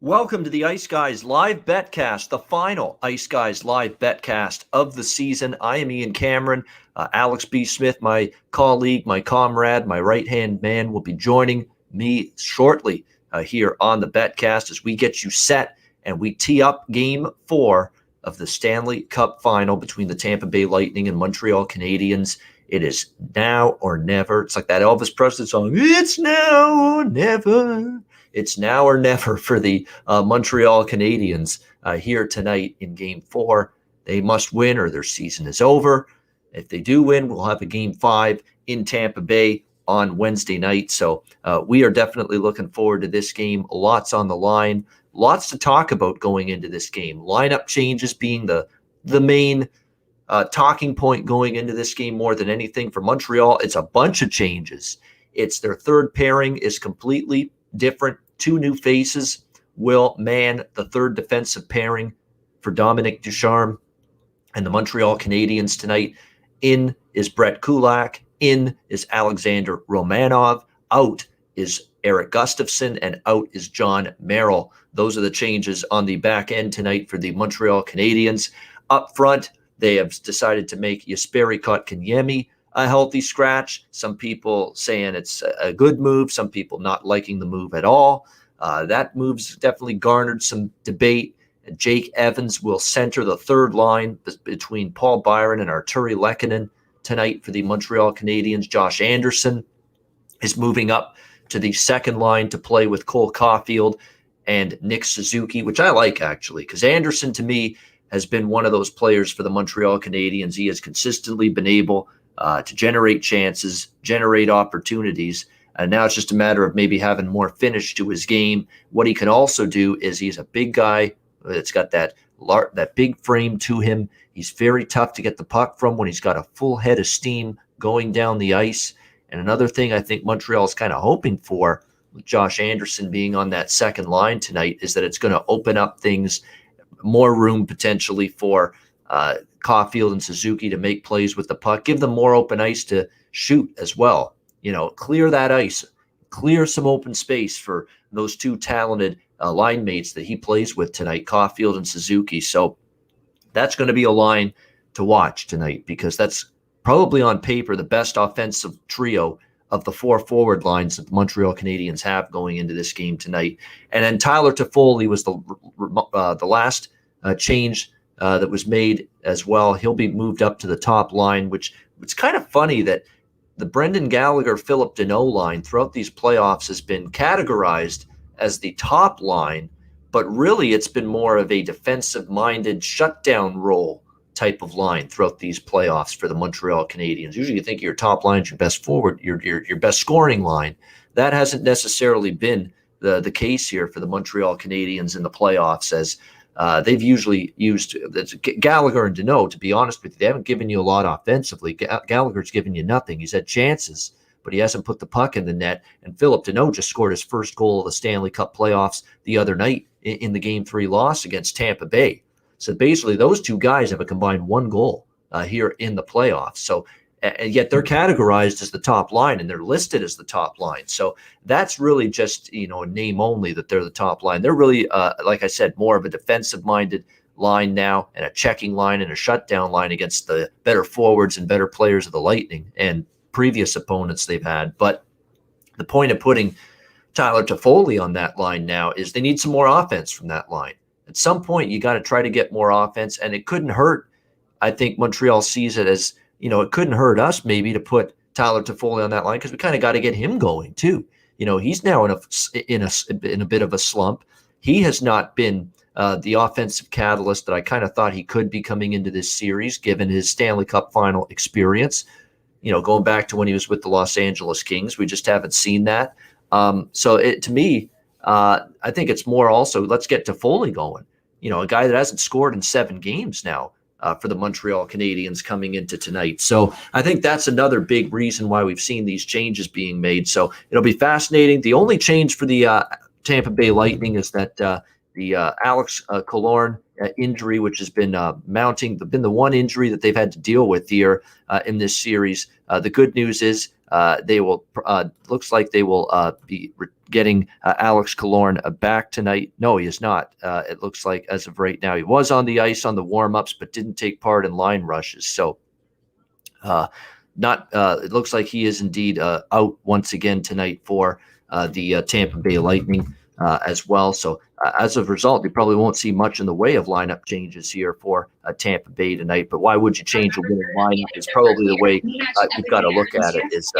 Welcome to the Ice Guys live Betcast, the final Ice Guys live Betcast of the season. I am Ian Cameron. Alex B. Smith, my colleague, my comrade, my right-hand man, will be joining me shortly here on the Betcast as we get you set and we tee up Game 4 of the Stanley Cup Final between the Tampa Bay Lightning and Montreal Canadiens. It is now or never. It's like that Elvis Presley song, "It's now or never." It's now or never for the Montreal Canadiens here tonight in Game 4. They must win or their season is over. If they do win, we'll have a Game 5 in Tampa Bay on Wednesday night. So we are definitely looking forward to this game. Lots on the line. Lots to talk about going into this game. Lineup changes being the main talking point going into this game more than anything. For Montreal, it's a bunch of changes. It's their third pairing is completely different. Two new faces will man the third defensive pairing for Dominic Ducharme and the Montreal Canadiens tonight. In is Brett Kulak. In is Alexander Romanov. Out is Eric Gustafsson, and out is John Merrill. Those are the changes on the back end tonight for the Montreal Canadiens. Up front, they have decided to make Jesperi Kotkaniemi a healthy scratch. Some people saying it's a good move. Some people not liking the move at all. That move's definitely garnered some debate. Jake Evans will center the third line between Paul Byron and Arturi Lehkonen tonight for the Montreal Canadiens. Josh Anderson is moving up to the second line to play with Cole Caulfield and Nick Suzuki, which I like actually, because Anderson to me has been one of those players for the Montreal Canadiens. He has consistently been able to generate chances, generate opportunities. And now it's just a matter of maybe having more finish to his game. What he can also do is he's a big guy that's got that big frame to him. He's very tough to get the puck from when he's got a full head of steam going down the ice. And another thing I think Montreal is kind of hoping for with Josh Anderson being on that second line tonight is that it's going to open up things, more room potentially for Caulfield and Suzuki to make plays with the puck, give them more open ice to shoot as well. You know, clear that ice, clear some open space for those two talented line mates that he plays with tonight, Caulfield and Suzuki. So that's going to be a line to watch tonight because that's probably on paper the best offensive trio of the four forward lines that the Montreal Canadiens have going into this game tonight. And then Tyler Toffoli was the last change that was made as well. He'll be moved up to the top line, which it's kind of funny that the Brendan Gallagher, Philip Deneau line throughout these playoffs has been categorized as the top line, but really it's been more of a defensive-minded shutdown role type of line throughout these playoffs for the Montreal Canadiens. Usually you think your top line is your best forward, your best scoring line. That hasn't necessarily been the case here for the Montreal Canadiens in the playoffs, as they've usually used Gallagher and Deneau. To be honest with you, they haven't given you a lot offensively. Gallagher's given you nothing. He's had chances, but he hasn't put the puck in the net. And Philip Deneau just scored his first goal of the Stanley Cup playoffs the other night in the Game 3 loss against Tampa Bay. So basically, those two guys have a combined one goal here in the playoffs. So, and yet they're categorized as the top line and they're listed as the top line. So that's really just, a name only that they're the top line. They're really, like I said, more of a defensive-minded line now and a checking line and a shutdown line against the better forwards and better players of the Lightning and previous opponents they've had. But the point of putting Tyler Toffoli on that line now is they need some more offense from that line. At some point, you got to try to get more offense, and it couldn't hurt. I think Montreal sees it as, it couldn't hurt us maybe to put Tyler Toffoli on that line because we kind of got to get him going too. He's now in a bit of a slump. He has not been the offensive catalyst that I kind of thought he could be coming into this series, given his Stanley Cup Final experience. Going back to when he was with the Los Angeles Kings, we just haven't seen that. To me, I think it's more also let's get Toffoli going. A guy that hasn't scored in 7 games now. For the Montreal Canadiens coming into tonight. So I think that's another big reason why we've seen these changes being made. So it'll be fascinating. The only change for the Tampa Bay Lightning is that the Alex Killorn injury, which has been mounting, been the one injury that they've had to deal with here in this series. The good news is They will looks like they will be getting Alex Killorn back tonight. No, he is not. It looks like as of right now, he was on the ice on the warm-ups, but didn't take part in line rushes. So it looks like he is indeed out once again tonight for the Tampa Bay Lightning as well. So as a result, you probably won't see much in the way of lineup changes here for Tampa Bay tonight. But why would you change a winning lineup? Is probably the way you've got to look at it. Is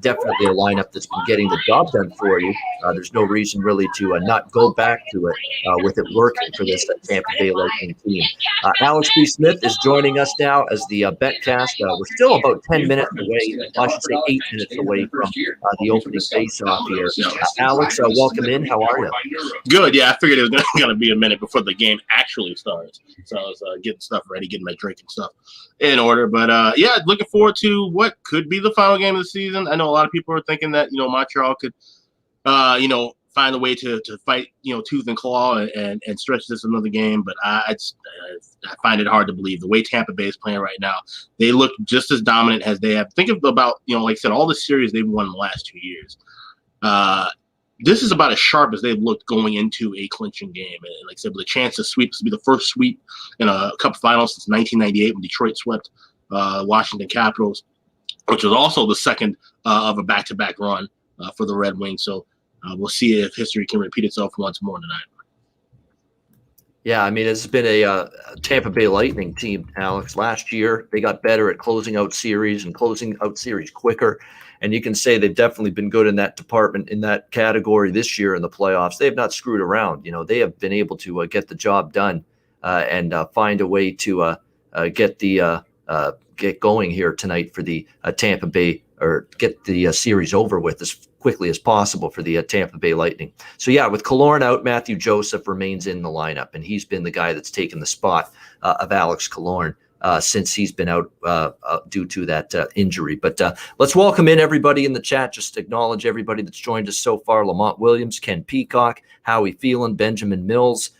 definitely a lineup that's been getting the job done for you. There's no reason really to not go back to it with it working for this Tampa Bay Lightning team. Alex B. Smith is joining us now as the Betcast. We're still about 10 minutes away, I should say 8 minutes away from the opening face-off here. Alex, welcome in. How are you? Good. Yeah, I figured it was going to be a minute before the game actually starts. So I was getting stuff ready, getting my drink and stuff in order. But, yeah, looking forward to what could be the final game of the season. I know a lot of people are thinking that, Montreal could, find a way to fight, tooth and claw and stretch this another game. But I find it hard to believe the way Tampa Bay is playing right now. They look just as dominant as they have. Think about, like I said, all the series they've won in the last 2 years. This is about as sharp as they've looked going into a clinching game. And like I said, with a chance to sweep, this will be the first sweep in a Cup Final since 1998 when Detroit swept Washington Capitals, which was also the second of a back-to-back run for the Red Wings. So we'll see if history can repeat itself once more tonight. Yeah, I mean, it's been a Tampa Bay Lightning team, Alex. Last year, they got better at closing out series and closing out series quicker. And you can say they've definitely been good in that department, in that category this year in the playoffs. They have not screwed around. They have been able to get the job done and find a way to get going here tonight for the Tampa Bay, or get the series over with as quickly as possible for the Tampa Bay Lightning. So yeah, with Killorn out, Matthew Joseph remains in the lineup, and he's been the guy that's taken the spot of Alex Killorn since he's been out due to that injury. But let's welcome in everybody in the chat. Just acknowledge everybody that's joined us so far. Lamont Williams, Ken Peacock, Howie Phelan, Benjamin Mills.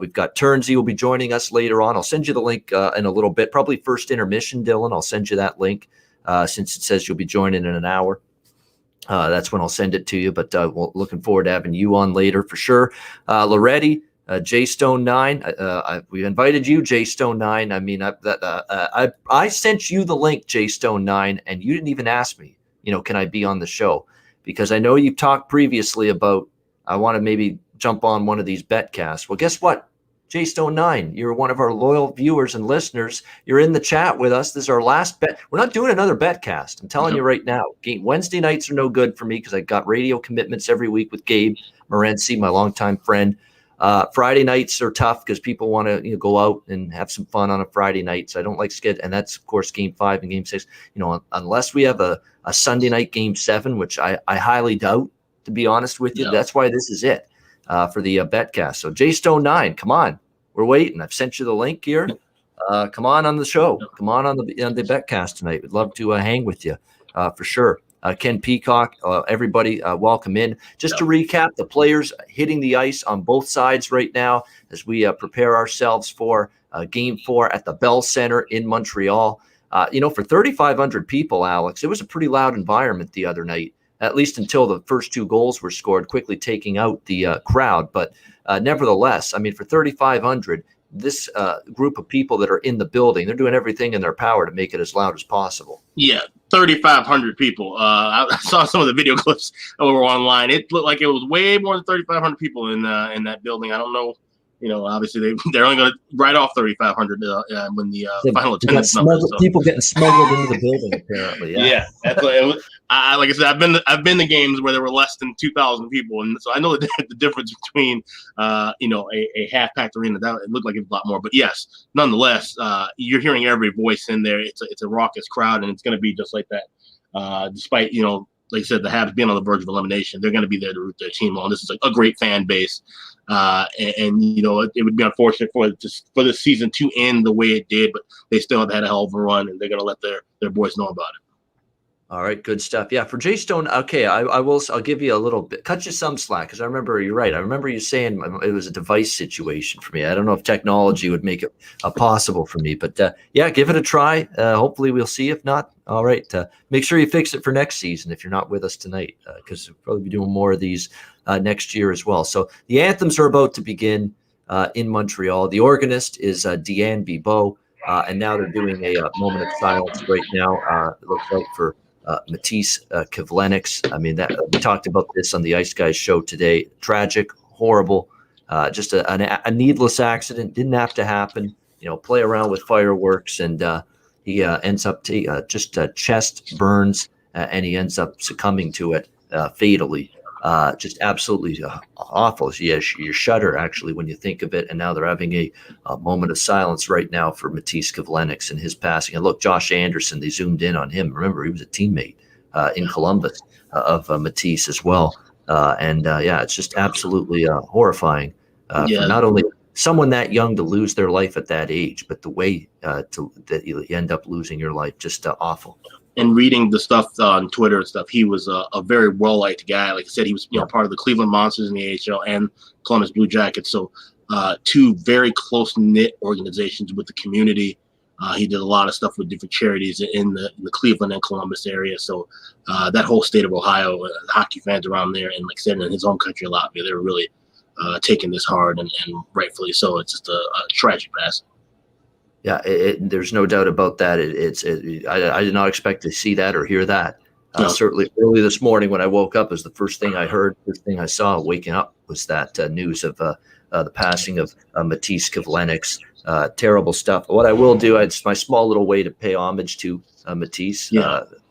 We've got Turnsey will be joining us later on. I'll send you the link in a little bit, probably first intermission, Dylan. I'll send you that link since it says you'll be joining in an hour. That's when I'll send it to you, but looking forward to having you on later for sure. Loretti, JStone9, we invited you, JStone9. I mean, I sent you the link, JStone9, and you didn't even ask me, can I be on the show? Because I know you've talked previously about, I want to maybe jump on one of these betcasts. Well, guess what? JStone9, you're one of our loyal viewers and listeners. You're in the chat with us. This is our last bet. We're not doing another betcast. I'm telling you right now. Wednesday nights are no good for me because I got radio commitments every week with Gabe Morency, my longtime friend. Friday nights are tough because people want to go out and have some fun on a Friday night. So I don't like skid, and that's of course Game 5 and Game 6. Unless we have a Sunday night Game 7, which I highly doubt, to be honest with you. That's why this is it. For the betcast. So JStone9, come on. We're waiting. I've sent you the link here. Come on the show. Come on the betcast tonight. We'd love to hang with you for sure. Ken Peacock, everybody, welcome in. Just to recap, the players hitting the ice on both sides right now as we prepare ourselves for Game 4 at the Bell Center in Montreal. For 3,500 people, Alex, it was a pretty loud environment the other night, at least until the first 2 goals were scored, quickly taking out the crowd. But nevertheless, I mean, for 3,500, this group of people that are in the building, they're doing everything in their power to make it as loud as possible. Yeah, 3,500 people. I saw some of the video clips that were online. It looked like it was way more than 3,500 people in that building. I don't know. Obviously they're only going to write off 3,500 when the final attendance numbers. So. People getting smuggled into the building, apparently. Yeah, that's what it was. Like I said, I've been to games where there were less than 2,000 people, and so I know the difference between a half-packed arena. That it looked like it was a lot more, but yes, nonetheless, you're hearing every voice in there. It's a raucous crowd, and it's going to be just like that. Despite like I said, the Habs being on the verge of elimination, they're going to be there to root their team on. This is a great fan base. It would be unfortunate for the season to end the way it did, but they still have had a hell of a run, and they're going to let their boys know about it. All right, good stuff. Yeah, for Jay Stone, okay, I'll give you a little bit, cut you some slack because I remember you're right. I remember you saying it was a device situation for me. I don't know if technology would make it possible for me, but yeah, give it a try. Hopefully, we'll see. If not, all right, make sure you fix it for next season if you're not with us tonight, because we'll probably be doing more of these next year as well. So the anthems are about to begin in Montreal. The organist is Deanne Bibeau, and now they're doing a moment of silence right now. It looks like for Matisse Kivlenieks. I mean, that we talked about this on the Ice Guys show today. Tragic, horrible, just a needless accident. Didn't have to happen. Play around with fireworks, and he ends up just chest burns, and he ends up succumbing to it fatally. Just absolutely awful. You shudder actually when you think of it. And now they're having a moment of silence right now for Matisse Kivlenieks and his passing. And look, Josh Anderson, they zoomed in on him. Remember, he was a teammate in Columbus of Matisse as well. Yeah, it's just absolutely horrifying for not only someone that young to lose their life at that age, but the way that you end up losing your life, just awful. And reading the stuff on Twitter and stuff, he was a very well-liked guy. Like I said, he was part of the Cleveland Monsters in the AHL and Columbus Blue Jackets. So two very close-knit organizations with the community. He did a lot of stuff with different charities in the Cleveland and Columbus area. So that whole state of Ohio, hockey fans around there, and like I said, in his home country, Latvia, they're really taking this hard and rightfully so. It's just a tragic pass. Yeah, there's no doubt about that. I did not expect to see that or hear that. No. Certainly early this morning when I woke up, is the first thing I heard, first thing I saw waking up was that news of the passing of Matisse Kivlenieks. Terrible stuff. What I will do, it's my small little way to pay homage to Matisse.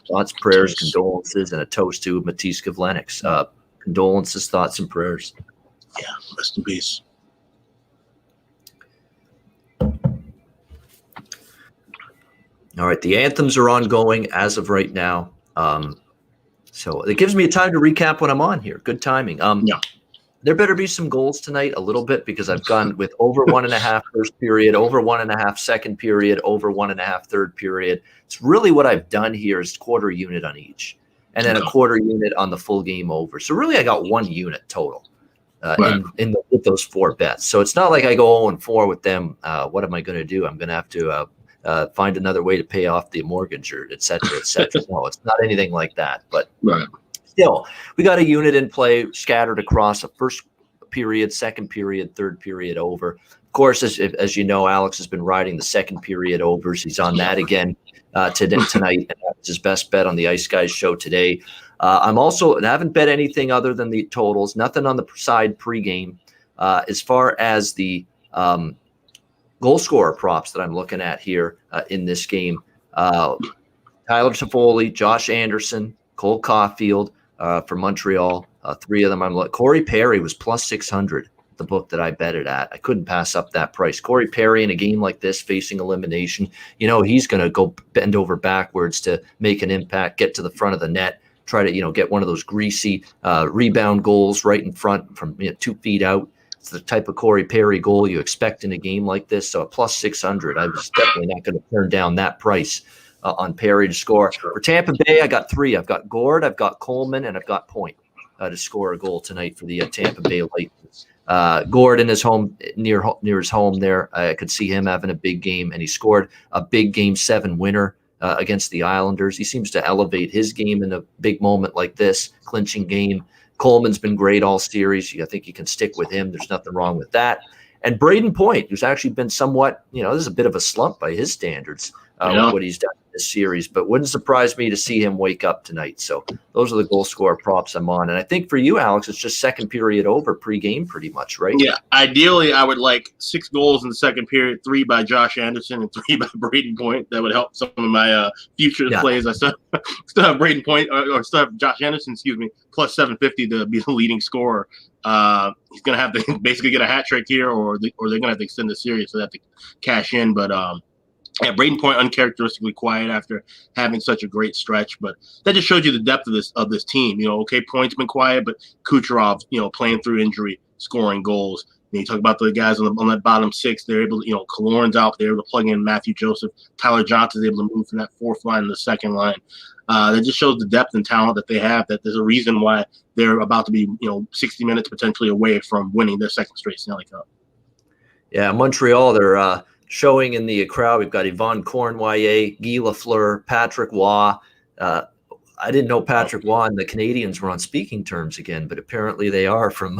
Thoughts, prayers, condolences, and a toast to Matisse Kivlenieks. Condolences, thoughts, and prayers. Yeah, rest in peace. All right, the anthems are ongoing as of right now. So it gives me time to recap when I'm on here. Good timing. There better be some goals tonight a little bit because I've gone with over 1.5 first period, over 1.5 second period, over 1.5 third period. It's really what I've done here is quarter unit on each, and then a quarter unit on the full game over. So really I got 1 unit total with those 4 bets. So it's not like I go 0-4 with them. What am I going to do? I'm going to have to find another way to pay off the mortgage or et cetera, et cetera. No, it's not anything like that. But still, we got a unit in play scattered across a first period, second period, third period over. Of course, as you know, Alex has been riding the second period overs. He's on that again tonight. And that was his best bet on the Ice Guys show today. I haven't bet anything other than the totals, nothing on the side pregame. As far as the goal scorer props that I'm looking at here in this game, Tyler Toffoli, Josh Anderson, Cole Caulfield for Montreal. 3 of them I'm looking. Corey Perry was plus 600, the book that I bet it at. I couldn't pass up that price. Corey Perry in a game like this, facing elimination, he's going to go bend over backwards to make an impact, get to the front of the net, try to get one of those greasy rebound goals right in front from 2 feet out. It's the type of Corey Perry goal you expect in a game like this. So a plus 600, I was definitely not going to turn down that price on Perry to score. For Tampa Bay, I got 3. I've got Gord, I've got Coleman, and I've got Point to score a goal tonight for the Tampa Bay Lightning. Gord in his home, near his home there, I could see him having a big game, and he scored a big Game 7 winner against the Islanders. He seems to elevate his game in a big moment like this, clinching game. Coleman's been great all series. I think you can stick with him. There's nothing wrong with that. And Braden Point, who's actually been somewhat, this is a bit of a slump by his standards, with what he's done in this series. But wouldn't surprise me to see him wake up tonight. So those are the goal scorer props I'm on. And I think for you, Alex, it's just second period over pregame pretty much, right? Yeah. Ideally, I would like 6 goals in the second period, 3 by Josh Anderson and 3 by Braden Point. That would help some of my future plays. I still have Braden Point or still have Josh Anderson, plus 750 to be the leading scorer. He's going to have to basically get a hat trick here or they're going to have to extend the series so they have to cash in. But Yeah, Braden Point uncharacteristically quiet after having such a great stretch, but that just shows you the depth of this team. Okay, Point's been quiet, but Kucherov, playing through injury, scoring goals. You talk about the guys on that bottom six. They're able to, Killorn's out. They're able to plug in Matthew Joseph. Tyler Johnson's able to move from that fourth line to the second line. That just shows the depth and talent that they have, that there's a reason why they're about to be, 60 minutes potentially away from winning their second straight Stanley Cup. Yeah, Montreal, they're showing in the crowd. We've got Yvonne Cournoyer, Guy Lafleur, Patrick Waugh. I didn't know Patrick Waugh and the Canadiens were on speaking terms again, but apparently they are from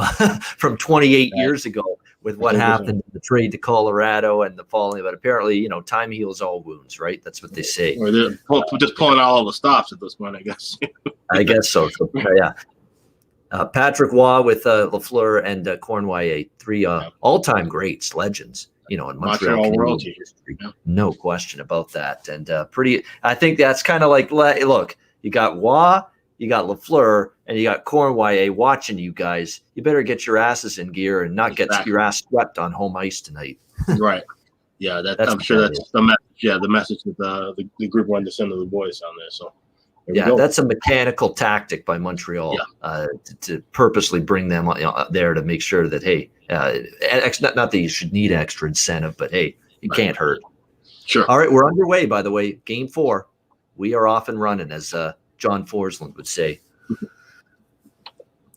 28 years ago with what happened in the trade to Colorado and the falling. But apparently, time heals all wounds, right? That's what they say. Or they're just pulling out all the stops at this point, I guess. I guess so. Yeah. Patrick Waugh with Lafleur and Cournoyer, three all-time greats, legends. In Montreal royalty history, no question about that. And I think that's kind of like, look, you got Waugh, you got Lafleur, and you got Cournoyer watching you guys. You better get your asses in gear and not get your ass swept on home ice tonight. Right. Yeah, I'm sure that's the message. Yeah, the message that the group wanted to send to the boys down there. So. Yeah, that's a mechanical tactic by Montreal to purposely bring them there to make sure that, hey, not that you should need extra incentive, but hey, it can't hurt. Sure. All right, we're underway, by the way. Game 4. We are off and running, as John Forsland would say.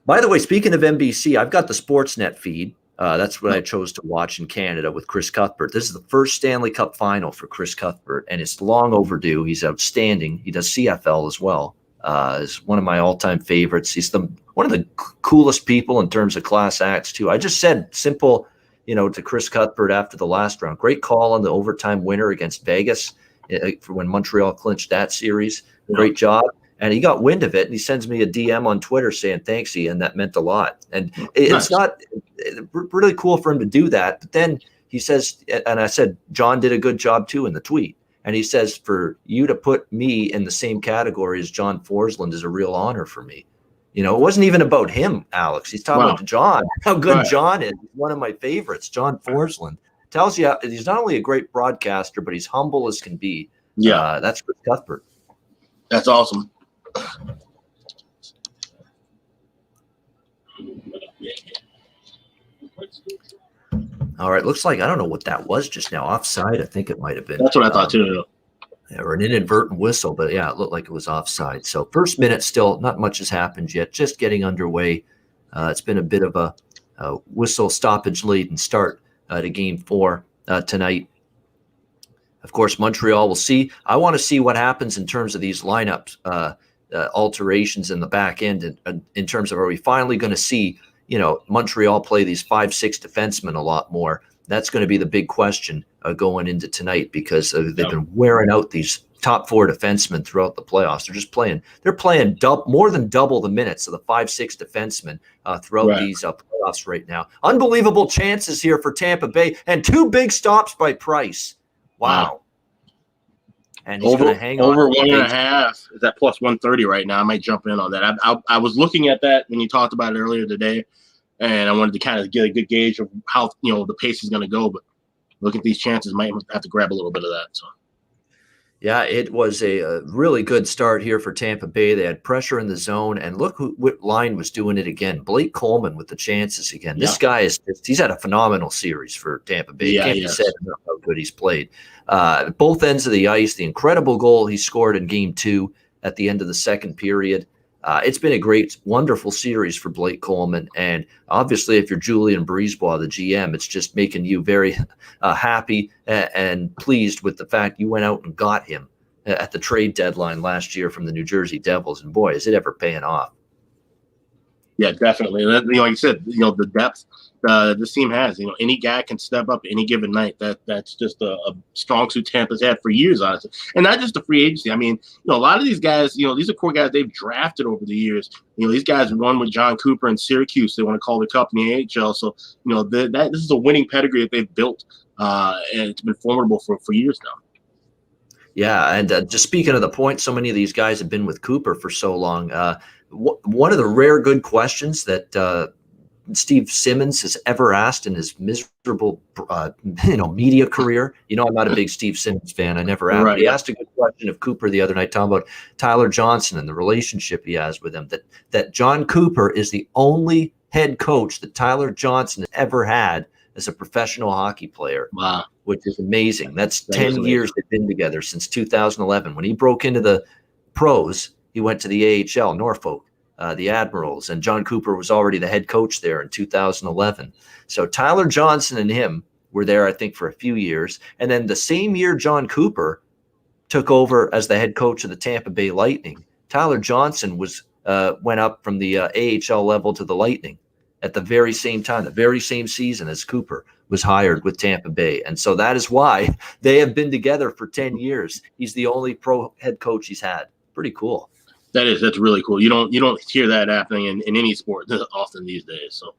By the way, speaking of NBC, I've got the Sportsnet feed. That's what I chose to watch in Canada with Chris Cuthbert. This is the first Stanley Cup Final for Chris Cuthbert, and it's long overdue. He's outstanding. He does CFL as well. He's one of my all-time favorites. He's one of the coolest people in terms of class acts, too. I just said simple, to Chris Cuthbert after the last round. Great call on the overtime winner against Vegas for when Montreal clinched that series. Great job. And he got wind of it, and he sends me a DM on Twitter saying, thanks, Ian, that meant a lot. And it's not really cool for him to do that. But then he says, and I said, John did a good job, too, in the tweet. And he says, for you to put me in the same category as John Forsland is a real honor for me. It wasn't even about him, Alex. He's talking about John, how good John is. He's one of my favorites, John Forsland. Tells you he's not only a great broadcaster, but he's humble as can be. Yeah. That's Chris Cuthbert. That's awesome. All right, looks like I don't know what that was just now. Offside, I think it might have been. That's what I thought too. Or an inadvertent whistle, but yeah, it looked like it was offside. So first minute, still not much has happened yet. Just getting underway. It's been a bit of a whistle stoppage laden start to Game 4 tonight. Of course, Montreal will see. I want to see what happens in terms of these lineups. Alterations in the back end in terms of, are we finally going to see Montreal play these 5-6 defensemen a lot more? That's going to be the big question going into tonight, because they've been wearing out these top 4 defensemen throughout the playoffs. They're playing more than double the minutes of the 5-6 defensemen throughout these playoffs right now. Unbelievable chances here for Tampa Bay, and 2 big stops by Price. Wow. And he's going to hang on. Over 1.5 is that plus 130 right now. I might jump in on that. I was looking at that when you talked about it earlier today, and I wanted to kind of get a good gauge of how the pace is going to go. But look at these chances, might have to grab a little bit of that. So. Yeah, it was a really good start here for Tampa Bay. They had pressure in the zone, and look what line was doing it again. Blake Coleman with the chances again. This guy he's had a phenomenal series for Tampa Bay. Can't be said enough how good he's played. Both ends of the ice, the incredible goal he scored in Game 2 at the end of the second period. It's been a great, wonderful series for Blake Coleman. And obviously, if you're Julian Brisebois, the GM, it's just making you very happy and pleased with the fact you went out and got him at the trade deadline last year from the New Jersey Devils. And boy, is it ever paying off. Yeah, definitely. Like you said, the depth this team has. Any guy can step up any given night. That's just a strong suit Tampa's had for years, honestly. And not just the free agency. I mean, a lot of these guys, these are core guys they've drafted over the years. These guys won with John Cooper in Syracuse. They want to call the cup in the AHL. So, this is a winning pedigree that they've built, and it's been formidable for years now. Yeah, and just speaking of the point, so many of these guys have been with Cooper for so long. One of the rare good questions that Steve Simmons has ever asked in his miserable, media career. I'm not a big Steve Simmons fan. I never have. Right, but he asked a good question of Cooper the other night, talking about Tyler Johnson and the relationship he has with him. That John Cooper is the only head coach that Tyler Johnson ever had as a professional hockey player. Wow. Which is amazing. That's 10 years they've been together, since 2011. When he broke into the pros, he went to the AHL, Norfolk, the Admirals, and John Cooper was already the head coach there in 2011. So Tyler Johnson and him were there, I think, for a few years. And then the same year John Cooper took over as the head coach of the Tampa Bay Lightning, Tyler Johnson went up from the AHL level to the Lightning at the very same time, the very same season as Cooper was hired with Tampa Bay. And so that is why they have been together for 10 years. He's the only pro head coach he's had. Pretty cool. That's really cool. You don't hear that happening in any sport often these days. So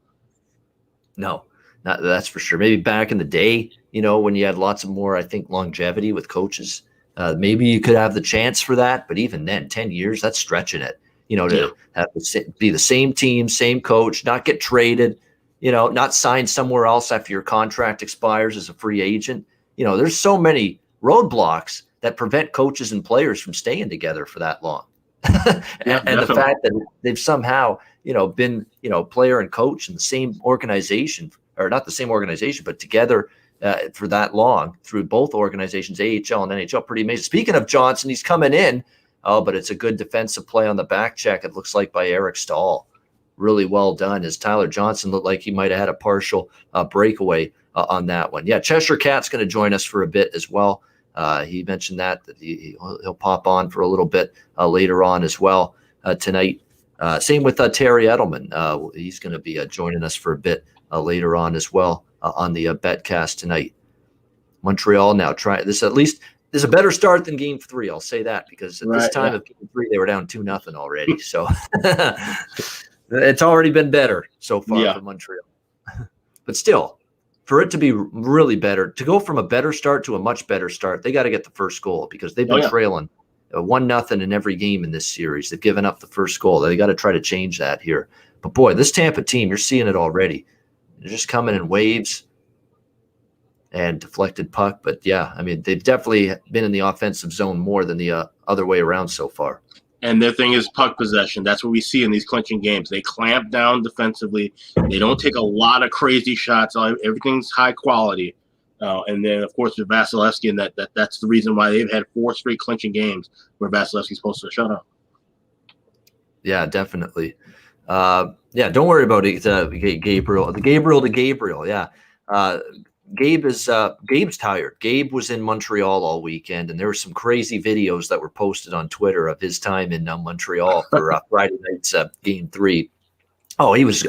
no, that's for sure. Maybe back in the day, when you had lots of more, I think, longevity with coaches, maybe you could have the chance for that. But even then, 10 years, that's stretching it. To have to be the same team, same coach, not get traded, not sign somewhere else after your contract expires as a free agent. There's so many roadblocks that prevent coaches and players from staying together for that long. and the fact that they've somehow, been, player and coach in the same organization, or not the same organization, but together for that long through both organizations, AHL and NHL. Pretty amazing. Speaking of Johnson, he's coming in. Oh, but it's a good defensive play on the back check, it looks like, by Eric Stahl. Really well done, as Tyler Johnson looked like he might have had a partial breakaway on that one. Yeah, Cheshire Cat's going to join us for a bit as well. He mentioned that he'll pop on for a little bit later on as well tonight. Same with Terry Edelman. He's going to be joining us for a bit later on as well on the Betcast tonight. Montreal now try this at least. There's a better start than Game 3. I'll say that, because at this time of Game 3 they were down 2-0 already. So it's already been better so far for Montreal. But still, for it to be really better, to go from a better start to a much better start, they got to get the first goal, because they've been trailing 1-0 in every game in this series. They've given up the first goal. They got to try to change that here. But boy, this Tampa team, you're seeing it already. They're just coming in waves and deflected puck. But yeah, I mean, they've definitely been in the offensive zone more than the other way around so far. And their thing is puck possession. That's what we see in these clinching games. They clamp down defensively. They don't take a lot of crazy shots. Everything's high quality. And then, of course, with Vasilevsky, and that's the reason why they've had 4 straight clinching games where Vasilevsky's supposed to shut up. Yeah, definitely. Don't worry about it, Gabriel. The Gabriel to Gabriel, yeah. Gabe's tired. Gabe was in Montreal all weekend, and there were some crazy videos that were posted on Twitter of his time in Montreal for Friday night's Game 3. Oh, he was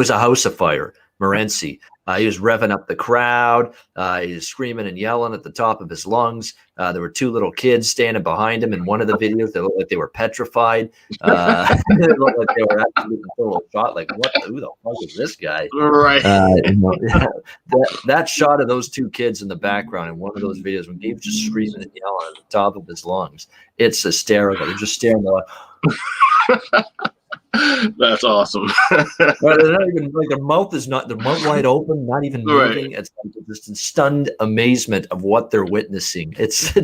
a house of fire. Morency. He was revving up the crowd. He was screaming and yelling at the top of his lungs. There were 2 little kids standing behind him in one of the videos. They looked like they were petrified. They looked like they were absolutely full of shot. Like, who the fuck is this guy? Right. That shot of those 2 kids in the background in one of those videos when Gabe's just screaming and yelling at the top of his lungs, it's hysterical. They're just staring there. That's awesome. They're not even, like, their mouth wide open, not even moving. Right. It's just in stunned amazement of what they're witnessing. It's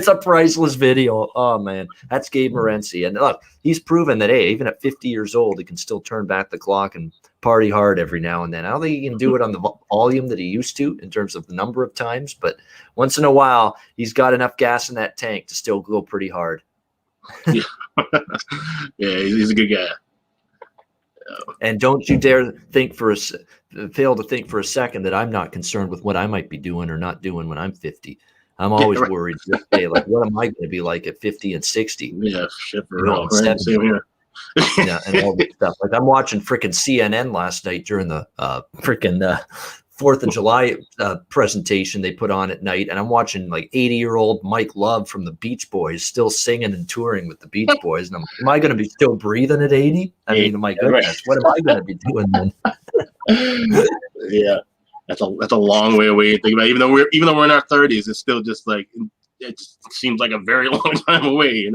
a priceless video. Oh man, that's Gabe Morency. And look, he's proven that, hey, even at 50 years old, he can still turn back the clock and party hard every now and then. I don't think he can do it on the volume that he used to in terms of the number of times, but once in a while, he's got enough gas in that tank to still go pretty hard. Yeah, he's a good guy. And don't you dare fail to think for a second that I'm not concerned with what I might be doing or not doing when I'm 50. I'm always worried this day, like, what am I going to be like at 50 and 60? Yeah, shit for real. Right? Same here. Yeah, and all this stuff. Like, I'm watching freaking CNN last night during the freaking 4th of July presentation they put on at night, and I'm watching like 80-year-old Mike Love from the Beach Boys still singing and touring with the Beach Boys. And am I going to be still breathing at 80? I mean, my goodness, what am I going to be doing then? Yeah, that's a long way away to think about. Even though we're in our 30s, it's still just like, it seems like a very long time away. A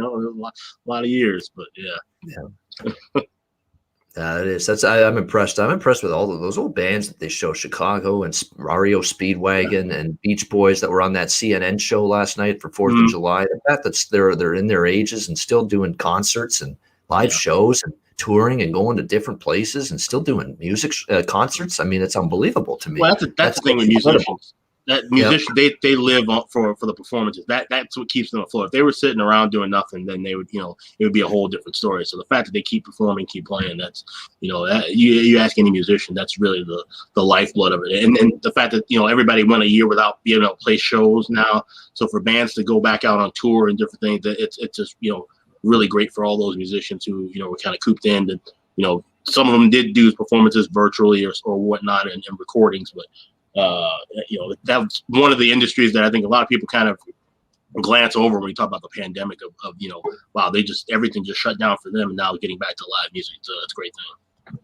lot of years, but yeah. It is. I'm impressed. I'm impressed with all of those old bands that they show, Chicago and REO Speedwagon and Beach Boys that were on that CNN show last night for 4th of July. The fact that they're in their ages and still doing concerts and live shows and touring and going to different places and still doing music concerts. I mean, it's unbelievable to me. Well, that's the thing with musicians. That musicians, they live for the performances. That's what keeps them afloat. If they were sitting around doing nothing, then they would, it would be a whole different story. So the fact that they keep performing, keep playing, that's, you ask any musician, that's really the lifeblood of it. And the fact that, everybody went a year without being able to play shows now. So for bands to go back out on tour and different things, it's just, really great for all those musicians who, were kind of cooped in. And, some of them did do performances virtually or whatnot and recordings, but that's one of the industries that I think a lot of people kind of glance over when we talk about the pandemic of wow, everything just shut down for them, and now getting back to live music. So that's a great thing.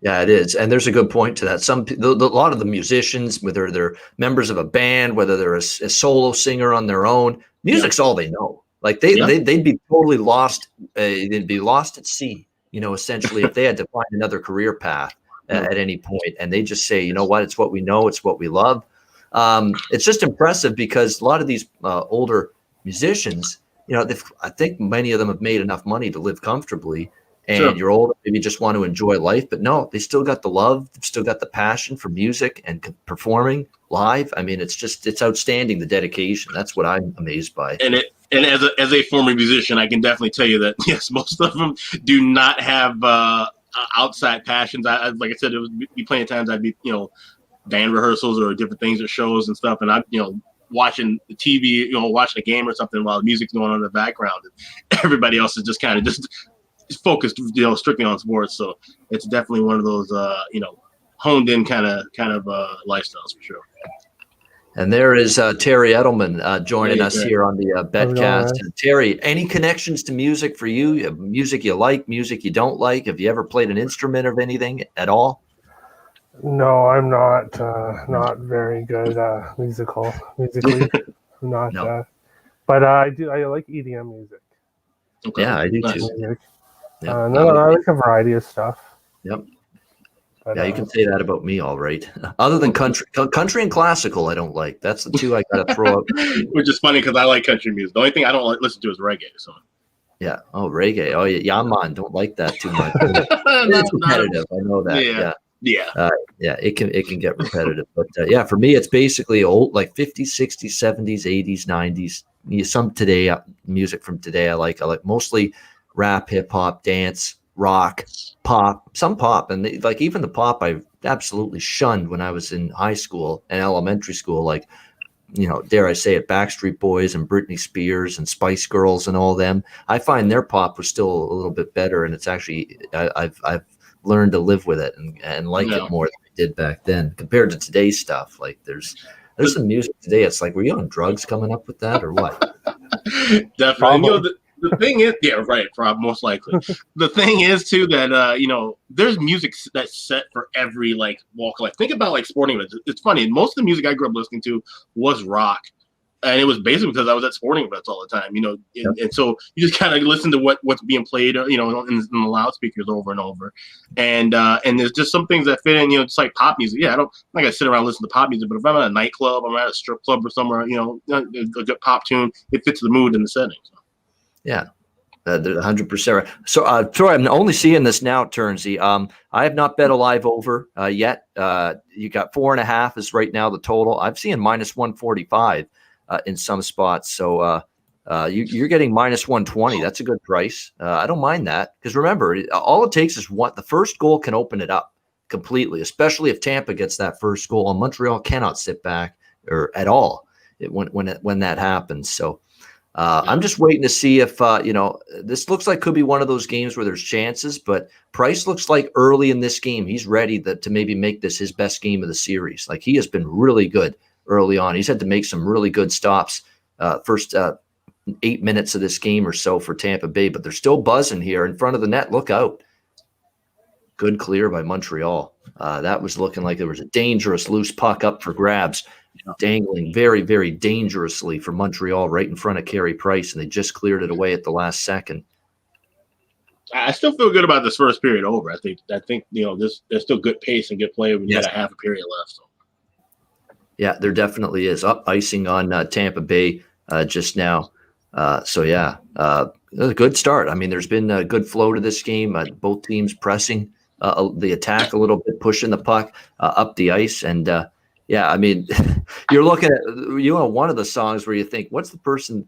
Yeah, it is. And there's a good point to that. A lot of the musicians, whether they're members of a band, whether they're a solo singer on their own, music's all they know. Like they'd be totally lost. They'd be lost at sea, essentially, if they had to find another career path at any point. And they just say, you know what, it's what we know, it's what we love. It's just impressive because a lot of these older musicians, I think many of them have made enough money to live comfortably. And you're older, maybe just want to enjoy life, but no, they still got the love, they've still got the passion for music and performing live. I mean, it's outstanding, the dedication. That's what I'm amazed by. And as a former musician, I can definitely tell you that yes, most of them do not have outside passions. Like I said, it would be plenty of times I'd be band rehearsals or different things or shows and stuff, and I watching the TV, watching a game or something while the music's going on in the background, and everybody else is just kind of just focused, strictly on sports. So it's definitely one of those, honed in kind of lifestyles for sure. And there is Terry Edelman joining us here on the Betcast. Terry, any connections to music for you? Music you like, music you don't like? Have you ever played an instrument of anything at all? No, I'm not very good musically. I'm not. No. But I like EDM music. Okay. Yeah, I do Nice. too. I like a variety of stuff. Yep. But, Yeah, you can say that about me, all right. Other than country and classical, I don't like. That's the two I gotta throw out. Which is funny because I like country music. The only thing I don't listen to is reggae. So. Yeah. Oh, reggae. Oh, yeah. Man, don't like that too much. It's repetitive. I know that. Yeah. Yeah. It can get repetitive, but for me, it's basically old, like 50s, 60s, 70s, 80s, 90s. Some today music from today. I like mostly rap, hip hop, dance, rock, pop, some pop, and even the pop I absolutely shunned when I was in high school and elementary school. Like, dare I say it, Backstreet Boys and Britney Spears and Spice Girls and all them. I find their pop was still a little bit better, and it's actually I've learned to live with it and like it more than I did back then compared to today's stuff. Like there's some music today. It's like, were you on drugs coming up with that or what? Definitely. The thing is, most likely. The thing is too that there's music that's set for every walk of life. Think about sporting events. It's funny. Most of the music I grew up listening to was rock, and it was basically because I was at sporting events all the time. And so you just kind of listen to what's being played, in the loudspeakers over and over, and there's just some things that fit in. Just like pop music. Yeah, I'm not gonna sit around and listen to pop music, but if I'm at a nightclub, I'm at a strip club or somewhere, a good pop tune, it fits the mood and the setting. So. Yeah, they're 100% right. So, Troy, I'm only seeing this now, Turnsey. I have not bet a live over yet. You got 4.5 is right now the total. I'm seeing -145 in some spots. So you're getting -120. That's a good price. I don't mind that because remember, all it takes is the first goal can open it up completely, especially if Tampa gets that first goal. And Montreal cannot sit back or at all when that happens. So. I'm just waiting to see if, this looks like could be one of those games where there's chances, but Price looks like early in this game, he's ready to maybe make this his best game of the series. Like he has been really good early on. He's had to make some really good stops first 8 minutes of this game or so for Tampa Bay, but they're still buzzing here in front of the net. Look out. Good clear by Montreal. That was looking like there was a dangerous loose puck up for grabs. Dangling very, very dangerously for Montreal right in front of Carey Price, and they just cleared it away at the last second. I still feel good about this first period over. I think there's still good pace and good play. We got a half a period left. So. Yeah, there definitely is. Icing on Tampa Bay just now. A good start. I mean, there's been a good flow to this game. Both teams pressing the attack a little bit, pushing the puck up the ice. And, I mean, you're looking at, one of the songs where you think, what's the person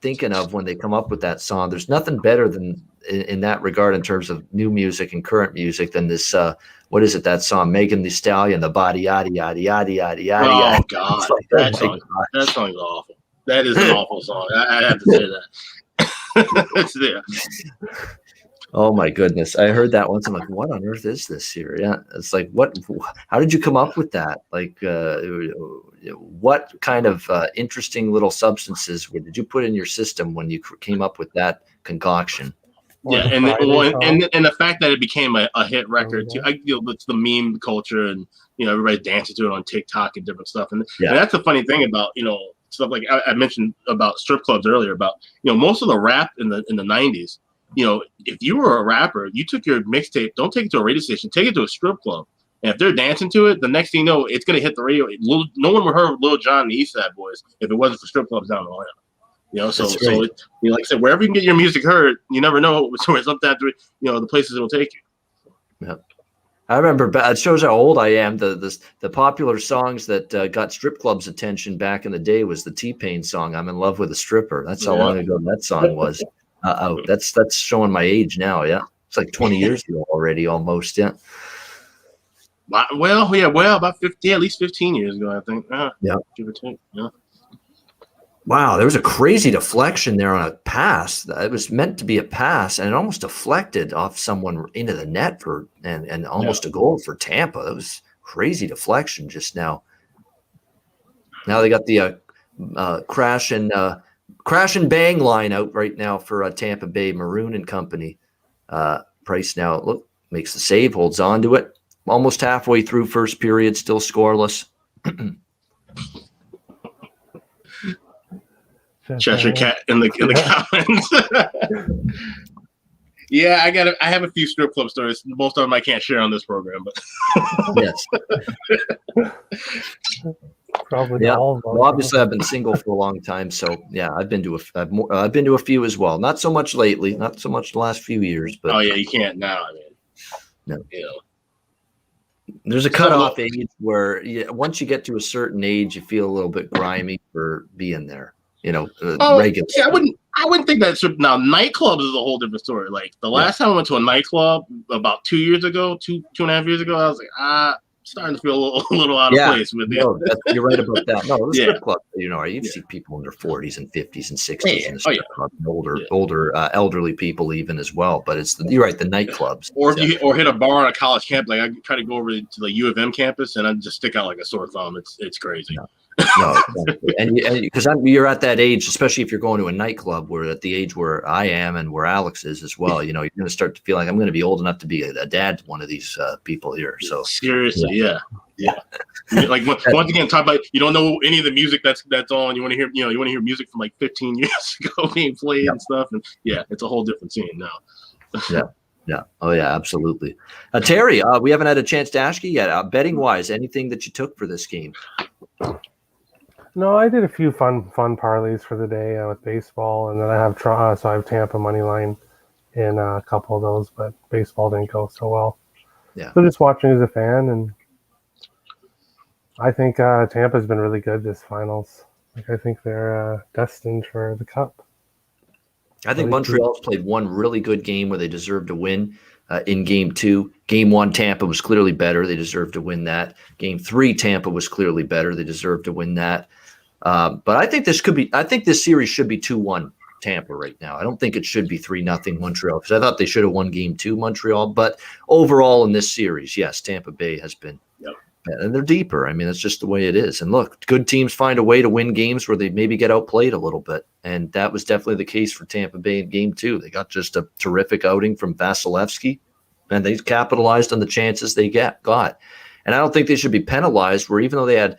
thinking of when they come up with that song? There's nothing better than in that regard in terms of new music and current music than this what is it, that song, Megan Thee Stallion, the body yada yada yada yada yada. Oh God, that song is awful. That is an awful song. I have to say that. It's there. Oh my goodness, I heard that once. I'm like, what on earth is this here? Yeah, it's like, what? How did you come up with that? Like, what kind of interesting little substances did you put in your system when you came up with that concoction? Yeah, and the fact that it became a hit record too. It's the meme culture, and everybody dances to it on TikTok and different stuff. And that's the funny thing about stuff like I mentioned about strip clubs earlier. About most of the rap in the 90s. If you were a rapper, you took your mixtape. Don't take it to a radio station. Take it to a strip club. And if they're dancing to it, the next thing you know, it's gonna hit the radio. No one would have heard Lil Jon and the East Side Boys if it wasn't for strip clubs down the line. Like I said, wherever you can get your music heard, you never know. So sometimes, the places it'll take you. Yeah, I remember. It shows how old I am. The popular songs that got strip clubs' attention back in the day was the T-Pain song "I'm in Love with a Stripper." That's how long ago that song was. That's showing my age now. Yeah, it's like 20 years ago already, almost. Yeah. About 50, at least 15 years ago, I think. Give or take. Yeah. Wow, there was a crazy deflection there on a pass. It was meant to be a pass, and it almost deflected off someone into the net and almost a goal for Tampa. That was crazy deflection just now. Now they got the crash and bang line out right now for Tampa Bay. Maroon and company. Price now makes the save, holds on to it. Almost halfway through first period, still scoreless. Cheshire Cat in the comments. Yeah, I have a few strip club stories. Most of them I can't share on this program, but yes. Probably all of them. Well, obviously I've been single for a long time, so yeah, I've been to a few as well. Not so much lately, not so much the last few years, but oh yeah, you can't now. I mean, no. There's a cutoff age where once you get to a certain age, you feel a little bit grimy for being there. Regular. Yeah, I wouldn't think that's now. Nightclubs is a whole different story. Like the last time I went to a nightclub about 2 years ago, two and a half years ago, I was like, starting to feel a little out of place with it. No, you're right about that. No, the strip club, you see people in their 40s and 50s and 60s in the strip club, and older elderly people even as well. But you're right, the nightclubs. Or hit a bar on a college campus. Like I try to go over to the U of M campus and I just stick out like a sore thumb. It's crazy. No, exactly. and because you're at that age, especially if you're going to a nightclub, where at the age where I am and where Alex is as well, you're going to start to feel like I'm going to be old enough to be a dad to one of these people here. So seriously, yeah. Like once again, talk about you don't know any of the music that's on. You want to hear music from like 15 years ago being played and stuff, and it's a whole different scene now. Yeah. Oh yeah, absolutely. Terry, we haven't had a chance to ask you yet. Betting wise, anything that you took for this game? No, I did a few fun parlays for the day with baseball, and then I have Tampa money line in a couple of those, but baseball didn't go so well. Yeah. So just watching as a fan, and I think Tampa's been really good this finals. Like I think they're destined for the cup. I think Montreal's played one really good game where they deserved to win in Game 2. Game 1, Tampa was clearly better. They deserved to win that. Game 3, Tampa was clearly better. They deserved to win that. But I think this series should be 2-1 Tampa right now. I don't think it should be 3-0 Montreal, because I thought they should have won Game 2 Montreal. But overall in this series, yes, Tampa Bay has been and they're deeper. I mean, that's just the way it is. And look, good teams find a way to win games where they maybe get outplayed a little bit. And that was definitely the case for Tampa Bay in Game 2. They got just a terrific outing from Vasilevsky, and they capitalized on the chances they got. And I don't think they should be penalized where even though they had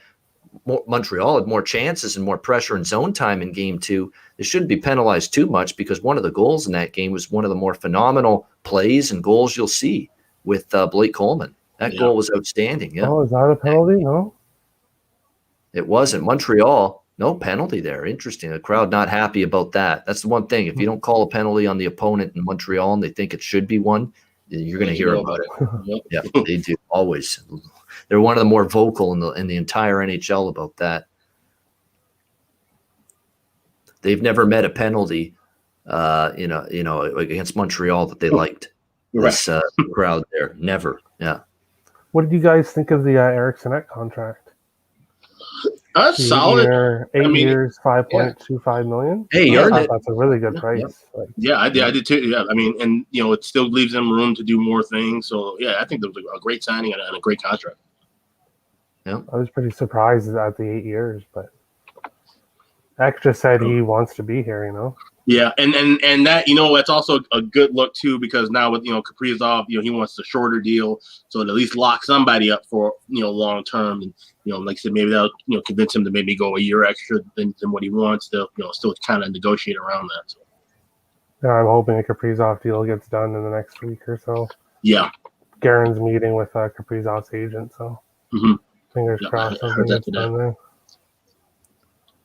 Montreal had more chances and more pressure and zone time in game 2. They shouldn't be penalized too much because one of the goals in that game was one of the more phenomenal plays and goals you'll see with Blake Coleman. That goal was outstanding. Yeah. Oh, is that a penalty? No? It wasn't. Montreal, no penalty there. Interesting. The crowd not happy about that. That's the one thing. If you don't call a penalty on the opponent in Montreal and they think it should be one, you're going to hear about it. Yeah, they do always. They're one of the more vocal in the entire NHL about that. They've never met a penalty, against Montreal that they liked. This crowd there, never. Yeah. What did you guys think of the Eriksson contract? Solid. 8 years, $5.25 million. Hey, I thought that's a really good price. I did too. Yeah, I mean, and it still leaves them room to do more things. So yeah, I think that was a great signing and a great contract. Yeah, I was pretty surprised at the 8 years, but Ek said he wants to be here. Yeah, and that that's also a good look too, because now with Kaprizov, he wants a shorter deal, so it at least lock somebody up for long term, and like I said, maybe that'll convince him to maybe go a year extra than what he wants to still kind of negotiate around that. So. Yeah, I'm hoping a Kaprizov deal gets done in the next week or so. Yeah, Garen's meeting with Kaprizov's agent, so fingers crossed something gets done there.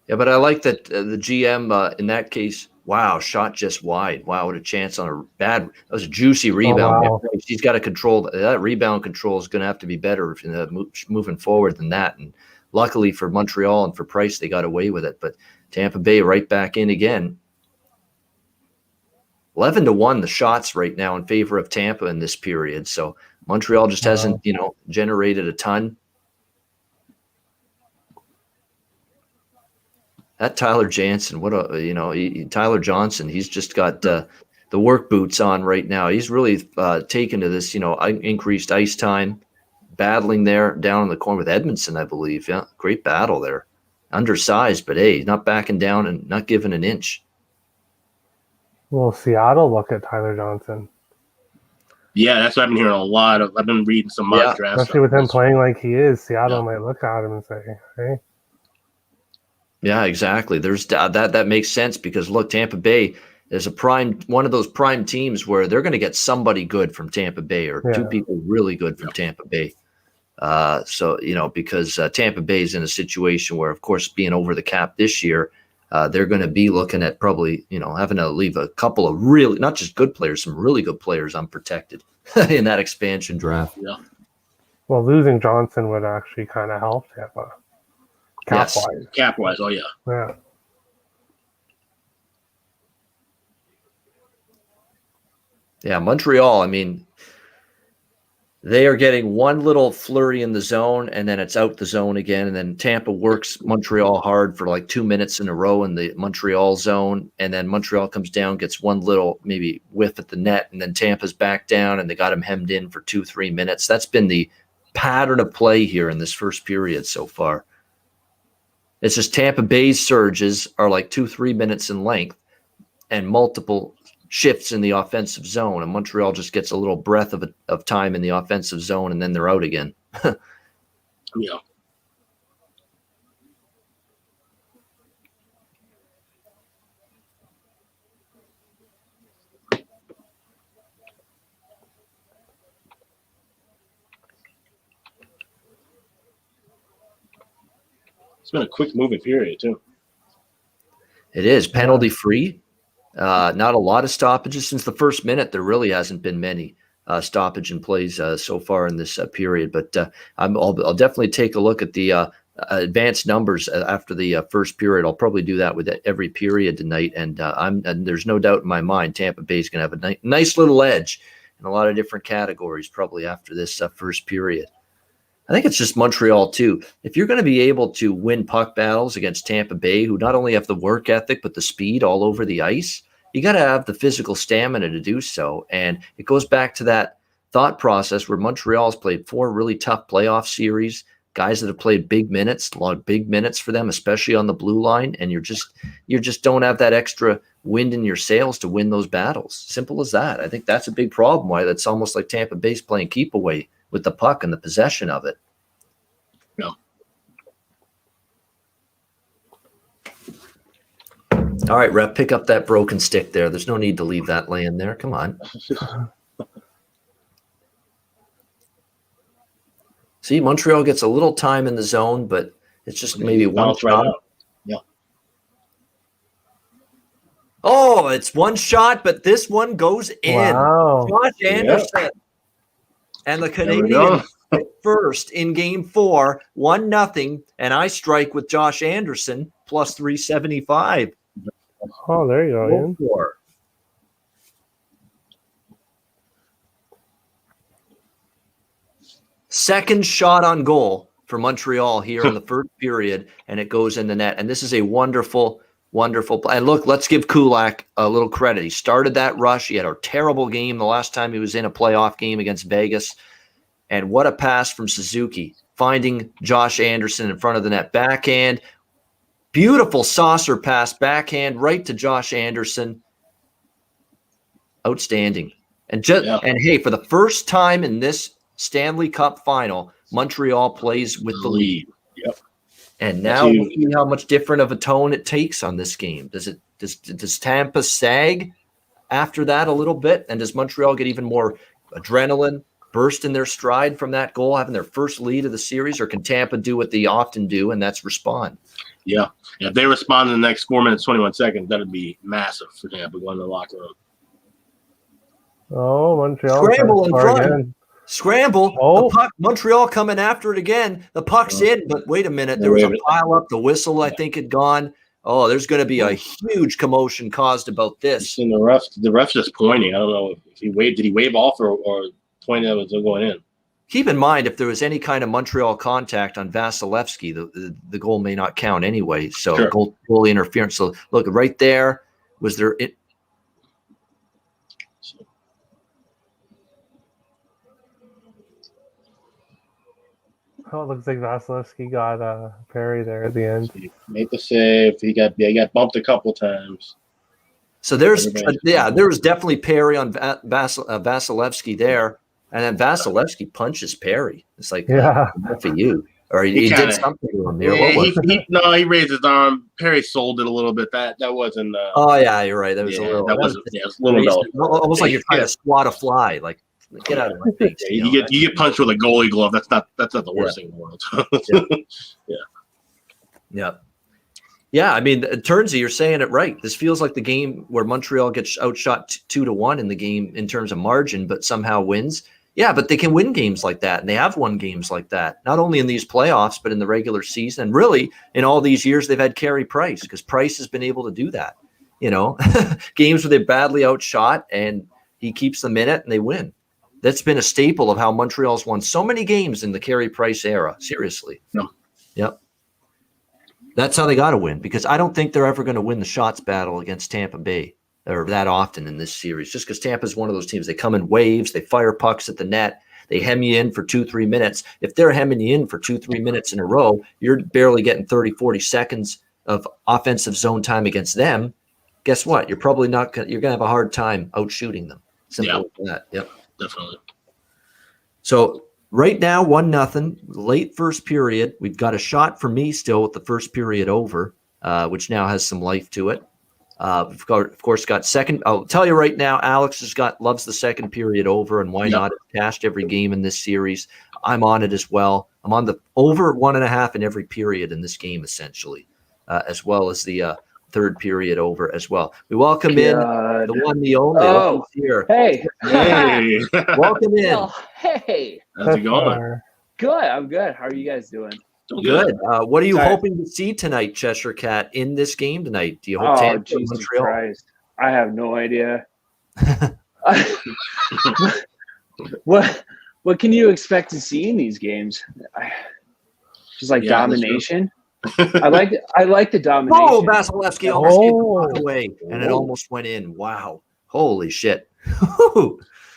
Yeah, but I like that the GM in that case. Wow, shot just wide. Wow, what a chance on a bad. That was a juicy rebound. Oh, wow. He's got to control that rebound. Control is going to have to be better moving forward than that. And luckily for Montreal and for Price, they got away with it. But Tampa Bay right back in again. 11-1 the shots right now in favor of Tampa in this period. So Montreal just hasn't generated a ton. That Tyler Johnson, Tyler Johnson, he's just got the work boots on right now. He's really taken to this, increased ice time, battling there down in the corner with Edmondson, I believe. Yeah, great battle there. Undersized, but hey, not backing down and not giving an inch. Well, Seattle look at Tyler Johnson. Yeah, that's what I've been hearing a lot of. I've been reading some mock drafts. Especially with him playing like he is, Seattle might look at him and say, hey. Yeah, exactly. There's that makes sense because look, Tampa Bay is one of those prime teams where they're going to get somebody good from Tampa Bay or two people really good from Tampa Bay. Because Tampa Bay is in a situation where, of course, being over the cap this year, they're going to be looking at probably having to leave a couple of really not just good players, some really good players unprotected in that expansion draft. Yeah. Well, losing Johnson would actually kind of help Tampa. Cap-wise. Cap-wise, oh yeah. Yeah. Yeah, Montreal, I mean, they are getting one little flurry in the zone, and then it's out the zone again, and then Tampa works Montreal hard for like 2 minutes in a row in the Montreal zone, and then Montreal comes down, gets one little maybe whiff at the net, and then Tampa's back down, and they got him hemmed in for 2-3 minutes. That's been the pattern of play here in this first period so far. It's just Tampa Bay's surges are like 2-3 minutes in length and multiple shifts in the offensive zone. And Montreal just gets a little breath of time in the offensive zone, and then they're out again. Yeah. It's been a quick moving period too. It is penalty free. Not a lot of stoppages since the first minute. There really hasn't been many stoppage and plays so far in this period. But I'll definitely take a look at the advanced numbers after the first period. I'll probably do that with every period tonight. And there's no doubt in my mind Tampa Bay is going to have a nice little edge in a lot of different categories probably after this first period. I think it's just Montreal, too. If you're going to be able to win puck battles against Tampa Bay, who not only have the work ethic, but the speed all over the ice, you got to have the physical stamina to do so. And it goes back to that thought process where Montreal's played 4 really tough playoff series, guys that have played big minutes, a lot of big minutes for them, especially on the blue line. And you just don't have that extra wind in your sails to win those battles. Simple as that. I think that's a big problem, why that's almost like Tampa Bay's playing keep away with the puck and the possession of it. Yeah. All right, ref, pick up that broken stick there. There's no need to leave that laying there. Come on. See, Montreal gets a little time in the zone, but it's just maybe one shot. Right, yeah. Oh, it's one shot, but this one goes in. Wow. Josh Anderson. And the Canadiens first in Game 4, 1-0, and I strike with Josh Anderson plus 375. Oh, there you go, Ian. Second shot on goal for Montreal here in the first period, and it goes in the net. And this is a wonderful, wonderful play. And look, let's give Kulak a little credit. He started that rush. He had a terrible game the last time he was in a playoff game against Vegas. And what a pass from Suzuki, finding Josh Anderson in front of the net. Backhand, beautiful saucer pass, backhand right to Josh Anderson. Outstanding. And hey, for the first time in this Stanley Cup Final, Montreal plays with the lead. Yep. And now we'll see how much different of a tone it takes on this game. Does Tampa sag after that a little bit? And does Montreal get even more adrenaline, burst in their stride from that goal, having their first lead of the series? Or can Tampa do what they often do, and that's respond? Yeah. If they respond in the next 4 minutes, 21 seconds, that'd be massive for Tampa going to the locker room. Oh, Montreal. Scramble in front. Again. Scramble. Oh. The puck, Montreal coming after it again. The puck's in, but wait a minute. There was a pile up. The whistle, I think, had gone. Oh, there's going to be a huge commotion caused about this. And the ref's just pointing. I don't know if he waved. Did he wave off or pointed that it was going in? Keep in mind, if there was any kind of Montreal contact on Vasilevsky, the goal may not count anyway. So sure. goalie interference. So look, right there, was there it? Oh, it looks like Vasilevsky got Perry there at the end. He made the save. He got bumped a couple times. So there was definitely Perry on Vasilevsky there, and then Vasilevsky punches Perry. It's like, good for you. Or he did something to him there. Yeah, he raised his arm. Perry sold it a a little bit. That wasn't. Oh yeah, you're right. That was a little. That was a little. Almost like you're trying to swat a fly. Like, get out of my face. You get punched with a goalie glove. That's not the worst thing in the world. Yeah, I mean, Turnsey, you're saying it right. This feels like the game where Montreal gets outshot 2-1 in the game in terms of margin, but somehow wins. Yeah, but they can win games like that, and they have won games like that, not only in these playoffs, but in the regular season. And really, in all these years, they've had Carey Price, because Price has been able to do that. You know, games where they're badly outshot, and he keeps them in it, and they win. That's been a staple of how Montreal's won so many games in the Carey Price era. Seriously. No. Yep. That's how they got to win, because I don't think they're ever going to win the shots battle against Tampa Bay or that often in this series, just because Tampa's one of those teams. They come in waves, they fire pucks at the net, they hem you in for 2-3 minutes. If they're hemming you in for 2-3 minutes in a row, you're barely getting 30-40 seconds of offensive zone time against them. Guess what? You're probably not going. You're going to have a hard time outshooting them. Simple as that. Yep. Definitely. So right now, 1-0, late first period. We've got a shot for me still with the first period over, which now has some life to it. We've got, of course, got second. I'll tell you right now, Alex loves the second period over, and why not? It's cashed every game in this series. I'm on it as well. I'm on the over 1.5 in every period in this game, essentially, as well as the third period over as well. We welcome in the one, the only. Oh, here. Hey. Welcome in. Well, hey. How's it going? Good. I'm good. How are you guys doing? Good. What are you hoping to see tonight, Cheshire Cat, in this game tonight? Do you hope Tampa Jesus Montreal? Christ. I have no idea. What can you expect to see in these games? Just like domination. I like the domination. Oh, Vasilevsky almost gave the puck away, and it almost went in. Wow. Holy shit. What's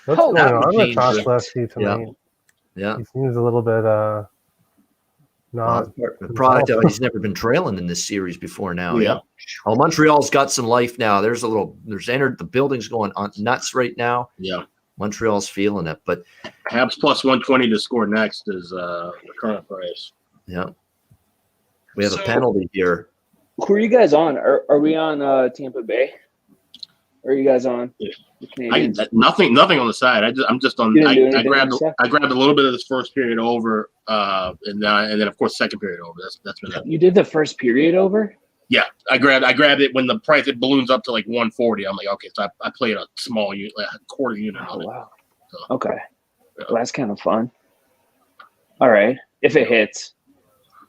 going on with Vasilevsky tonight? Yeah. He seems a little bit not product of he's never been trailing in this series before now. Yeah. Oh, Montreal's got some life now. There's entered the building's going on nuts right now. Yeah. Montreal's feeling it, but Habs plus 120 to score next is the current price. Yeah. We have a penalty here. Who are you guys on? Are we on Tampa Bay? Or are you guys on the Canadiens? Nothing on the side. I'm just on. I grabbed a little bit of this first period over, and then of course second period over. That's been it. You did the first period over? Yeah, I grabbed it when the price it balloons up to like 140. I'm like, okay, so I played a small unit, like a quarter unit. Oh, on it. wow. So, okay. Yeah. Well, that's kind of fun. All right. If it hits,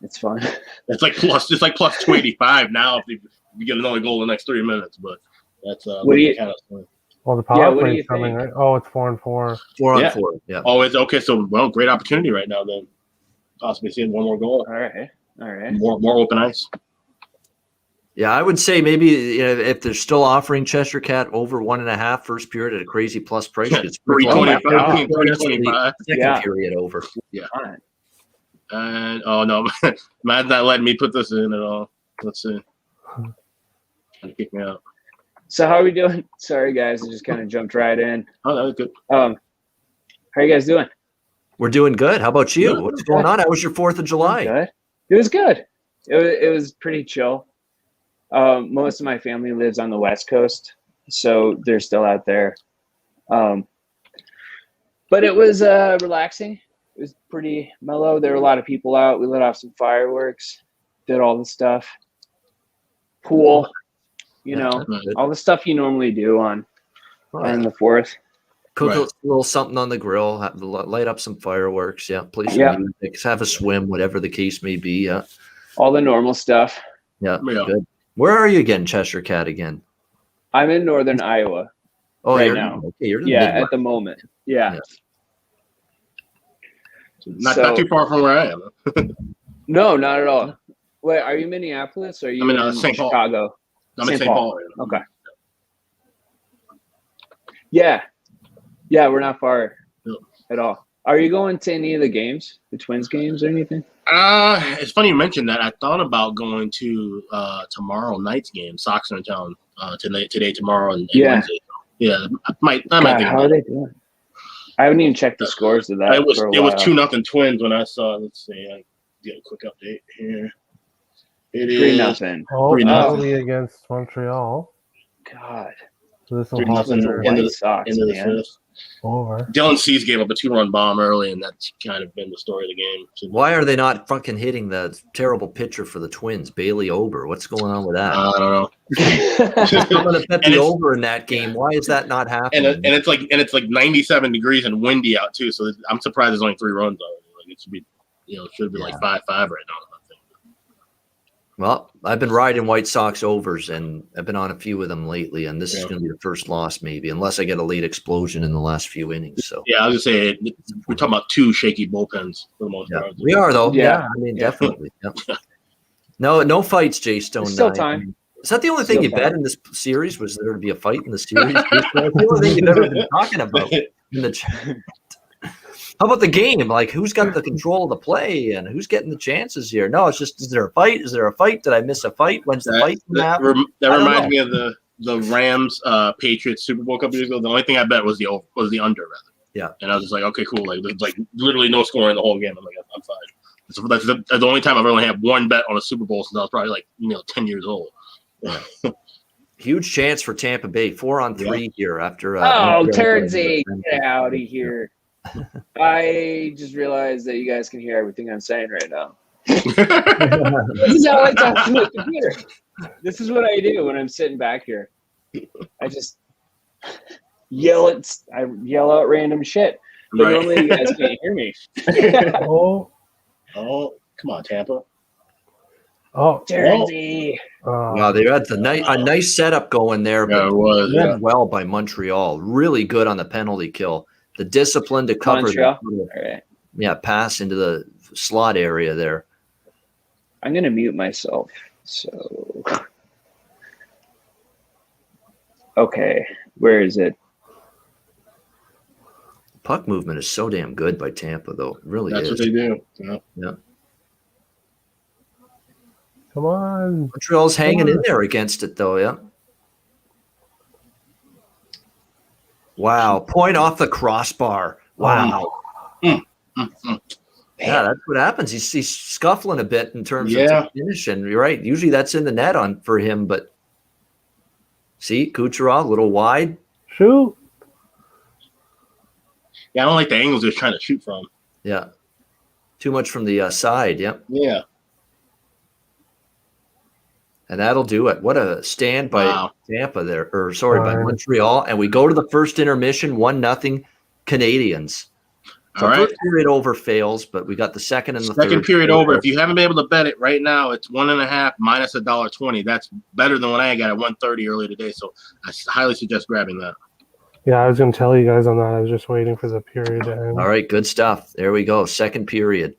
it's fun. It's like plus 285 now if you get another goal in the next 3 minutes. But that's what do you kind of fun. Well, the power play is coming, right? Oh, it's 4-4. 4-on-4. Yeah. Oh, it's okay. So, great opportunity right now then. Possibly seeing one more goal. All right. More open ice. Yeah, I would say maybe if they're still offering Chester Cat over 1.5 first period at a crazy plus price, it's 325. Second period over. Yeah. And oh no, Matt's not letting me put this in at all. Let's see. Kick me out. So how are we doing? Sorry guys, I just kind of jumped right in. Oh, that was good. How are you guys doing? We're doing good. How about you? Good. What's going on? How was your 4th of July? Good. It was good. It was pretty chill. Most of my family lives on the West Coast, so they're still out there. But it was relaxing. It was pretty mellow. There were a lot of people out. We let off some fireworks, did all the stuff. Pool, all the stuff you normally do on the 4th. Cook a little something on the grill, light up some fireworks, play some music, have a swim, whatever the case may be, all the normal stuff. Yeah, good. Where are you again, Chester Cat again? I'm in northern Iowa. Right now. Okay, you're at the moment. Yeah. Not too far from where I am. No, not at all. Wait, are you Minneapolis or are you I'm in St. Chicago? I'm in St. Paul. Okay. Yeah, we're not far at all. Are you going to any of the games, the Twins games or anything? It's funny you mentioned that. I thought about going to tomorrow night's game. Sox are in town today, tomorrow, and Wednesday. Yeah, I might think how are they doing? I haven't even checked the scores of that. It was 2-0 Twins when I saw it. Let's see. I get a quick update here. It 3-0. Oh, 3-0 against Montreal. God. So this will 3-0 into the fifth. Over. Dylan Cease gave up a 2-run bomb early, and that's kind of been the story of the game. Why are they not fucking hitting the terrible pitcher for the Twins, Bailey Ober? What's going on with that? I don't know. I'm going to bet the over in that game. Why is that not happening? And it's like 97 degrees and windy out too. So I'm surprised there's only 3 runs already. Like it should be, like 5-5 right now. I think. Well, I've been riding White Sox overs, and I've been on a few of them lately, and this is going to be the first loss maybe, unless I get a late explosion in the last few innings. So yeah, I was going to say, we're talking about 2 shaky bullpens for the most part. We are, though. Yeah, I mean, definitely. Yep. No fights, Jay Stone. There's still time. Is that the only thing you bet in this series? Was there to be a fight in the series? That's the only thing you've ever been talking about in the chat. How about the game? Like, who's got the control of the play and who's getting the chances here? No, it's just, is there a fight? Is there a fight? Did I miss a fight? When's the fight? That reminds me of the Rams Patriots Super Bowl a couple years ago. The only thing I bet was the under, rather. Yeah. And I was just like, okay, cool. Like, there's like literally no scoring the whole game. I'm like, I'm fine. So that's the only time I've only had one bet on a Super Bowl since I was probably 10 years old. Yeah. Huge chance for Tampa Bay. 4-on-3 here after. Turnsy, get out of here. I just realized that you guys can hear everything I'm saying right now. This is how I talk to my computer. This is what I do when I'm sitting back here. I just yell out random shit. But normally you guys can't hear me. Oh, come on, Tampa. Oh, Jersey. Wow, they had a nice setup going there. Yeah, it was. Done well by Montreal. Really good on the penalty kill. The discipline to cover the pass into the slot area there. I'm going to mute myself. So, okay, where is it? Puck movement is so damn good by Tampa, though. It really That's is. What they do. Yeah. Come on. Montreal's hanging in there against it, though, yeah. Wow. Point off the crossbar. Wow. Yeah, that's what happens. He's scuffling a bit in terms Yeah. of finish, and you're right. Usually that's in the net for him, but see, Kucherov a little wide. Shoot. Yeah, I don't like the angles they're trying to shoot from. Yeah, too much from the side. Yep. Yeah. And that'll do it. What a stand by Tampa there, by Montreal. And we go to the first intermission, 1-0 Canadiens. So All right. first period over fails, but we got the second and the third. Second period over. If you haven't been able to bet it right now, it's 1.5 minus $1.20. That's better than what I got at 130 earlier today. So I highly suggest grabbing that. Yeah, I was going to tell you guys on that. I was just waiting for the period to end. All right, good stuff. There we go. Second period.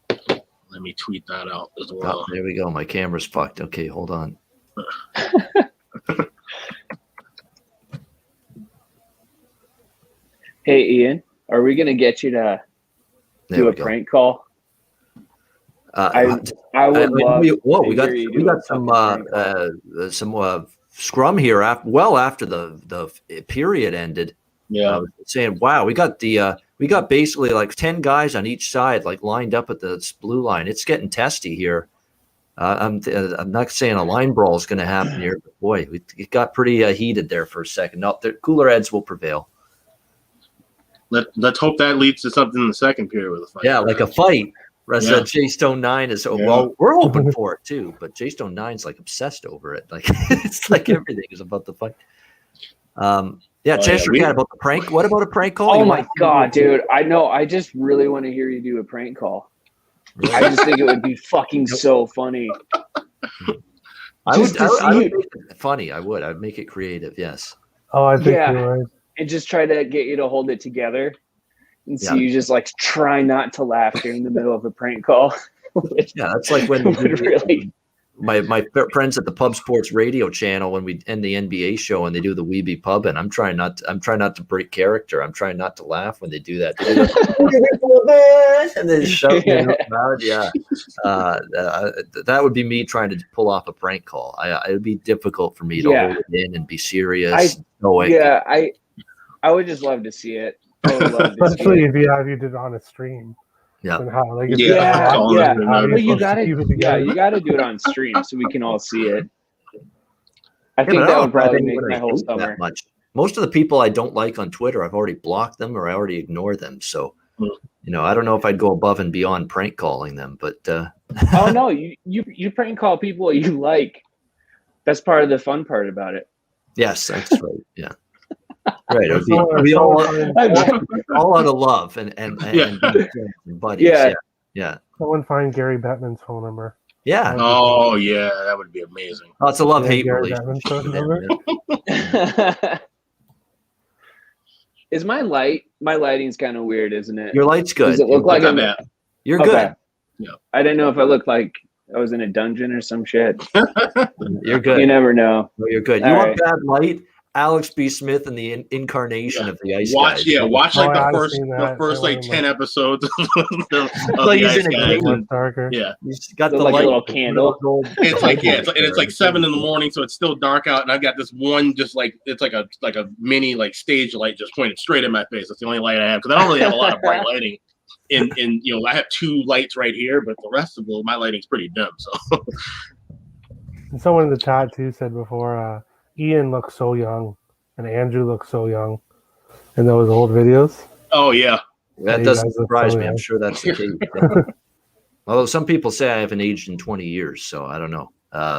Let me tweet that out as well. Oh, there we go. My camera's fucked. Okay, hold on. Hey, Ian, are we going to get you to do a prank call? I would love. Whoa, we got some scrum here after the period ended. Yeah, I was saying, wow, we got basically like 10 guys on each side, like lined up at the blue line. It's getting testy here. I'm not saying a line brawl is going to happen here, but boy, it got pretty heated there for a second. No, the cooler heads will prevail. Let's hope that leads to something in the second period with a fight. Yeah, like a fight. Jay Stone 9 is well, we're hoping for it too, but Jay Stone 9's like obsessed over it. Like it's like everything is about the fight. Cheshire Cat, about the prank. What about a prank call? Oh my god, dude! I know. I just really want to hear you do a prank call. Really? I just think it would be fucking so funny. I would make it funny. I'd make it creative. Yes. Oh, I think you're right. And just try to get you to hold it together, and so you just like try not to laugh during the middle of a prank call. That's like when really. My friends at the Pub Sports Radio channel, when we end the NBA show and they do the Weeby Pub, and I'm trying not to break character. I'm trying not to laugh when they do that. And they shout out loud. Yeah, that would be me trying to pull off a prank call. It would be difficult for me to hold it in and be serious. I would just love to see it. I would love to Especially if you did it on a stream. Yeah. Well, you gotta do it on stream so we can all see it. I think that would probably make my whole summer. Much. Most of the people I don't like on Twitter, I've already blocked them or I already ignore them. So, I don't know if I'd go above and beyond prank calling them, but oh no, you prank call people you like. That's part of the fun part about it. Yes, that's right. Yeah. Right, it would be all out of love and buddies. Yeah. Someone find Gary Bettman's phone number. Yeah. Oh yeah, that would be amazing. Oh, it's a love-hate relationship. Is my lighting's kind of weird, isn't it? Your light's good. Does it look like you're good? Yeah. I didn't know if I looked like I was in a dungeon or some shit. You're good. You never know. No, you're good. You want bad light? Alex B. Smith and the incarnation of the Ice Guys. Watch like the first like 10 episodes of the Ice Guys. Yeah, he's got the like light, a little candle. It's like it's like 7 a.m, so it's still dark out, and I've got this one just like it's like a mini like stage light just pointed straight in my face. That's the only light I have because I don't really have a lot of bright lighting. In I have 2 lights right here, but the rest of my lighting's pretty dim. So and someone in the chat too said before. Ian looks so young, and Andrew looks so young in those old videos. Oh, yeah. That doesn't surprise me. I'm sure that's the case. Although some people say I haven't aged in 20 years, so I don't know.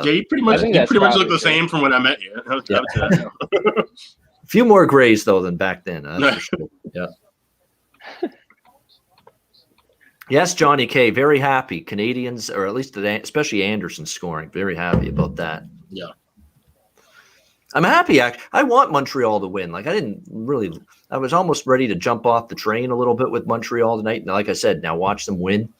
You pretty much look the same from when I met you. A few more grays, though, than back then. That's for sure. Yeah. Yes, Johnny K. Very happy. Canadiens, or at least especially Anderson scoring. Very happy about that. Yeah. I'm happy. I want Montreal to win. Like I was almost ready to jump off the train a little bit with Montreal tonight. And like I said, now watch them win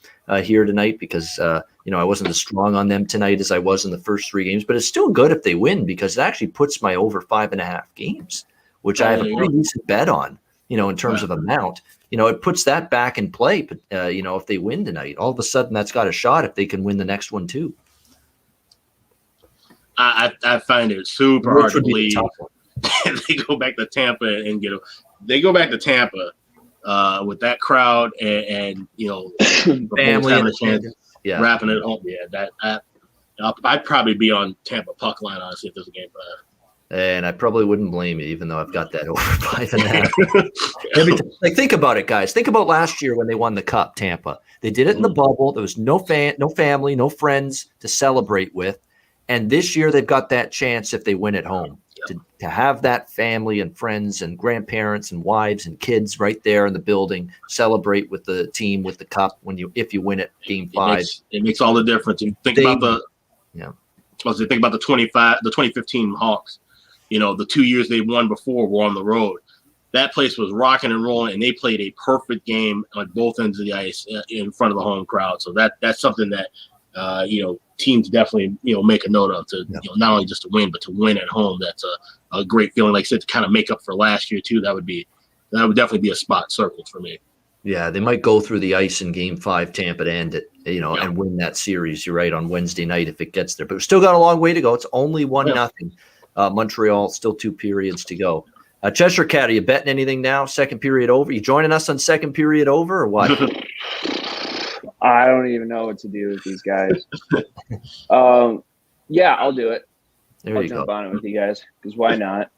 here tonight because, I wasn't as strong on them tonight as I was in the first 3 games, but it's still good if they win because it actually puts my over 5.5 games, which I have a pretty decent bet on, in terms of amount. It puts that back in play, but, if they win tonight, all of a sudden that's got a shot if they can win the next one too. I find it super hard to believe they go back to Tampa and they go back to Tampa with that crowd and the Family having and a chance wrapping it home. Yeah, I'd probably be on Tampa puck line, honestly, if there's a game. And I probably wouldn't blame you, even though I've got that over 5.5. Like, think about it, guys. Think about last year when they won the Cup, Tampa. They did it in the bubble. There was no family, no friends to celebrate with. And this year they've got that chance if they win at home to have that family and friends and grandparents and wives and kids right there in the building, celebrate with the team with the Cup if you win it Game 5. It makes all the difference. You think about the 2015 Hawks. The 2 years they won before were on the road. That place was rocking and rolling, and they played a perfect game on both ends of the ice in front of the home crowd. So that's something that teams definitely make a note of not only just to win, but to win at home. That's a great feeling. Like I said, to kind of make up for last year too. That would definitely be a spot circled for me. Yeah, they might go through the ice in Game 5, Tampa, to end it, and win that series. You're right, on Wednesday night if it gets there. But we've still got a long way to go. It's only 1-0. Montreal, still 2 periods to go. Cheshire Cat, are you betting anything now? Second period over? You joining us on second period over or what? I don't even know what to do with these guys. Yeah, I'll do it. I'll jump on it with you guys because why not?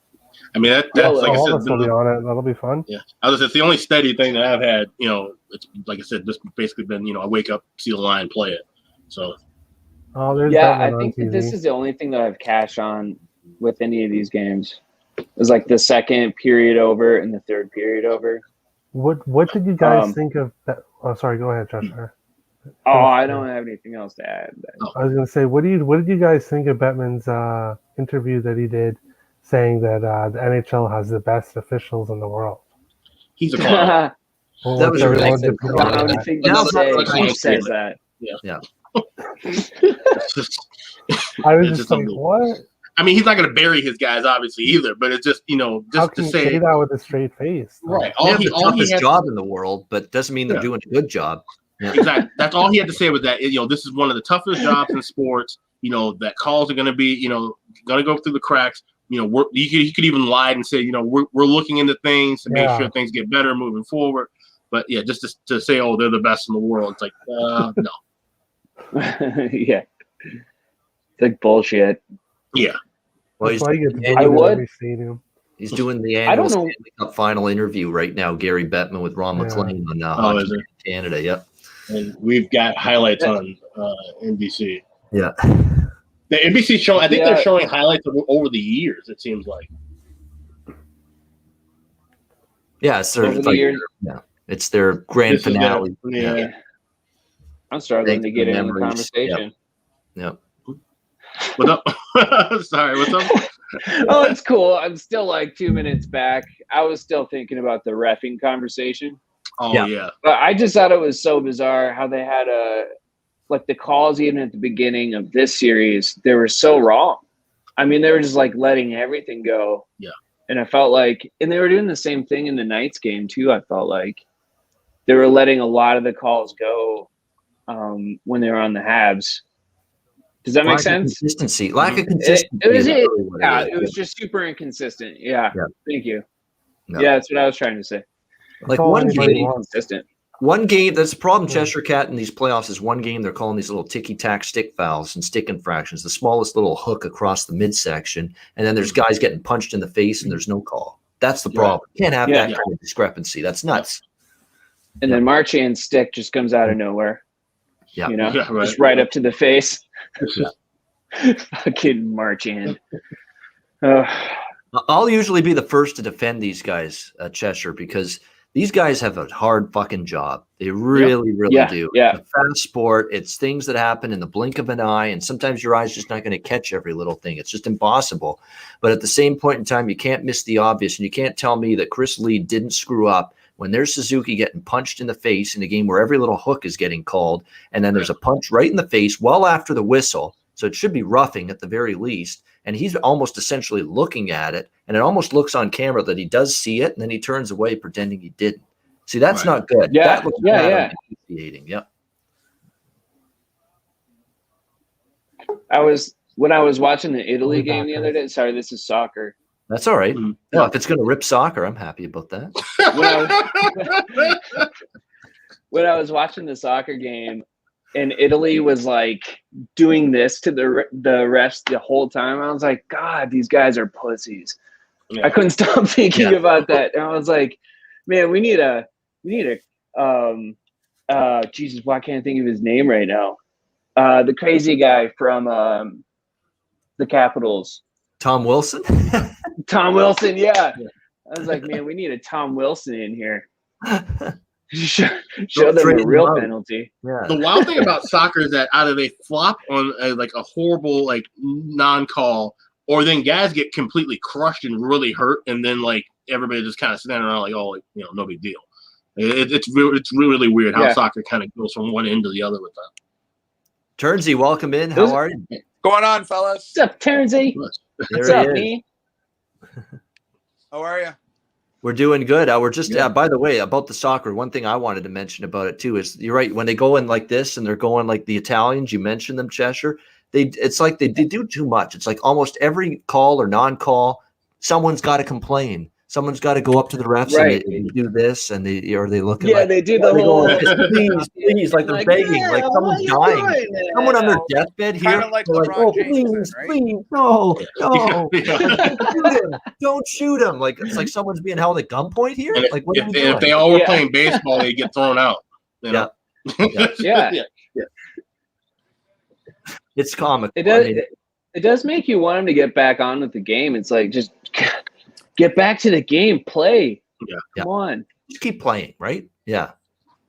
I mean, that's like I said. Will be on it. That'll be fun. Yeah, it's the only steady thing that I've had. It's like I said, just basically been I wake up, see the line, play it. So. I think that this is the only thing that I've cashed on with any of these games. It was like the second period over and the third period over. What did you guys think of that? Oh, sorry. Go ahead, Joshua. I don't have anything else to add. I was going to say, what did you guys think of Bettman's interview that he did, saying that the NHL has the best officials in the world? He's a clown. That was everyone. I don't think he says that. Yeah. I was just like, what? I mean, he's not going to bury his guys, obviously, either. But it's just, how to can you say that with a straight face? Right. All the toughest job in the world, but doesn't mean they're doing a good job. Yeah. Exactly. That's all he had to say was that this is one of the toughest jobs in sports. That calls are going to be going to go through the cracks. He could even lie and say we're looking into things to make sure things get better moving forward. But yeah, just to say they're the best in the world, it's like no. Yeah, it's like bullshit. Yeah. Well, he's doing the annual Stanley Cup Final interview right now. Gary Bettman with Ron McLean on Hockey Canada. Yep. And we've got highlights on NBC. Yeah. The NBC show. I think they're showing highlights over the years. It seems like. Yeah, it's their grand finale. I'm struggling to get in the conversation. Yep. What's up? Sorry, what's up? Oh, it's cool. I'm still like 2 minutes back. I was still thinking about the reffing conversation. Oh yeah. But I just thought it was so bizarre how they had the calls even at the beginning of this series, they were so wrong. I mean, they were just like letting everything go. Yeah. And I felt like, and they were doing the same thing in the Knights game too. I felt like they were letting a lot of the calls go when they were on the Habs. Does that make sense? Lack of consistency. It was just super inconsistent. Yeah. Thank you. No. Yeah, that's what I was trying to say. Like one game, consistent. One game, that's the problem, Cheshire Cat, in these playoffs is one game they're calling these little ticky-tack stick fouls and stick infractions, the smallest little hook across the midsection, and then there's guys getting punched in the face and there's no call. That's the problem. You can't have that kind of discrepancy. That's nuts. And then Marchand's stick just comes out of nowhere. Yeah. Just right up to the face. Fucking Marchand. I'll usually be the first to defend these guys, Cheshire, because these guys have a hard fucking job. They really do. Yeah. It's a fast sport. It's things that happen in the blink of an eye, and sometimes your eye's just not going to catch every little thing. It's just impossible. But at the same point in time, you can't miss the obvious, and you can't tell me that Chris Lee didn't screw up when there's Suzuki getting punched in the face in a game where every little hook is getting called, and then there's a punch right in the face well after the whistle. So it should be roughing at the very least. And he's almost essentially looking at it, and it almost looks on camera that he does see it, and then he turns away pretending he didn't. See, that's not good. Yeah, that looks bad. Yep. When I was watching the Italy game the other day. Sorry, this is soccer. That's all right. Mm, No, yeah. if it's going to rip soccer, I'm happy about that. When I was watching the soccer game, and Italy was like doing this to the refs the whole time, I was like, God, these guys are pussies. Yeah. I couldn't stop thinking about that, and I was like, man, we need a Jesus, why can't I think of his name right now? The crazy guy from the Capitals. Tom Wilson? Tom Wilson, yeah. I was like, man, we need a Tom Wilson in here. Show them a real penalty. Yeah. The wild thing about soccer is that either they flop on like a horrible like non-call, or then guys get completely crushed and really hurt, and then like everybody just kind of standing around like, oh, like, no big deal. It's really weird how soccer kind of goes from one end to the other with that. Turnsey, welcome in. How are you? Going on, fellas? What's up, Ternsey? What's up, me? How are you? We're doing good. We're just, by the way, about the soccer, one thing I wanted to mention about it too is you're right. When they go in like this and they're going like the Italians, you mentioned them, Cheshire, it's like they do too much. It's like almost every call or non-call, someone's got to complain. Someone's got to go up to the refs and they do this, and they looking like, they do the whole please, like they're begging, like someone's dying. Someone on their deathbed here, Kinda like like, LeBron oh, James, please, right? no. Don't shoot him. Like it's like someone's being held at gunpoint here. And like what are we doing? if they all were playing baseball, they'd get thrown out. You know? Yeah. It's comical. It does make you want him to get back on with the game. It's like just get back to the game, play. Yeah. Come on. Just keep playing, right? Yeah.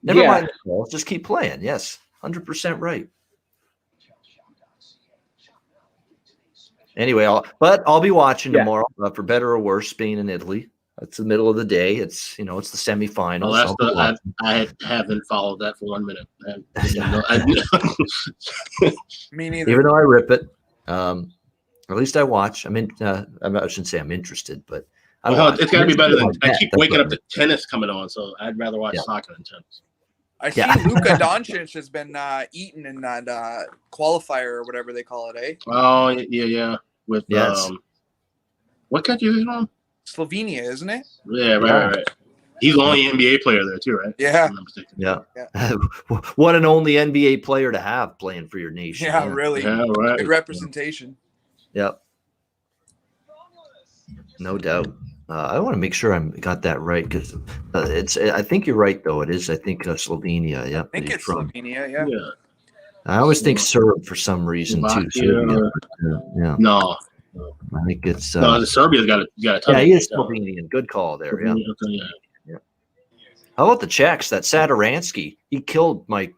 Never mind the calls. Just keep playing. Yes. 100% right. Anyway, I'll be watching tomorrow for better or worse, Spain and Italy. It's the middle of the day. It's it's the semifinals. Well, I haven't followed that for 1 minute. Me neither. Even though I rip it, at least I watch. I shouldn't say I'm interested, but it's got to be better than. I keep waking up to tennis coming on, so I'd rather watch soccer than tennis. I see Luka Doncic has been eating in that qualifier or whatever they call it, eh? Oh yeah. With what country is he from? Slovenia, isn't it? Yeah, right. He's the only NBA player there too, right? Yeah. Yeah. What an only NBA player to have playing for your nation. Yeah, really. Yeah, right. Good representation. Yep. No doubt. I want to make sure I got that right because I think you're right though. It is. I think Slovenia. Yeah. I think it's Slovenia. Yeah. I always think Serb for some reason too. Serbia, yeah. No. I think it's. Serbia's got a ton. Yeah, he is Slovenian. Good call there. Yeah. How about the Czechs? That Sadaransky, he killed my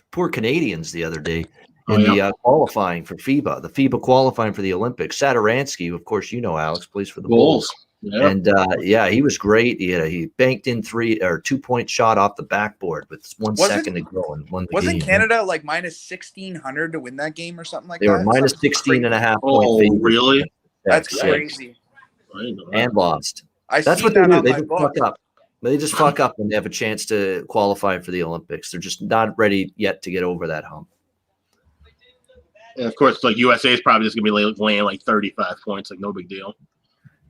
poor Canadians the other day in the qualifying for FIBA, the FIBA qualifying for the Olympics. Sadaransky, of course, Alex, plays for the Bulls. Yeah. And he was great. He banked in 2-point shot off the backboard with 1 second to go and won the game. Wasn't Canada like minus 1,600 to win that game or something like that? They were minus 16.5 Oh, really? That's crazy. And lost. That's what they do. They just fuck up. They just fuck up when they have a chance to qualify for the Olympics. They're just not ready yet to get over that hump. And of course, like USA is probably just gonna be laying like 35 points, like no big deal.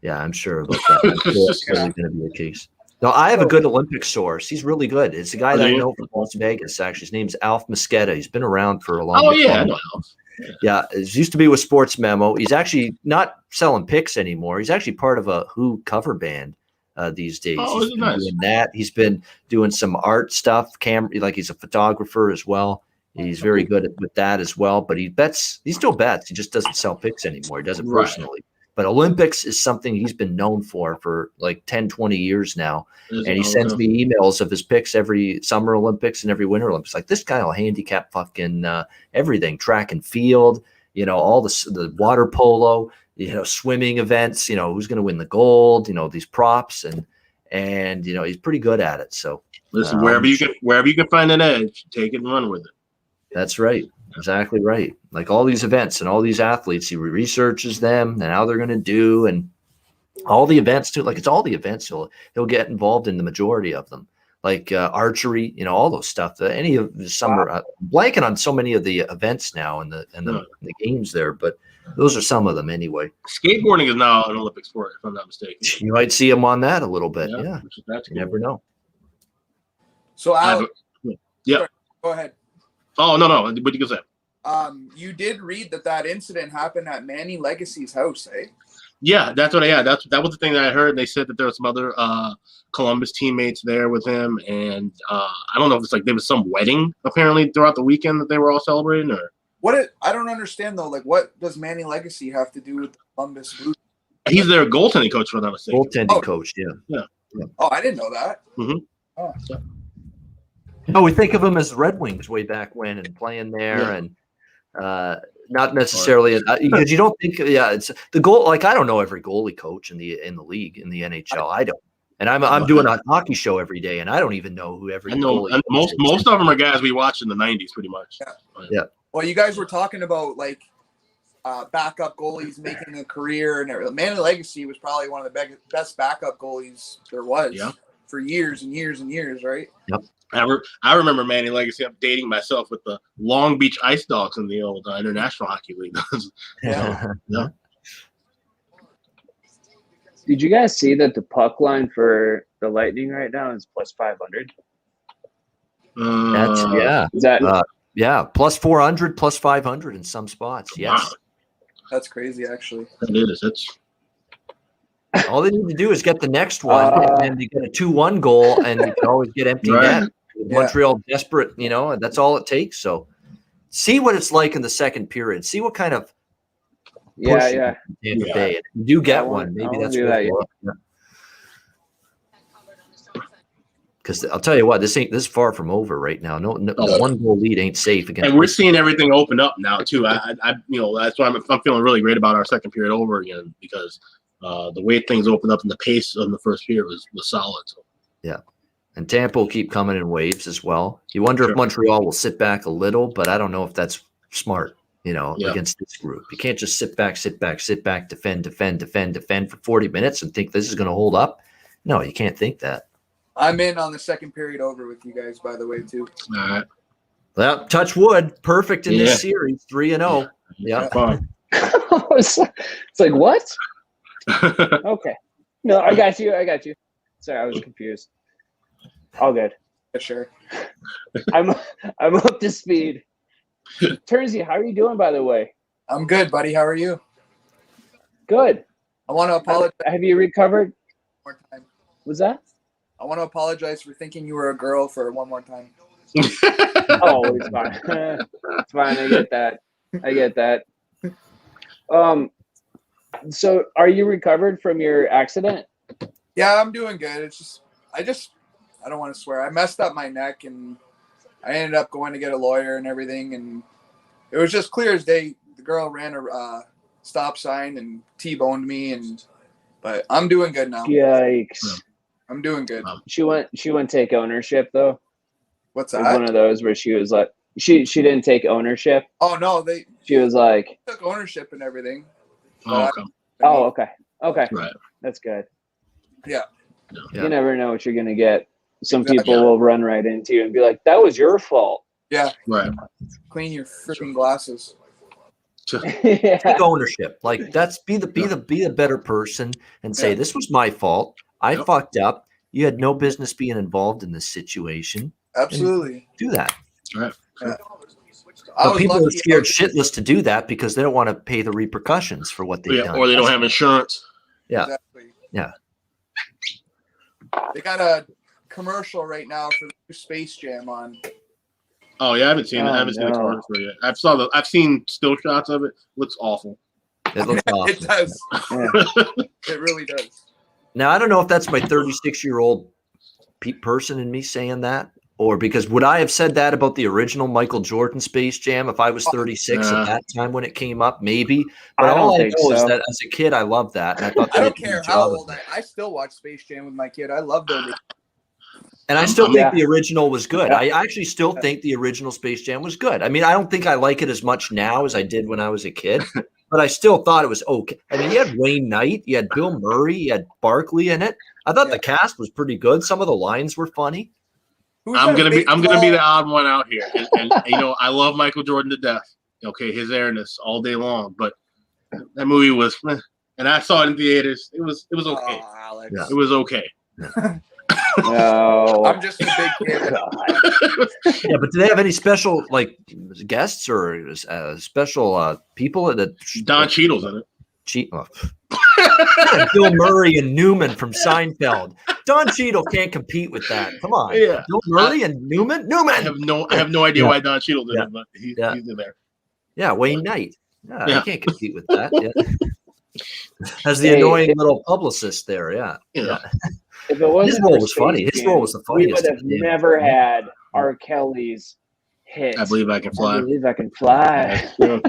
Yeah, I'm sure about that. I'm sure that's probably going to be the case. No, I have a good Olympic source. He's really good. It's a guy that I know from Las Vegas, actually. His name's Alf Mosqueda. He's been around for a long time. Oh, yeah, I know Alf. Yeah, he used to be with Sports Memo. He's actually not selling picks anymore. He's actually part of a Who cover band these days. Oh, he's been nice. doing that. He's been doing some art stuff. Like he's a photographer as well. He's very good with that as well. But he still bets. He just doesn't sell picks anymore. He does it personally. But Olympics is something he's been known for like 10, 20 years now. And he sends me emails of his picks every Summer Olympics and every Winter Olympics. Like, this guy will handicap fucking everything, track and field, all the water polo, swimming events, who's going to win the gold, these props. And he's pretty good at it. So listen, wherever you can find an edge, take it and run with it. That's right. Exactly right. Like all these events and all these athletes, he researches them and how they're going to do, and all the events too. Like it's all the events. He'll get involved in the majority of them. like archery, all those stuff. Any of the summer, blanking on so many of the events now and the games there, but those are some of them anyway. Skateboarding is now an Olympic sport, if I'm not mistaken. You might see them on that a little bit. Yeah. That's You cool. never know. So Alex, Yeah. sorry, go ahead. Oh, no. What you can say? You did read that incident happened at Manny Legacy's house, eh? Yeah, that's what that was the thing that I heard. They said that there were some other Columbus teammates there with him, and I don't know if it's like there was some wedding apparently throughout the weekend that they were all celebrating, or I don't understand though. Like, what does Manny Legacy have to do with the Columbus Blue? he's their goaltending coach, for that mistake. Goaltending coach, yeah. Oh, I didn't know that. Mm-hmm. Oh. No, we think of him as Red Wings way back when and playing there, and not necessarily because you don't think. Yeah, it's the goal. Like, I don't know every goalie coach in the league in the NHL. I don't, and I'm doing a hockey show every day, and I don't even know who every. I know, goalie and coach most of them are guys we watched in the '90s, pretty much. Yeah. Well, you guys were talking about like backup goalies making a career, and everything. Manny Legacy was probably one of the best backup goalies there was for years and years and years, right? Yep. I remember Manny Legacy updating myself with the Long Beach Ice Dogs in the old International Hockey League. Yeah. Did you guys see that the puck line for the Lightning right now is plus 500? That's Is that plus 400, plus 500 in some spots. Yes. Wow. That's crazy, actually. It is. It's All they need to do is get the next one, and you get a 2-1 goal, and you can always get empty net. Montreal desperate, and that's all it takes. So, see what it's like in the second period. See what kind of push Tampa Bay. If you do get one, maybe that's what because I'll tell you what, this is far from over right now. No, one goal lead ain't safe against. And we're seeing everything open up now too. I that's why I'm feeling really great about our second period over again, because the way things opened up and the pace of the first period was solid. So. Yeah. And Tampa will keep coming in waves as well. You wonder if Montreal will sit back a little, but I don't know if that's smart, against this group. You can't just sit back, defend for 40 minutes and think this is going to hold up. No, you can't think that. I'm in on the second period over with you guys, by the way, too. All right. Well, touch wood. Perfect in this series, 3-0. Yeah. it's like, what? Okay. No, I got you. Sorry, I was confused. All good. Yeah, sure. I'm up to speed. Terzi, how are you doing, by the way? I'm good, buddy. How are you? Good. I want to apologize. Have you recovered? One more time. Was that? I want to apologize for thinking you were a girl for one more time. Oh, it's fine. It's fine. I get that. So are you recovered from your accident? Yeah, I'm doing good. It's just I don't want to swear. I messed up my neck, and I ended up going to get a lawyer and everything, and it was just clear as day. The girl ran a stop sign and T-boned me, but I'm doing good now. Yikes. I'm doing good. She wouldn't take ownership though. What's It was that? one of those where she was like, she didn't take ownership. Oh no, She was like, took ownership and everything. Okay. Okay. Right. That's good. Yeah. You never know what you're gonna get. Some people will run right into you and be like, "That was your fault." Yeah. Right. Clean your freaking glasses. Yeah. Take ownership. Like, that's be the better person and say, this was my fault. I fucked up. You had no business being involved in this situation. Absolutely. Do that. Right. Yeah. But people are scared shitless to do that because they don't want to pay the repercussions for what they've done. Or they don't have insurance. Yeah. Exactly. Yeah. They got a commercial right now for the new Space Jam on. Oh yeah, I haven't seen it. I haven't seen the commercial for it yet. I've seen still shots of it. Looks awful. It looks awesome. It does. Yeah. It really does. Now, I don't know if that's my 36-year-old person in me saying that, or because would I have said that about the original Michael Jordan Space Jam if I was 36 at that time when it came up? Maybe. But all I know is that as a kid, I loved that. And I thought I don't care how old I still watch Space Jam with my kid. I love those. And I still think the original was good. I actually still think the original Space Jam was good. I mean, I don't think I like it as much now as I did when I was a kid, but I still thought it was okay. I mean, you had Wayne Knight, you had Bill Murray, you had Barkley in it. I thought the cast was pretty good. Some of the lines were funny. I'm gonna be the odd one out here, and I love Michael Jordan to death. Okay, his airness all day long, but that movie was, and I saw it in theaters. It was okay. Oh, Alex. Yeah. It was okay. No. I'm just a big kid. Yeah, but do they have any special like guests or special people that Don Cheadle's in it. Bill Murray and Newman from Seinfeld. Don Cheadle can't compete with that. Come on. Yeah. Bill Murray and Newman. I have no idea why Don Cheadle's in it, but he's in there. Yeah, Wayne Knight. Yeah, Yeah. he can't compete with that. Yeah. As the annoying little publicist there. Yeah. Yeah. If it wasn't His role for was funny. Space His role Jam, was the we funniest. would have never had R. Kelly's hit. I Believe I Can Fly. I Believe I Can Fly. Yeah.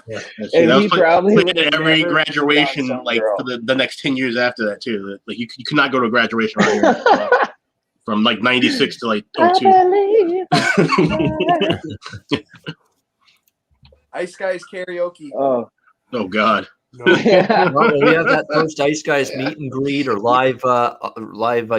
Yeah. And That he was probably played would at have every never graduation, done Some like Girl. for the next 10 years after that too. Like you could not go to a graduation right here from like 96 to like I 02. believe I can fly. Ice Guys karaoke. Oh, Oh God. No. yeah. Well, we have that first Ice Guys meet and greet or live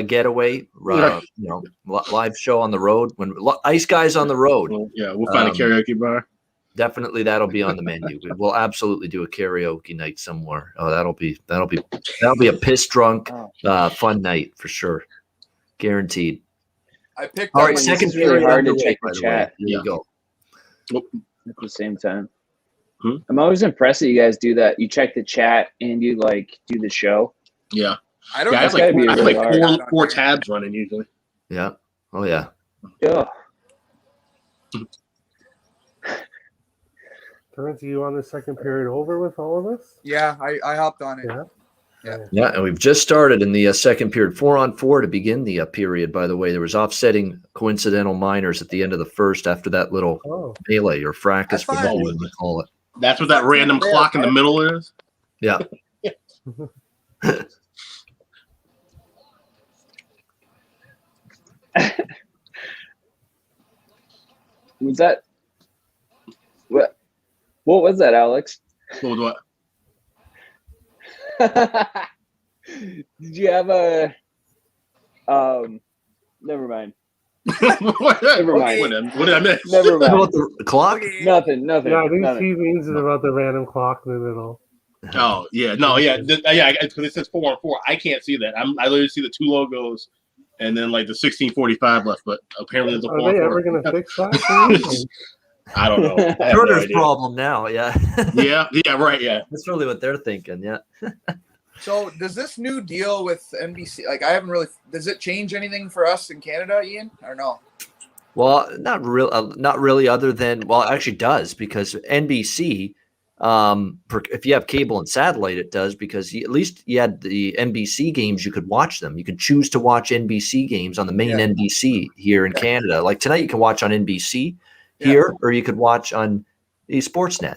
getaway, live show on the road. When Ice Guys on the road, Well, yeah, we'll find a karaoke bar. definitely that'll be on the menu. We'll absolutely do a karaoke night somewhere. Oh, that'll be a piss drunk, fun night for sure, guaranteed. I picked All up right, This second is really period hard to underway, check by the the way. chat. Here you go. At the same time. Hmm? I'm always impressed that you guys do that. You check the chat and you like do the show. Yeah. I don't Yeah, I have That's gotta be really like hard. four tabs running usually. Yeah. Oh yeah. Ugh. Turns you on the second period over with all of us? Yeah, I hopped on it. Yeah. Yeah, and we've just started in the second period, 4-on-4 to begin the period. By the way, there was offsetting coincidental minors at the end of the first after that little Oh. melee or fracas, That's whatever fine. you want to call it. That's what that random clock in the middle is. Yeah. Was that what was that, Alex? What? Did you have a never mind. What Never mind. what did I miss? Never How mind. about the clock? Nothing. Yeah, I think nothing. he means it about the random clock in the middle. Oh yeah, no, yeah, because it says 4-on-4. I can't see that. I literally see the two logos, and then like the 16:45 left. But apparently there's a Are they ever 4-on-4. going to fix that? I don't know. I have no Turner's idea. problem now. Yeah. Yeah, right. Yeah, That's really what they're thinking. Yeah. So does this new deal with NBC, like I haven't really, does it change anything for us in Canada, Ian, or no? Well, not really. Other than, well, it actually does, because NBC, if you have cable and satellite, it does, because at least you had the NBC games, you could watch them. You could choose to watch NBC games on the main NBC here in Canada. Like tonight, you can watch on NBC here, or you could watch on the Sportsnet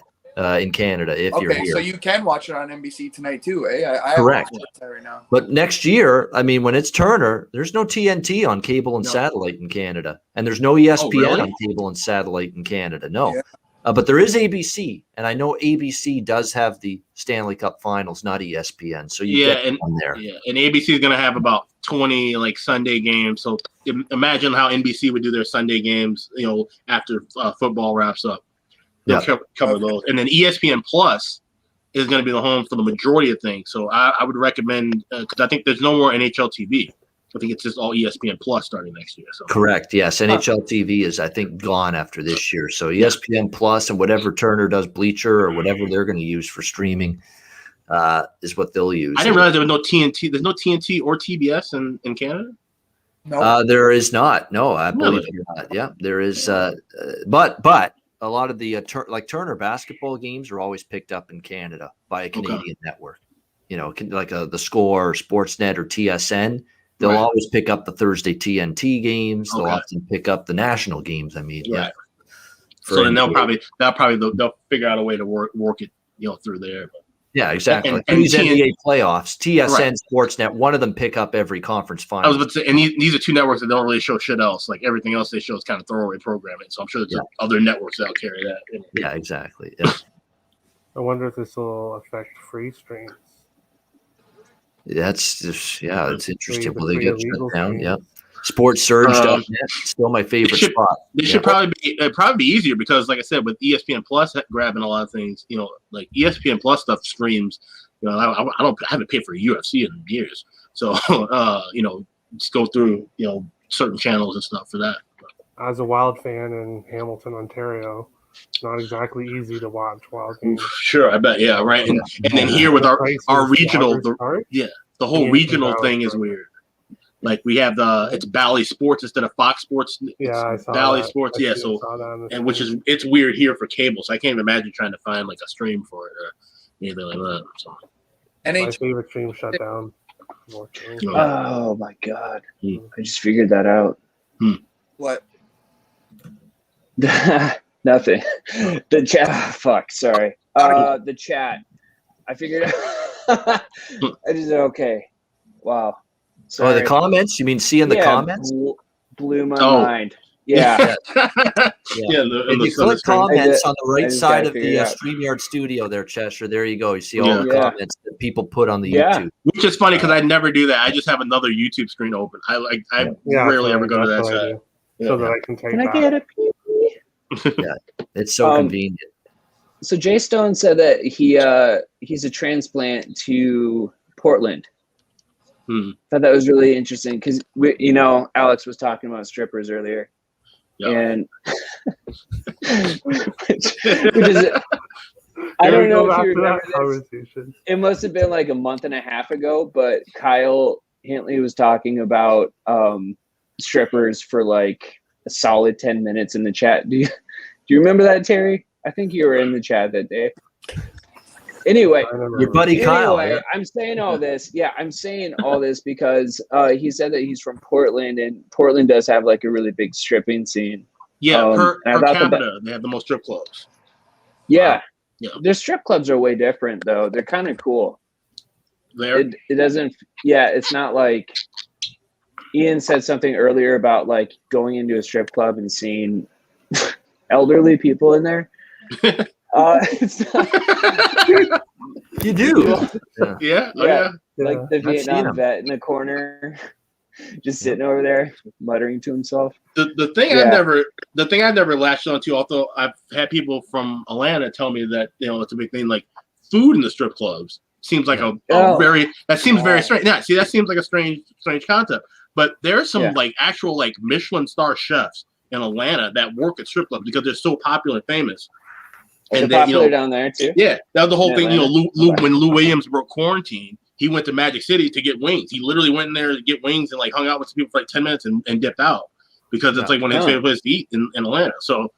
in Canada if you're Okay, here. so you can watch it on NBC tonight too, eh? I Correct. haven't watched that right now. But next year, I mean, when it's Turner, there's no TNT on cable and No. satellite in Canada, and there's no ESPN really? on cable and satellite in Canada. No, Yeah. but there is ABC, and I know ABC does have the Stanley Cup Finals, not ESPN. So you get on there. yeah. And ABC is gonna have about 20 like Sunday games. So imagine how NBC would do their Sunday games. After football wraps up. They'll cover those, and then ESPN Plus is going to be the home for the majority of things. So I would recommend, because I think there's no more NHL TV. I think it's just all ESPN Plus starting next year. So Correct. Yes, NHL TV is, I think, gone after this year. So ESPN Plus and whatever Turner does, Bleacher or whatever they're going to use for streaming, is what they'll use. I didn't realize there was no TNT. There's no TNT or TBS in Canada. No, There is not. No, I believe Really? not. Yeah, there is. But a lot of the like Turner basketball games are always picked up in Canada by a Canadian network. Like the Score, Sportsnet, or TSN. They'll Right. always pick up the Thursday TNT games. They'll Okay. often pick up the national games. I mean, yeah. Right. So then they'll figure out a way to work it through there. Yeah, exactly. And These TN NBA playoffs, TSN, Right. Sportsnet, one of them pick up every conference I was final. about to say, and these are two networks that don't really show shit else. Like everything else they show is kind of throwaway programming. So I'm sure there's other networks that'll carry that. Yeah, exactly. Yeah. I wonder if this will affect free streams. That's just, it's interesting. the Will they free get illegal shut down? streams. Yeah. SportsSurge.net, still my favorite spot. They should probably be easier because, like I said, with ESPN Plus grabbing a lot of things, like ESPN Plus stuff streams. I haven't paid for UFC in years, so just go through certain channels and stuff for that. As a Wild fan in Hamilton, Ontario, it's not exactly easy to watch Wild games. Sure, I bet. Yeah, right. And then here with our regional, the whole regional thing is weird. Like we have it's Bally Sports instead of Fox Sports. Yeah, I saw Bally that. Sports. Yeah, it's weird here for cable. So I can't even imagine trying to find like a stream for it or anything like that. So. My favorite stream shut down. Oh my god! I just figured that out. What? Nothing. The chat. Fuck. Sorry. The chat. I figured out. I just said okay. Wow. Sorry. Oh, the comments? You mean seeing the comments? Blew my mind. Yeah. If you click comments on the right side of the StreamYard studio there, Cheshire, there you go. You see all the comments that people put on the YouTube. Which is funny because I never do that. I just have another YouTube screen open. I rarely ever go to that side. So that I can take I get a pee? Yeah, it's so convenient. So Jay Stone said that he's a transplant to Portland. Thought that was really interesting because Alex was talking about strippers earlier, and which is I don't know if you remember this. It must have been like a month and a half ago, but Kyle Hintley was talking about strippers for like a solid 10 minutes in the chat. Do you remember that, Terry? I think you were in the chat that day. Anyway, your buddy Kyle. I'm saying all this. Yeah, I'm saying all this because he said that he's from Portland, and Portland does have like a really big stripping scene. Yeah, per capita, they have the most strip clubs. Yeah, their strip clubs are way different though. They're kind of cool. It doesn't. Yeah, it's not like Ian said something earlier about like going into a strip club and seeing elderly people in there. It's not, you do. Yeah. Like the Vietnam vet in the corner, just sitting over there muttering to himself. The thing I never latched onto, although I've had people from Atlanta tell me that it's a big thing, like food in the strip clubs seems like very strange. Yeah, see, that seems like a strange concept. But there's some like actual like Michelin star chefs in Atlanta that work at strip clubs because they're so popular and famous. And they're popular down there too. Yeah, that was the whole thing. When Lou Williams broke quarantine, he went to Magic City to get wings. He literally went in there to get wings and like hung out with some people for like 10 minutes and dipped out because it's like one of his favorite places to eat in Atlanta. So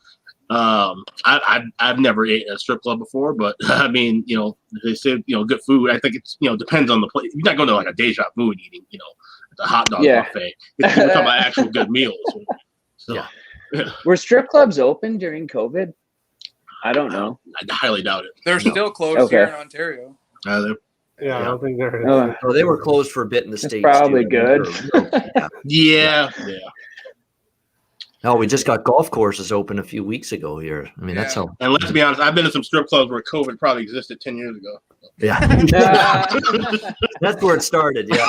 I've never ate at a strip club before, but I mean, they say good food. I think it's depends on the place. You're not going to like a Deja Vu eating at the hot dog buffet. We're talking about actual good meals. So, Were strip clubs open during COVID? I don't know. I highly doubt it. They're still closed here in Ontario. I don't think there is. Oh, they were closed for a bit in the States. Probably good. Yeah. No, we just got golf courses open a few weeks ago here. I mean, that's how. And let's be honest, I've been to some strip clubs where COVID probably existed 10 years ago. Yeah. That's where it started. Yeah.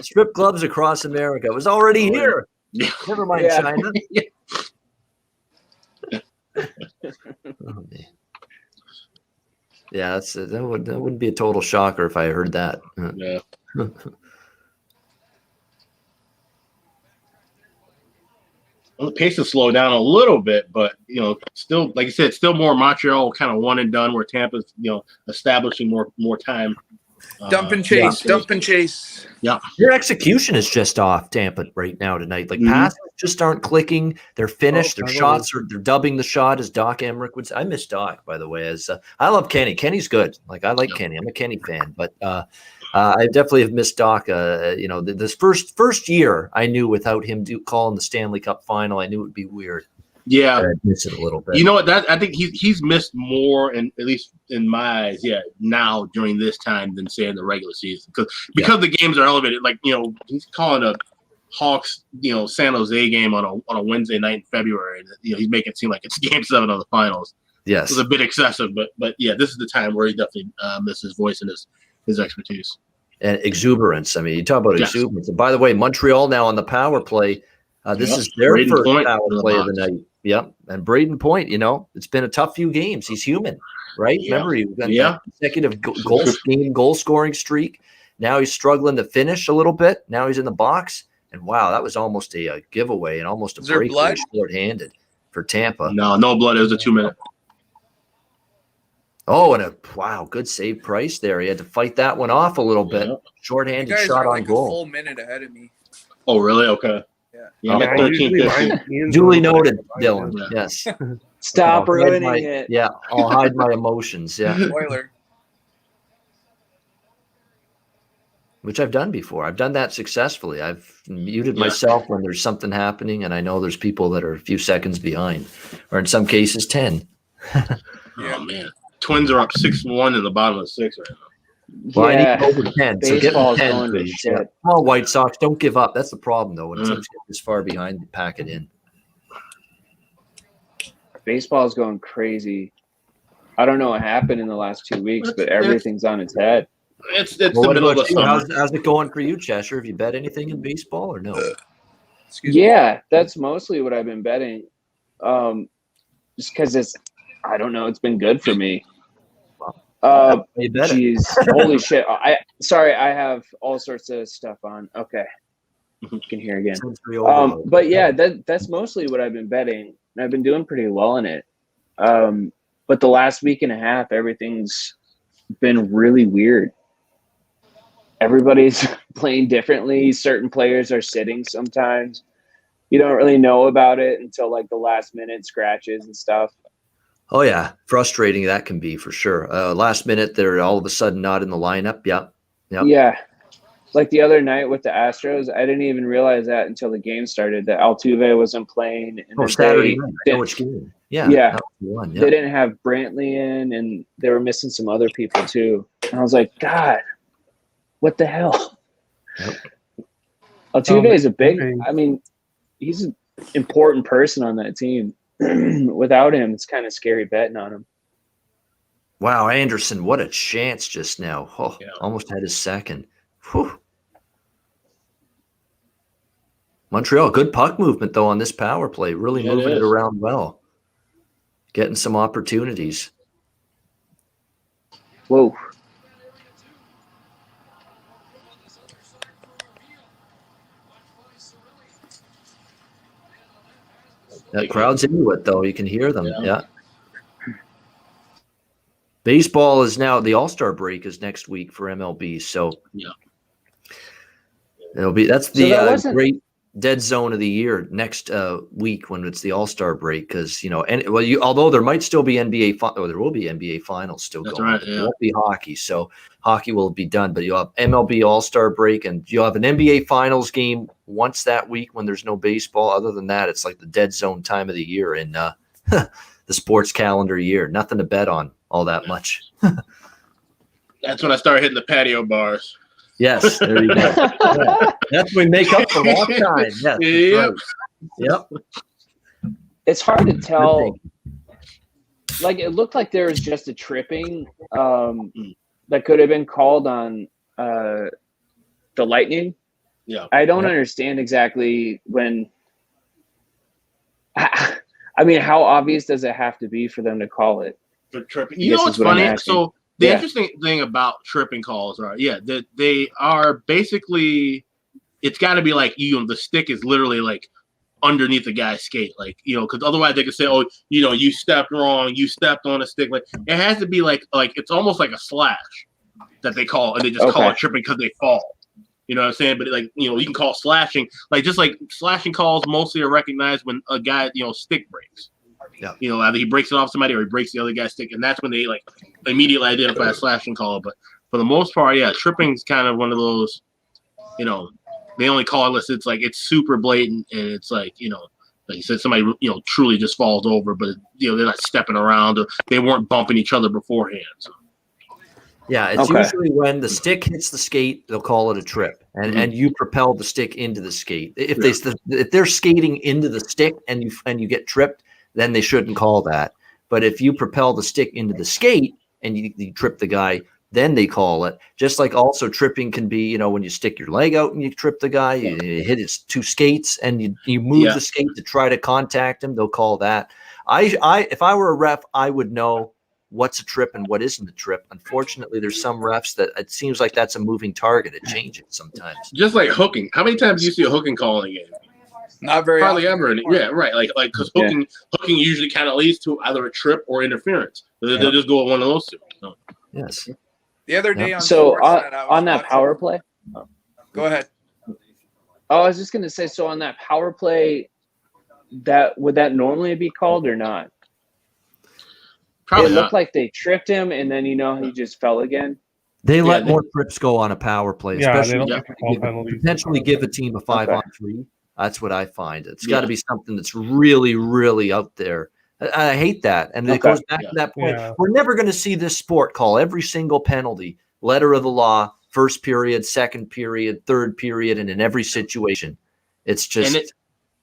Strip clubs across America. It was already here. Yeah. Never mind China. Yeah, that wouldn't be a total shocker if I heard that. Yeah. Well, the pace has slowed down a little bit, but still, like you said, still more Montreal kind of one and done, where Tampa's establishing more time. Dump and chase. Yeah. Your execution is just off, Tampa, right now tonight. Like passes just aren't clicking. They're finished. Their shots they're dubbing the shot, as Doc Emmerich would say. I miss Doc, by the way. As I love Kenny. Kenny's good. Like I like Kenny. I'm a Kenny fan, but I definitely have missed Doc. This first year I knew without him calling the Stanley Cup Final, I knew it would be weird. Yeah, I miss it a little bit. You know what? I think he's missed more, and at least in my eyes, now during this time than say in the regular season, because the games are elevated. Like he's calling a Hawks San Jose game on a Wednesday night in February. And, he's making it seem like it's Game 7 of the finals. Yes, it's a bit excessive, but yeah, this is the time where he definitely misses his voice and his expertise. and exuberance. I mean, you talk about exuberance. And by the way, Montreal now on the power play. This is their Braden first Point power play of the night. Yep. And Braden Point, it's been a tough few games. He's human, right? Yeah. Remember, he went that consecutive goal scoring streak. Now he's struggling to finish a little bit. Now he's in the box. And wow, that was almost a giveaway and almost a breakaway short-handed for Tampa. No blood. It was a 2-minute. Oh, and good save Price there. He had to fight that one off a little bit. Short-handed shot on goal. A full minute ahead of me. Oh, really? Okay. Yeah, I'm at 13:50. Duly noted, Dylan. Yeah. Yes. Stop ruining it. Yeah, I'll hide my emotions. Yeah. Spoiler. Which I've done before. I've done that successfully. I've muted myself when there's something happening, and I know there's people that are a few seconds behind, or in some cases 10. Oh man, Twins are up 6-1 in the bottom of 6 right now. Well, I need over 10. So get me 10, going please. to shit. Come on, White Sox, don't give up. That's the problem, though. When teams get this far behind, you pack it in. Baseball is going crazy. I don't know what happened in the last 2 weeks, but everything's on its head. It's the middle of the summer. How's it going for you, Cheshire? Have you bet anything in baseball or no? Yeah, that's mostly what I've been betting. Just because I don't know, it's been good for me. Jeez, holy shit! I have all sorts of stuff on. Okay, you can hear again. But yeah, that's mostly what I've been betting, and I've been doing pretty well in it. But the last week and a half, everything's been really weird. Everybody's playing differently. Certain players are sitting sometimes. You don't really know about it until like the last minute scratches and stuff. Oh, yeah. Frustrating that can be for sure. Last minute, they're all of a sudden not in the lineup. Yep. Yeah. Like the other night with the Astros, I didn't even realize that until the game started, that Altuve wasn't playing. And Saturday night. I know which game. Yeah. Yeah. They didn't have Brantley in, and they were missing some other people too. And I was like, God, what the hell? Yep. Altuve is he's an important person on that team. Without him, it's kind of scary betting on him. Wow, Anderson, what a chance just now. Almost had his second. Whew. Montreal, good puck movement, though, on this power play. Really moving it around well. Getting some opportunities. Whoa. That crowd's into it, though. You can hear them. Yeah. Baseball is now, the All-Star break is next week for MLB. So that's the great dead zone of the year next week when it's the All-Star break. Because, although there might still be there will be NBA finals still going. Right, yeah. There won't be hockey. So hockey will be done. But you'll have MLB All-Star break, and you'll have an NBA finals game once that week when there's no baseball. Other than that, it's like the dead zone time of the year in the sports calendar year. Nothing to bet on all that much. That's when I started hitting the patio bars. Yes, there you go. That's when we make up for lost time. Yes, yep. It's hard to tell. Like, it looked like there was just a tripping that could have been called on the Lightning. Yeah, I don't understand exactly when. I mean, how obvious does it have to be for them to call it? For tripping, you know what's funny? So the interesting thing about tripping calls are, that they are basically, it's got to be like the stick is literally like underneath the guy's skate, like because otherwise they could say, oh, you stepped wrong, you stepped on a stick. Like it has to be like it's almost like a slash that they call, and they just call it tripping because they fall. You know what I'm saying? But you can call slashing, just like slashing calls mostly are recognized when a guy, stick breaks. Yeah. Either he breaks it off somebody or he breaks the other guy's stick, and that's when they immediately identify a slashing call. But for the most part, tripping is kind of one of those, they only call it unless it's it's super blatant and it's like you said, somebody truly just falls over, but they're not stepping around or they weren't bumping each other beforehand. So. Yeah, it's usually when the stick hits the skate, they'll call it a trip, and you propel the stick into the skate. If they're skating into the stick and you get tripped, then they shouldn't call that. But if you propel the stick into the skate and you trip the guy, then they call it. Just like also tripping can be, you know, when you stick your leg out and you trip the guy, you hit his two skates and you move the skate to try to contact him, they'll call that. If I were a ref, I would know what's a trip and what isn't a trip. Unfortunately, there's some refs that it seems like that's a moving target. It changes sometimes. Just like hooking. How many times do you see a hooking call in a game? Not very Hardly often ever. anymore. Yeah, right. Like because hooking usually kind of leads to either a trip or interference. They'll just go with one of those two. So. Yes. The other day on So Sportsnet, I was on that watching- power play. Go ahead. Oh, I was just gonna say. So on that power play, would that normally be called or not? Probably it not. looked like they tripped him, and then he just fell again. They let more trips go on a power play, Yeah, they especially don't like to call penalties. potentially give a team a 5-on-3. That's what I find. It's got to be something that's really, really out there. I hate that. And it goes back to that point. Yeah. We're never going to see this sport call every single penalty, letter of the law, first period, second period, third period, and in every situation. It's just. And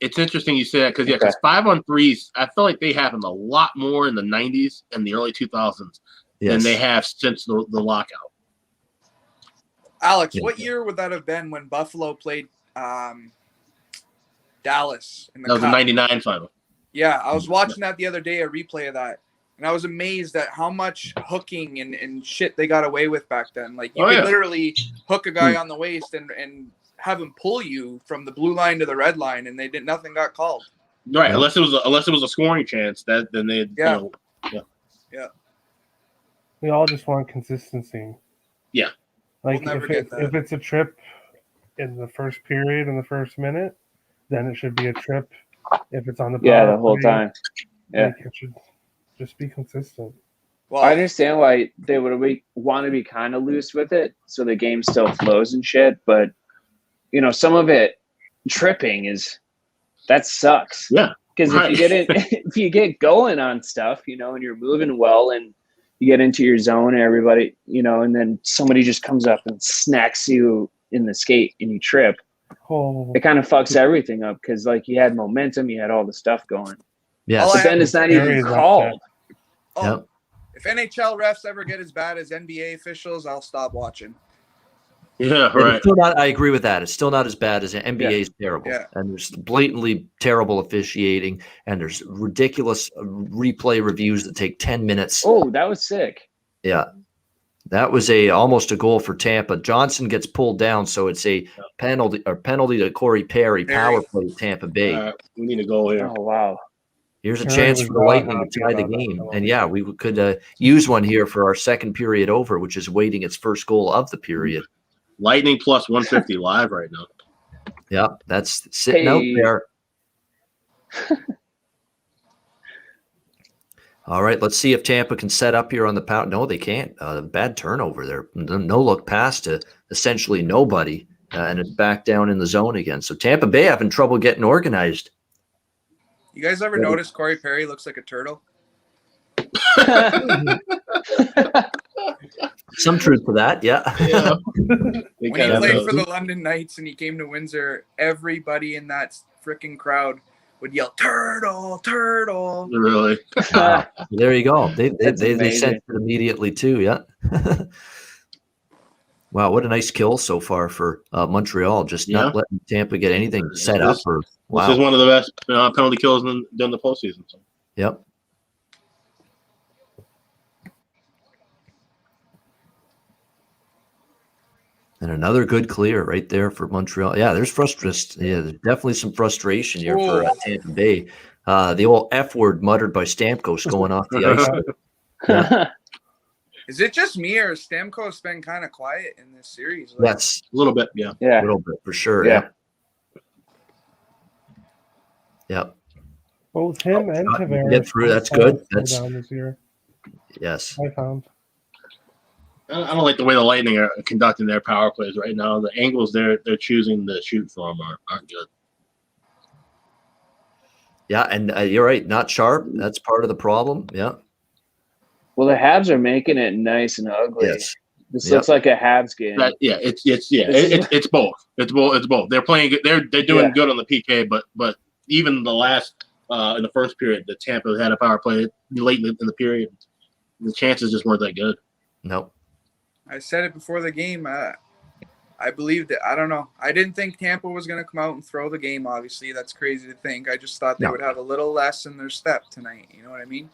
it's interesting you say that because 5-on-3s, I feel like they happened a lot more in the 90s and the early 2000s than they have since the lockout. Alex, what year would that have been when Buffalo played Dallas in the That was the Cup? 99 final. Yeah, I was watching that the other day, a replay of that, and I was amazed at how much hooking and shit they got away with back then. Like you could literally hook a guy on the waist and have him pull you from the blue line to the red line, and nothing got called. Right, unless it was a scoring chance, then they We all just want consistency. Yeah. Like We'll never get that. if it's a trip in the first period, in the first minute, then it should be a trip. If it's on the the whole time. Yeah, like it should just be consistent. Well, I understand why they would want to be kind of loose with it, so the game still flows and shit. But some of it tripping that sucks. Yeah, because if you get going on stuff, and you're moving well, and you get into your zone, and everybody, and then somebody just comes up and snacks you in the skate, and you trip. Oh, It kind of fucks everything up because, like, you had momentum, you had all the stuff going. Yeah, All But then it's not even called. If NHL refs ever get as bad as NBA officials, I'll stop watching. Yeah, right. It's still not, I agree with that. It's still not as bad as NBA is terrible. Yeah. And there's blatantly terrible officiating, and there's ridiculous replay reviews that take 10 minutes. Oh, that was sick. Yeah. That was almost a goal for Tampa. Johnson gets pulled down, so it's a penalty to Corey Perry, power play to Tampa Bay. We need to go here. Oh, wow. Here's a Perry chance was for the not Lightning happy to tie the about that game. penalty. And yeah, we could use one here for our second period over, which is waiting its first goal of the period. Lightning plus 150 live right now. Yeah, that's sitting out there. All right, let's see if Tampa can set up here on the power. No, they can't. Bad turnover there. No look pass to essentially nobody, and it's back down in the zone again. So Tampa Bay having trouble getting organized. You guys ever notice Corey Perry looks like a turtle? Some truth to that, yeah. When he played for the London Knights and he came to Windsor, everybody in that freaking crowd would yell "Turtle, turtle!" Really? There you go. They amazing. sent it immediately too. Yeah. Wow, what a nice kill so far for Montreal. Just not letting Tampa get anything set up. This is one of the best penalty kills during the postseason. So. Yep. And another good clear right there for Montreal. Yeah, there's frustration. Yeah, there's definitely some frustration here for Tampa Bay. The old F word muttered by Stamkos going off the ice. Yeah. Is it just me, or has Stamkos been kind of quiet in this series? Yes, a little bit. Yeah, a little bit for sure. Yeah. Yep. Both him and Tavares get through. That's good. That's down this year. Yes. I found. I don't like the way the Lightning are conducting their power plays right now. The angles they're choosing to shoot from aren't good. Yeah, and you're right. Not sharp. That's part of the problem. Yeah. Well, the Habs are making it nice and ugly. Yes. This looks like a Habs game. It's both. It's both. They're playing good. They're doing good on the PK, but even the last in the first period, the Tampa had a power play late in the period. The chances just weren't that good. Nope. I said it before the game. I believed it. I don't know. I didn't think Tampa was going to come out and throw the game, obviously. That's crazy to think. I just thought they would have a little less in their step tonight. You know what I mean?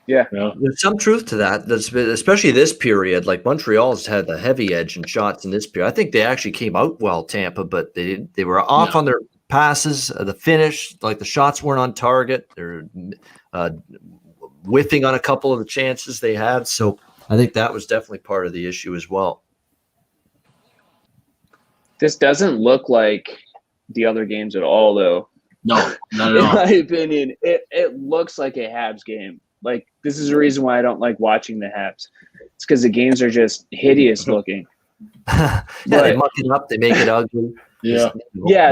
Yeah. There's some truth to that. Especially this period. Like Montreal's had the heavy edge in shots in this period. I think they actually came out well, Tampa, but they were off on their passes. The finish, like the shots weren't on target. They're whiffing on a couple of the chances they had. So I think that was definitely part of the issue as well. This doesn't look like the other games at all, though. No, not at all. In my opinion, it looks like a Habs game. Like, this is the reason why I don't like watching the Habs. It's because the games are just hideous looking. They muck it up. They make it ugly. Yeah.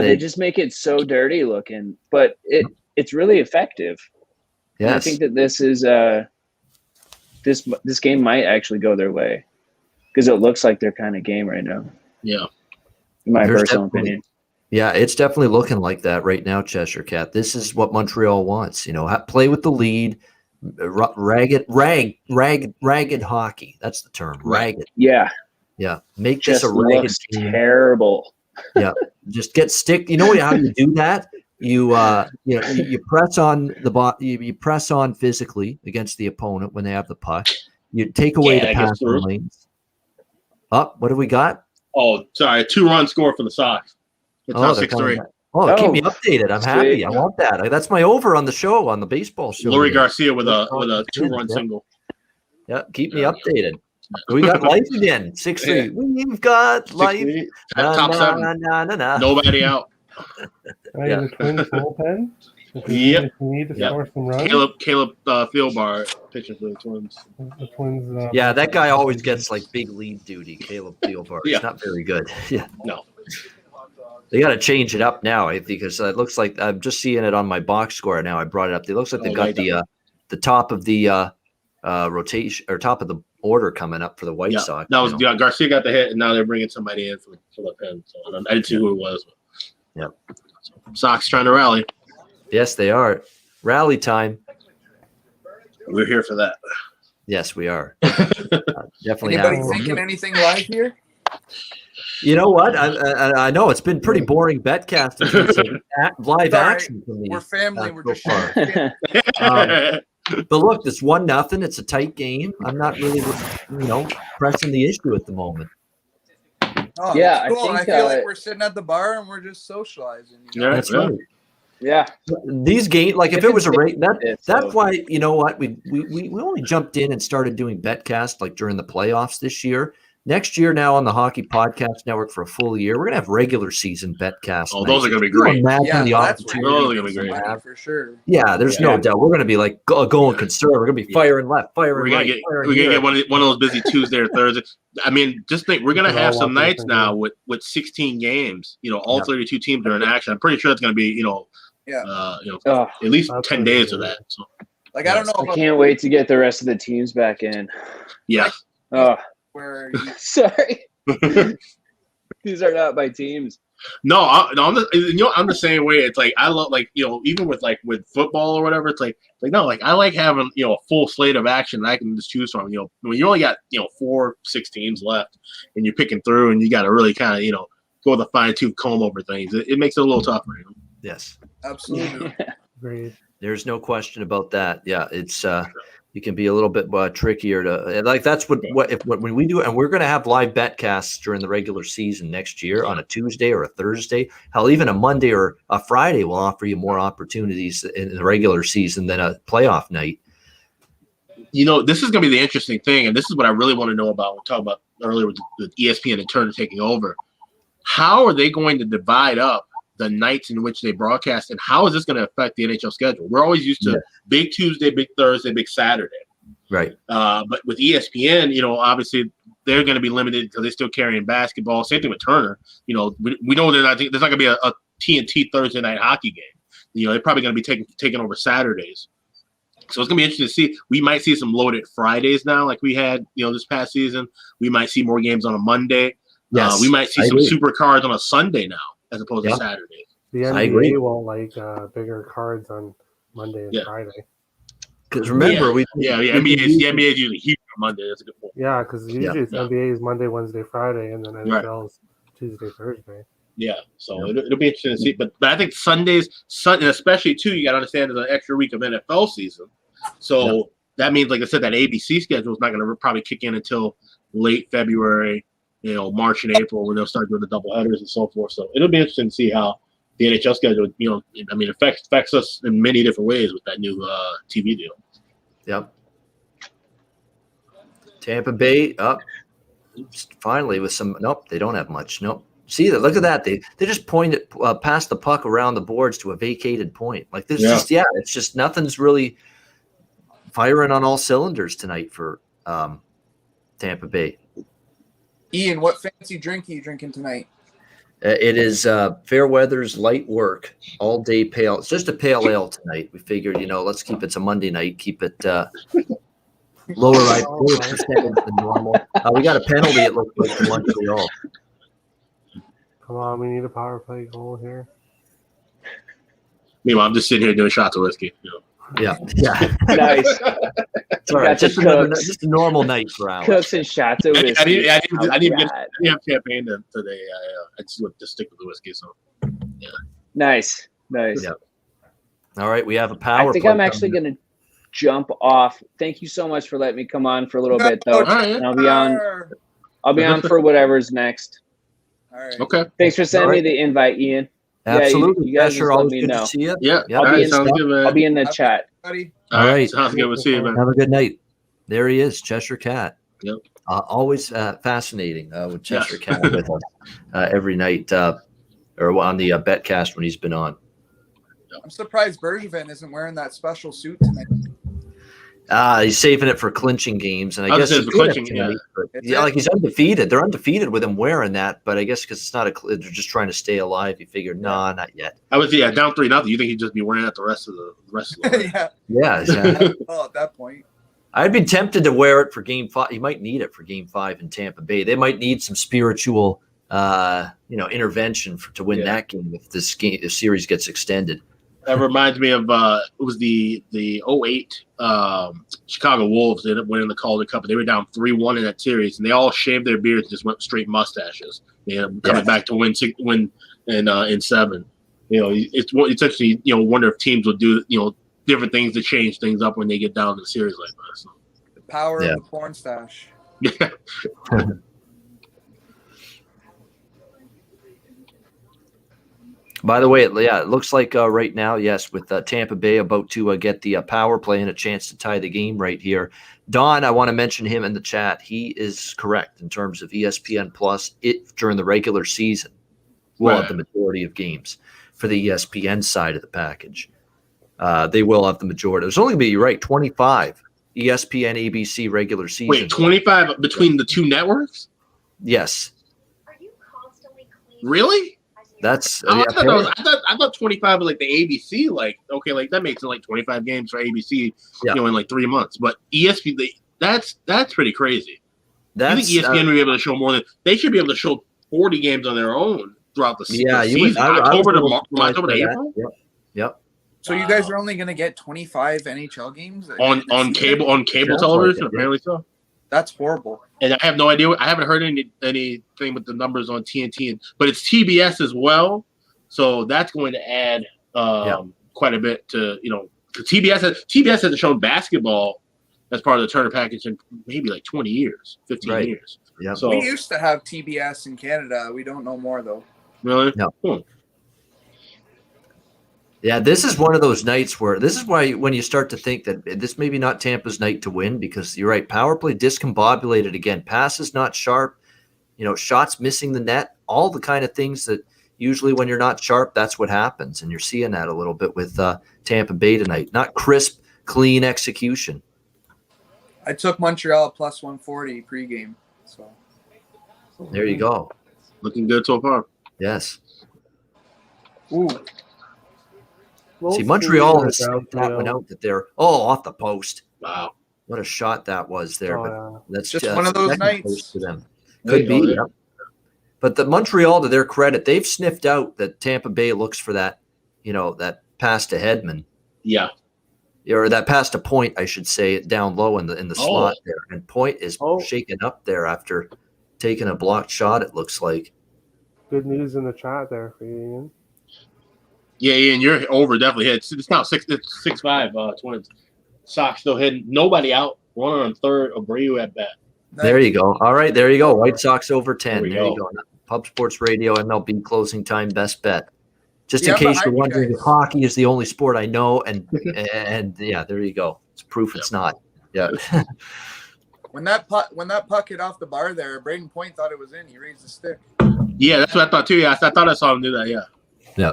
They just make it so dirty looking. But it's really effective. Yes. And I think that this is this game might actually go their way because it looks like their kind of game right now. Yeah. In my personal opinion. Yeah, it's definitely looking like that right now, Cheshire Cat. This is what Montreal wants. Play with the lead. Ragged hockey. That's the term. Ragged. Yeah. Make Just this a ragged looks team. terrible. Yeah. Just get stick. You know how you do that? You press on the you press on physically against the opponent when they have the puck. You take away the passing lanes. What do we got? Oh, sorry, 2-run score for the Sox. It's now 6-3. Keep me updated. I'm happy. I want that. That's my over on the show, on the baseball show. Lori Garcia with a 2-run single. Yeah, keep me updated. We got life again. 6-3. We've got life. Top 7. Nobody out. The Twins bullpen. Yep. We need to score some runs. Caleb Thielbar pitching for the Twins. The Twins. That guy always gets like big lead duty. Caleb Thielbar. He's not very good. Yeah. No. They got to change it up now because it looks like I'm just seeing it on my box score now. I brought it up. It looks like they've got the top of the rotation or top of the order coming up for the White Sox. That was Garcia got the hit, and now they're bringing somebody in for the pen. So I didn't see who it was. But. Sox trying to rally. Yes, they are. Rally time. We're here for that. Yes, we are. Definitely. Anybody thinking anything live here? You know what? I know it's been pretty boring Betcast in terms of live action for me. We're family. We're just but look, it's 1-0. It's a tight game. I'm not really, pressing the issue at the moment. Oh, yeah, cool. I feel like we're sitting at the bar and we're just socializing. That's right. Yeah. These games, like if it was a rate, that's why, you know what, we only jumped in and started doing Betcast like during the playoffs this year. Next year now on the Hockey Podcast Network for a full year, we're going to have regular season Betcast. Oh, those are going to be great. Imagine the opportunity. Those are going to be great. For sure. Yeah, there's no doubt. We're going to be like going conservative. We're going to be firing left, firing right. We're going to get one of those busy Tuesday or Thursday. I mean, just think we're going to have some nights now with 16 games. All 32 teams are in action. I'm pretty sure it's going to be, at least 10 days of that. So. Like, I don't know. I can't wait to get the rest of the teams back in. Yeah. Where sorry. These are not my teams. No, I'm the same way. It's like I love even with football or whatever. It's like I like having a full slate of action that I can just choose from. When you only got 4-6 teams left and you're picking through and you got to really kind of go with a fine-tooth comb over things. It makes it a little tougher. Yes, absolutely. Agreed. There's no question about that. Yeah, it's it can be a little bit trickier to that's when we do it, and we're going to have live betcasts during the regular season next year on a Tuesday or a Thursday. Hell, even a Monday or a Friday will offer you more opportunities in the regular season than a playoff night. This is going to be the interesting thing, and this is what I really want to know about. We're talking about earlier with ESPN and Turner taking over. How are they going to divide up the nights in which they broadcast, and how is this going to affect the NHL schedule? We're always used to big Tuesday, big Thursday, big Saturday. Right. But with ESPN, obviously they're going to be limited because they're still carrying basketball. Same thing with Turner. We know there's not going to be a TNT Thursday night hockey game. They're probably going to be taking over Saturdays. So it's going to be interesting to see. We might see some loaded Fridays now like we had, this past season. We might see more games on a Monday. Yes, we might see some super cards on a Sunday now, as opposed to Saturday. The NBA will bigger cards on Monday and Friday. Because remember, NBA is usually huge on Monday. That's a good point. Yeah, because usually it's Yeah. NBA is Monday, Wednesday, Friday, and then Right. NHL is Tuesday, Thursday. Yeah, so it'll be interesting to see. But I think Sundays, and especially too, you got to understand there's an extra week of NFL season. So that means, like I said, that ABC schedule is not going to probably kick in until late February, March and April, when they'll start doing the doubleheaders and so forth. So it'll be interesting to see how the NHL schedule, affects us in many different ways with that new TV deal. Yep. Tampa Bay up finally with some. Nope, they don't have much. Nope. See that? Look at that. They just pointed past the puck around the boards to a vacated point. Like this, it's just nothing's really firing on all cylinders tonight for Tampa Bay. Ian, what fancy drink are you drinking tonight? It is Fairweather's Light Work all day pale. It's just a pale ale tonight. We figured, let's keep it's a Monday night, keep it lower percentage than normal. We got a penalty. It looks like for Montreal. Come on, we need a power play goal here. Meanwhile, I'm just sitting here doing shots of whiskey. Yeah. Nice. It's all right. Just a normal night for Alex. Cooks and shots of whiskey. I didn't have champagne today. I just stick with the whiskey. So, yeah. Nice. Yep. All right, we have a power. I think I'm actually going to jump off. Thank you so much for letting me come on for a little bit, though. Right. And I'll be on for whatever's next. All right. Okay. Thanks for sending me the invite, Ian. Absolutely. You guys Sure, just let always me good know. to see you. Yeah. I'll be in the chat. Buddy. All right. Sounds good. We'll see you, man. Have a good night. There he is, Cheshire Cat. Yep. Always fascinating with Cheshire Cat with us every night or on the Betcast when he's been on. I'm surprised Bergevin isn't wearing that special suit tonight. He's saving it for clinching games, and I guess it's clinching. Tonight, like he's undefeated. They're undefeated with him wearing that, but I guess because it's not they're just trying to stay alive. He figured, nah, not yet. I was down 3-0. You think he'd just be wearing that the rest of the Yeah, exactly. Well, at that point, I'd be tempted to wear it for Game 5. He might need it for Game 5 in Tampa Bay. They might need some spiritual, intervention to win that game if this series gets extended. That reminds me of it was the 08 Chicago Wolves. They ended up winning the Calder Cup. They were down 3-1 in that series, and they all shaved their beards and just went straight mustaches. They ended up coming back to win in 7. It's actually wonder if teams will do different things to change things up when they get down to the series like that. So. the power of the porn stash. Yeah. By the way, it looks like right now, yes, with Tampa Bay about to get the power play and a chance to tie the game right here. Don, I want to mention him in the chat. He is correct in terms of ESPN Plus. During the regular season will have the majority of games for the ESPN side of the package. They will have the majority. There's only going to be 25 ESPN ABC regular season. Wait, 25 between the two networks? Yes. Are you constantly cleaning? Really? That's I thought 25 was like the ABC. Like, okay, like that makes it like 25 games for ABC, in like 3 months. But ESPN, that's pretty crazy. You think ESPN would be able to show more than they should be able to show 40 games on their own throughout the season? October to April. Yep. So you guys are only going to get 25 NHL games on cable television. Apparently so. That's horrible. And I have no idea. I haven't heard anything with the numbers on TNT, but it's TBS as well. So that's going to add quite a bit to because TBS hasn't shown basketball as part of the Turner package in maybe like 20 years, 15 years. Yeah. So we used to have TBS in Canada. We don't know more though. Really? No. Yeah, this is one of those nights where this is why when you start to think that this may be not Tampa's night to win, because you're right, power play discombobulated again, passes not sharp, shots missing the net, all the kind of things that usually when you're not sharp, that's what happens. And you're seeing that a little bit with Tampa Bay tonight. Not crisp, clean execution. I took Montreal plus 140 pregame. So there you go. Looking good so far. Yes. Ooh. See, Montreal has that one out that they're off the post. Wow, what a shot that was there! But that's just one of those nights for them. Could be, but the Montreal, to their credit, they've sniffed out that Tampa Bay looks for that, that pass to Hedman. Yeah, or that pass to Point, I should say, down low in the slot there. And Point is Oh. shaken up there after taking a blocked shot, it looks like. Good news in the chat there for you, Ian. Yeah, Ian, you're over definitely hit. It's now 6-5 Twins. Sox still hitting. Nobody out. Runner on third. Abreu at bat. There you go. All right, there you go. White Sox over 10. There There we you go. go. Pub Sports Radio, MLB closing time, best bet. Just Yeah, in case behind you're you wondering guys. if hockey is the only sport I know, and yeah, there you go. It's proof it's not. Yeah. When that puck hit off the bar there, Braden Point thought it was in. He raised the stick. Yeah, that's what I thought too. Yeah, I thought I saw him do that. Yeah. Yeah.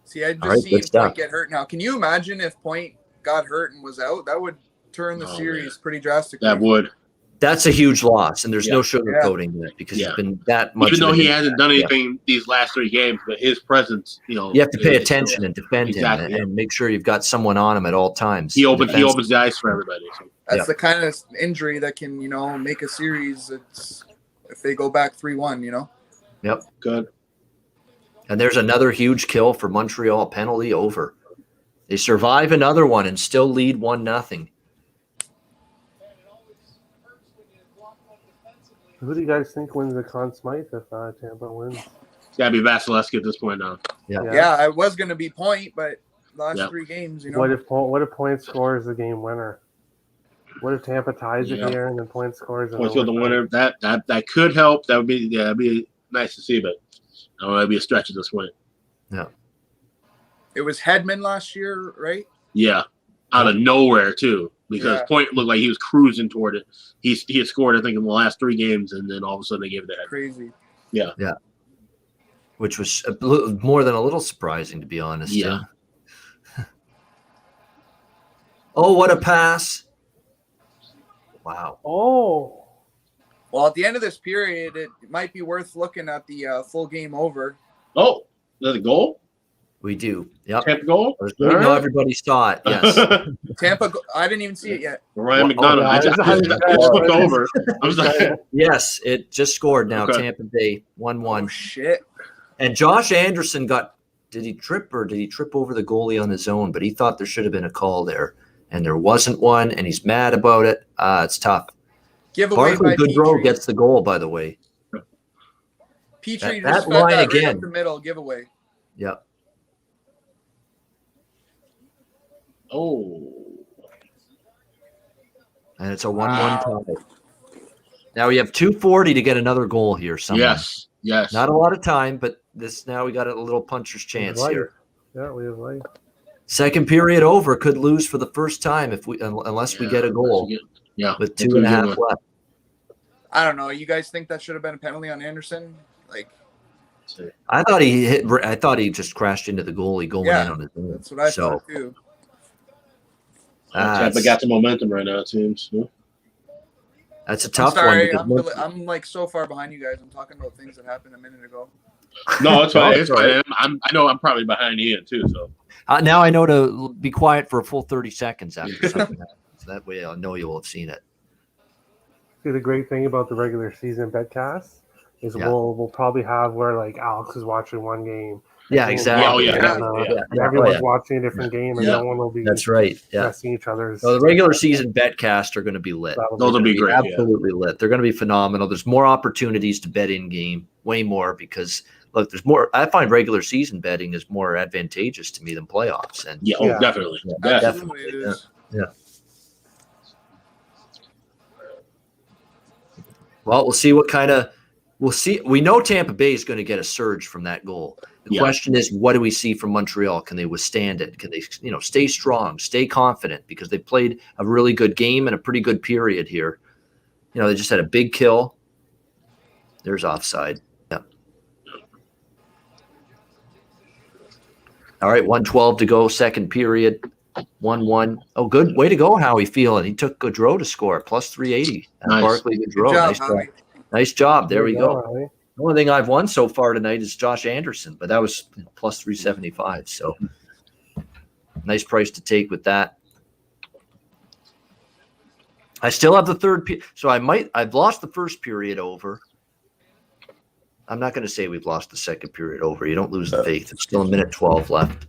See, I All just right, seen good Point stuff. get hurt now. Can you imagine if Point got hurt and was out? That would turn the Oh, series man. pretty drastically. That would. That's a huge loss, and there's no Yeah. sugarcoating it because Yeah. it's been that much. Even though of an he hasn't impact. done Yeah. anything these last 3 games, but his presence, You have to pay is- attention and defend Exactly, him and make sure you've got someone on him at all times. He opens Defense- the ice for everybody. So. That's Yeah. the kind of injury that can, make a series. It's if they go back 3-1, Yep. Good. And there's another huge kill for Montreal, penalty over. They survive another one and still lead 1-0. Who do you guys think wins the Conn Smythe if Tampa wins? It's got to be Vasilevsky at this point now. Yeah, I was going to be Point, but last Yeah. 3 games, What if Point scores the game winner? What if Tampa ties it Yeah. here and then Point scores? in Points field the overtime? winner. That could help. That'd be nice to see, but that'd be a stretch at this point. it was Hedman last year, right? Yeah, out of nowhere too, because Yeah. Point looked like he was cruising toward it. He had scored, I think, in the last 3 games, and then all of a sudden they gave it to Hedman. Crazy. Which was more than a little surprising, to be honest. Yeah. Oh, what a pass. Wow. Oh, Well, at the end of this period, it might be worth looking at the full game over. Oh, is that a goal? We do. Yep. Tampa goal? I was waiting till everybody saw it. Yes. Tampa, I didn't even see it yet. Ryan Well, McDonough. yeah, I just looked over. I was like, Yes, it just scored now. Okay. Tampa Bay Oh, 1-1. shit. And Josh Anderson did he trip over the goalie on his own? But he thought there should have been a call there. And there wasn't one, and he's mad about it. It's tough. Giveaway Barkley by Goodrow Petrie. gets the goal, by the way. Petrie that just fed line that right again. up the middle giveaway. Yep. oh. And it's a 1-1 tie. Now we have 2:40 to get another goal here. Somewhere. Yes. Not a lot of time, but now we got a little puncher's chance life. here. Yeah, we have life. Second period over. Could lose for the first time unless we get a goal Yeah. with That's 2.5 a good one. left. I don't know. You guys think that should have been a penalty on Anderson? Like, I thought he just crashed into the goalie going Yeah, in on his own. that's what I So thought too. Tampa got some momentum right now, it seems. Yeah. that's a I'm tough sorry. one. Because I'm like so far behind you guys. I'm talking about things that happened a minute ago. No, it's fine. Oh, It's all right. fine. I know I'm probably behind Ian too. So now I know to be quiet for a full 30 seconds after something happens. That way I'll know you will have seen it. See, the great thing about the regular season Betcast is Yeah. we'll probably have where like Alex is watching one game. Yeah, exactly. Oh, yeah. And everyone's Yeah. watching a different game, and Yeah. no one will be That's right. Yeah. messing each other's. So the regular season Betcast are going to be lit. That'll Those will be Be great. Yeah. absolutely lit. They're going to be phenomenal. There's more opportunities to bet in game, way more because look, there's more. I find regular season betting is more advantageous to me than playoffs. And Yeah, Yeah. definitely. Yeah. Yeah. Absolutely it is. well, we'll see we'll see. We know Tampa Bay is going to get a surge from that goal. The Yeah. question is, what do we see from Montreal? Can they withstand it? Can they, stay strong, stay confident because they played a really good game and a pretty good period here. They just had a big kill. There's offside. Yeah. All right, 1:12 to go, second period. 1-1. Oh, good way to go, Howie feeling. He took Gaudreau to score, plus 380. Nice. Barkley Good Gaudreau. job, Nice job. Howie. Nice job. There we go. Right? The only thing I've won so far tonight is Josh Anderson, but that was plus 375. So nice price to take with that. I still have the third. So I've lost the first period over. I'm not going to say we've lost the second period over. You don't lose the faith. It's still a minute 12 left.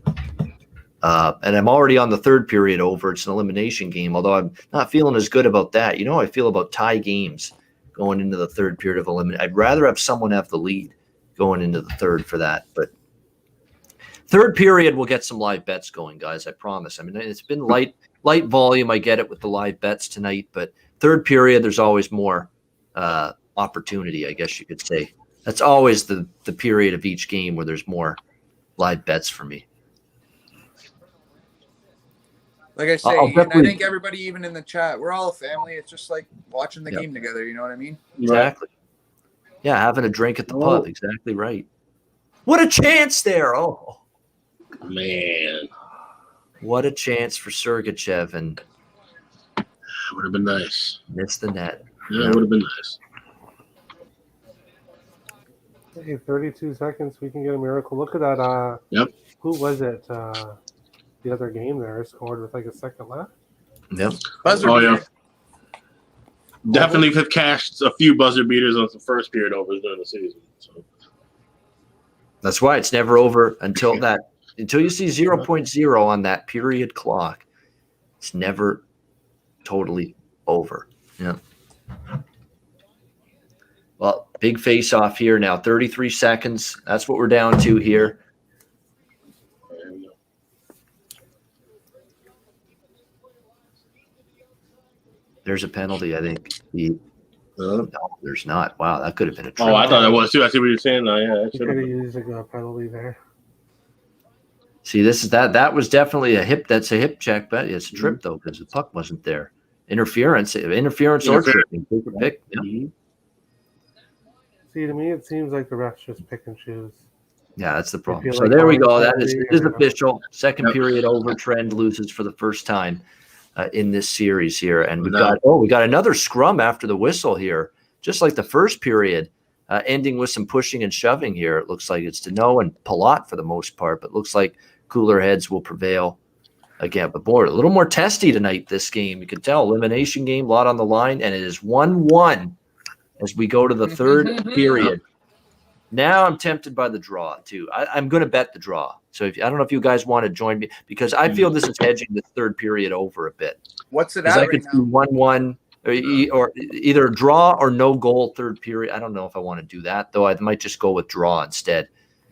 And I'm already on the third period over. It's an elimination game, although I'm not feeling as good about that. You know how I feel about tie games going into the third period of elimination. I'd rather have someone have the lead going into the third for that. But third period, we'll get some live bets going, guys. I promise. I mean, it's been light volume. I get it with the live bets tonight. But third period, there's always more opportunity, I guess you could say. That's always the period of each game where there's more live bets for me. Like I say, I'll I think everybody, even in the chat, we're all a family. It's just like watching the game together. You know what I mean? Exactly. Yeah, having a drink at the pub. Exactly right. What a chance there. Oh, Man. What a chance for Sergachev, and Would have been nice. missed the net. Yeah, it would have been nice. Hey, 32 seconds, we can get a miracle. Look at that. Yep. Who was it? The other game there scored with like a second left. Yep. Buzzer Oh, beater. yeah. Definitely have cashed a few buzzer beaters on some first period overs during the season. So. That's why it's never over until you see 0.0 on that period clock. It's never totally over. Yeah. Well, big face off here now. 33 seconds. That's what we're down to here. There's a penalty, I think. No, there's not. Wow, that could have been a trip. Oh, I thought it was too. I see what you're saying. No, yeah, You could have used a penalty there. See, that was definitely a hip. That's a hip check, but it's a trip though because the puck wasn't there. Interference or tripping. Take a pick. Yeah. Mm-hmm. See, to me, it seems like the refs just pick and choose. Yeah, that's the problem. feel So like there we go. Orange That is penalty, official. Second period over. Trend loses for the first time in this series here, and we got another scrum after the whistle here, just like the first period, ending with some pushing and shoving here. It looks like it's Deneau and Palat for the most part, but looks like cooler heads will prevail again. But boy, a little more testy tonight. This game, you can tell, elimination game, a lot on the line, and it is 1-1 as we go to the third period. Now I'm tempted by the draw too. I'm going to bet the draw. So I don't know if you guys want to join me because I feel this is hedging the third period over a bit. What's it Because at I could right see now? 1-1 or either draw or no goal third period. I don't know if I want to do that though. I might just go with draw instead.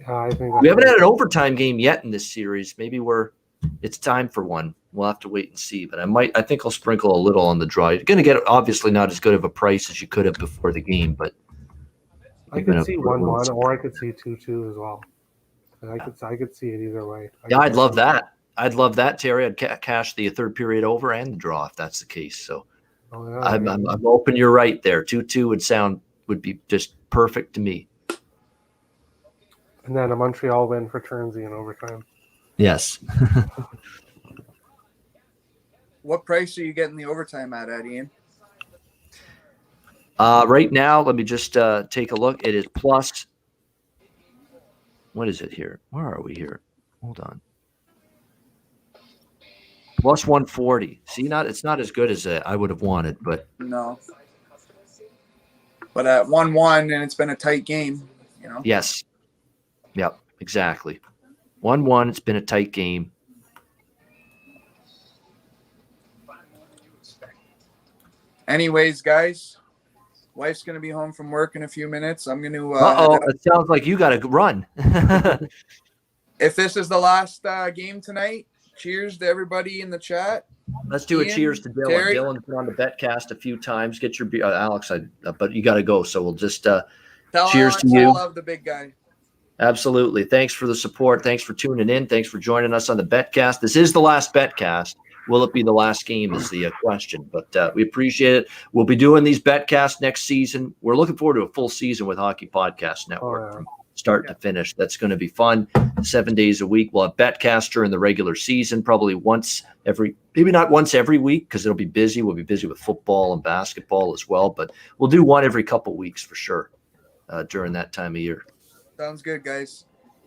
I think We haven't had an overtime game yet in this series. Maybe it's time for one. We'll have to wait and see. But I think I'll sprinkle a little on the draw. You're going to get obviously not as good of a price as you could have before the game, but I could see 1-1 or I could see 2-2 as well. And I could see it either way. Yeah, I'd love that. I'd love that, Terry. I'd cash the third period over and the draw if that's the case. So I'm hoping you're right there. 2-2 would be just perfect to me. And then a Montreal win for Ternsey in overtime. Yes. What price are you getting the overtime at, Ian? Right now, let me just take a look. It is plus. What is it here? Where are we here? Hold on. Plus 140. See, it's not as good as I would have wanted, but No. But at 1-1, and it's been a tight game, you know. yes. Yep, exactly. 1-1. It's been a tight game. Anyways, guys, wife's going to be home from work in a few minutes. I'm going to It sounds like you got to run. if this is the last game tonight, cheers to everybody in the chat. Let's do a Ian, cheers to Dylan. Terry. Dylan's been on the Betcast a few times. Get your Alex, but you got to go. So we'll just Tell cheers Alex to you. I love the big guy. Absolutely. Thanks for the support. Thanks for tuning in. Thanks for joining us on the Betcast. This is the last Betcast. Will it be the last game is the question, but we appreciate it. We'll be doing these Betcasts next season. We're looking forward to a full season with Hockey Podcast Network from start to finish. That's going to be fun. 7 days a week. We'll have Betcast during the regular season, probably maybe not once every week because it'll be busy. We'll be busy with football and basketball as well, but we'll do one every couple weeks for sure during that time of year. Sounds good, guys.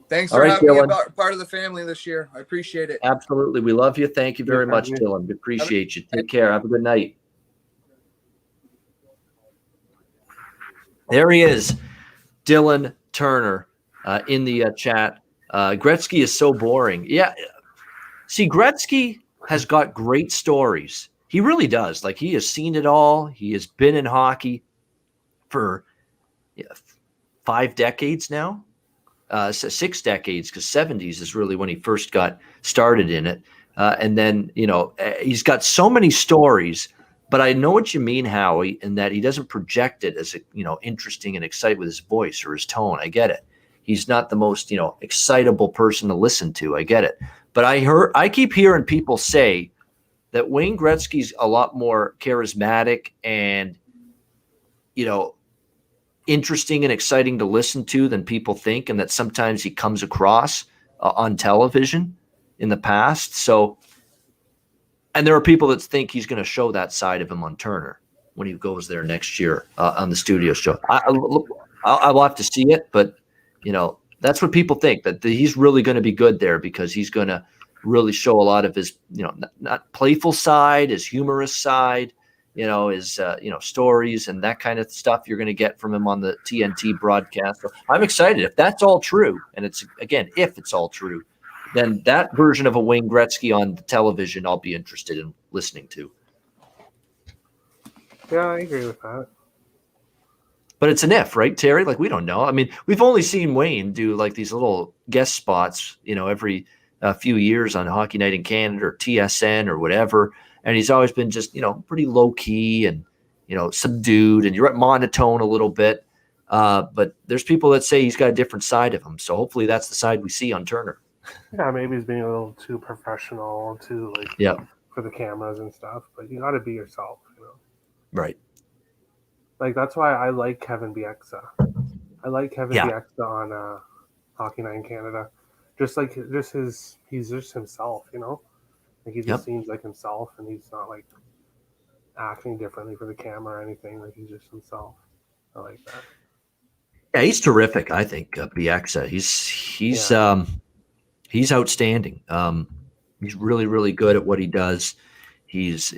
Thanks All for right, having me Dylan. part of the family this year. I appreciate it. Absolutely. We love you. Thank you very Yeah, much, thank you. Dylan. We appreciate you. Take care. Have a good night. There he is, Dylan Turner in the chat. Gretzky is so boring. Yeah. See, Gretzky has got great stories. He really does. Like, he has seen it all. He has been in hockey for 5 decades now. 6 decades, because 70s is really when he first got started in it. And then, he's got so many stories, but I know what you mean, Howie, in that he doesn't project it as, interesting and exciting with his voice or his tone. I get it. He's not the most, excitable person to listen to. I get it. But I keep hearing people say that Wayne Gretzky's a lot more charismatic and, interesting and exciting to listen to than people think, and that sometimes he comes across on television in the past. So, and there are people that think he's going to show that side of him on Turner when he goes there next year on the studio show. I'll have to see it, but that's what people think, that he's really going to be good there because he's going to really show a lot of his, not playful side, his humorous side, his stories and that kind of stuff you're going to get from him on the TNT broadcast. So I'm excited. If that's all true, and it's, again, if it's all true, then that version of a Wayne Gretzky on the television I'll be interested in listening to. Yeah, I agree with that. But it's an if, right, Terry? Like, we don't know. I mean, we've only seen Wayne do like these little guest spots, every few years on Hockey Night in Canada or TSN or whatever. And he's always been just, pretty low key and, subdued, and you're monotone a little bit. But there's people that say he's got a different side of him. So hopefully that's the side we see on Turner. Yeah, maybe he's being a little too professional, too, for the cameras and stuff. But you got to be yourself, Right. Like, that's why I like Kevin Bieksa. I like Kevin Bieksa on Hockey Night in Canada. He's just himself, Like, he just seems like himself, and he's not, like, acting differently for the camera or anything. Like, he's just himself. I like that. Yeah, he's terrific, I think, Bieksa. He's outstanding. He's really, really good at what he does. He's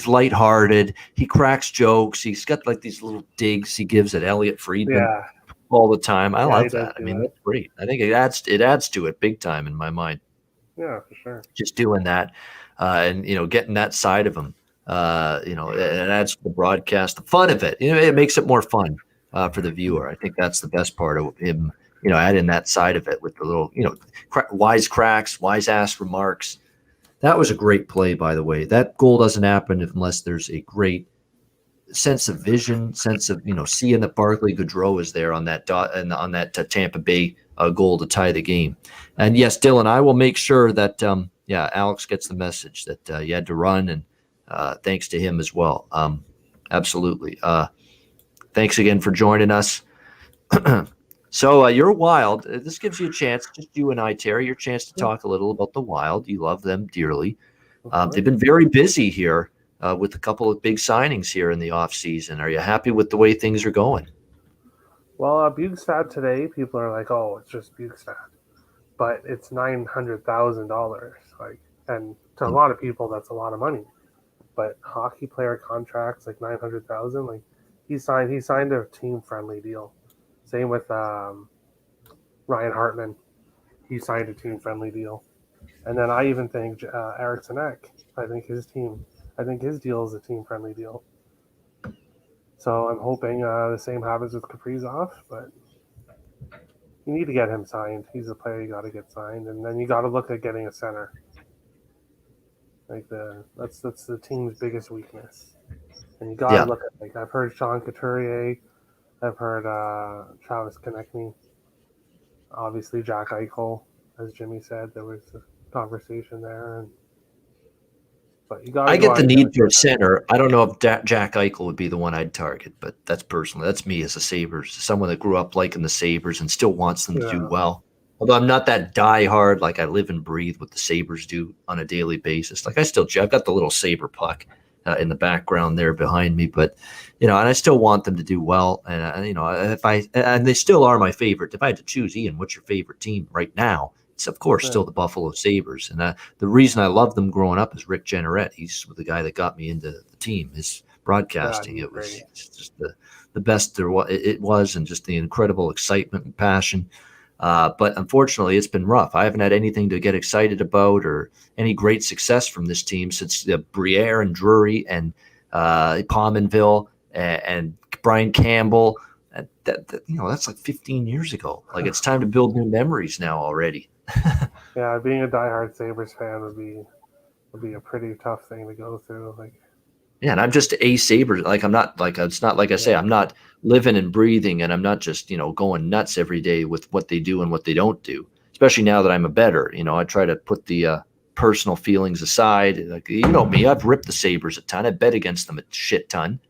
lighthearted. He cracks jokes. He's got like these little digs he gives at Elliot Friedman all the time. I love that. I mean, that's great. I think it adds to it big time in my mind. Yeah, for sure. Just doing that, and getting that side of him, it adds to the broadcast, the fun of it. It makes it more fun for the viewer. I think that's the best part of him. Adding that side of it with the little, wise cracks, wise ass remarks. That was a great play, by the way. That goal doesn't happen unless there's a great sense of vision, sense of, seeing that Barclay Goodrow is there on that dot and on that Tampa Bay goal to tie the game. And yes, Dylan, I will make sure that, Alex gets the message that you had to run, and thanks to him as well. Absolutely. Thanks again for joining us. So you're Wild. This gives you a chance, just you and I, Terry, your chance to talk a little about the Wild. You love them dearly. They've been very busy here with a couple of big signings here in the offseason. Are you happy with the way things are going? Well, Bugstad today, people are like, oh, it's just Bugstad. But it's $900,000. And to a lot of people, that's a lot of money. But hockey player contracts, like $900,000, like he signed a team-friendly deal. Same with Ryan Hartman. He signed a team-friendly deal. And then I even think Eriksson Ek, I think his deal is a team-friendly deal. So I'm hoping the same happens with Kaprizov, but you need to get him signed. He's a player you got to get signed. And then you got to look at getting a center. That's the team's biggest weakness. And you got to look at, I've heard Sean Couturier, I've heard Travis Konechny, obviously Jack Eichel, as Jimmy said. There was a conversation there, but you got. I get the need for a center. I don't know if Jack Eichel would be the one I'd target, but that's personally. That's me as a Sabres, someone that grew up liking the Sabres and still wants them to do well. Although I'm not that diehard, like I live and breathe what the Sabres do on a daily basis. Like I've got the little Sabre puck in the background there behind me, but and I still want them to do well. And they still are my favorite. If I had to choose, Ian, what's your favorite team right now? It's of course still the Buffalo Sabres. And the reason I love them growing up is Rick Jenneret. He's the guy that got me into the team. His broadcasting, it was just the best it was, and just the incredible excitement and passion. But unfortunately, it's been rough. I haven't had anything to get excited about or any great success from this team since Briere and Drury and Pominville and Brian Campbell. That's like 15 years ago. Like, it's time to build new memories now already. Yeah, being a diehard Sabres fan would be a pretty tough thing to go through. Like, yeah, and I'm just a Sabres. Like, I'm not like, it's not like I say, I'm not living and breathing, and I'm not just, going nuts every day with what they do and what they don't do. Especially now that I'm a bettor, I try to put the personal feelings aside. Like, me, I've ripped the Sabres a ton. I bet against them a shit ton.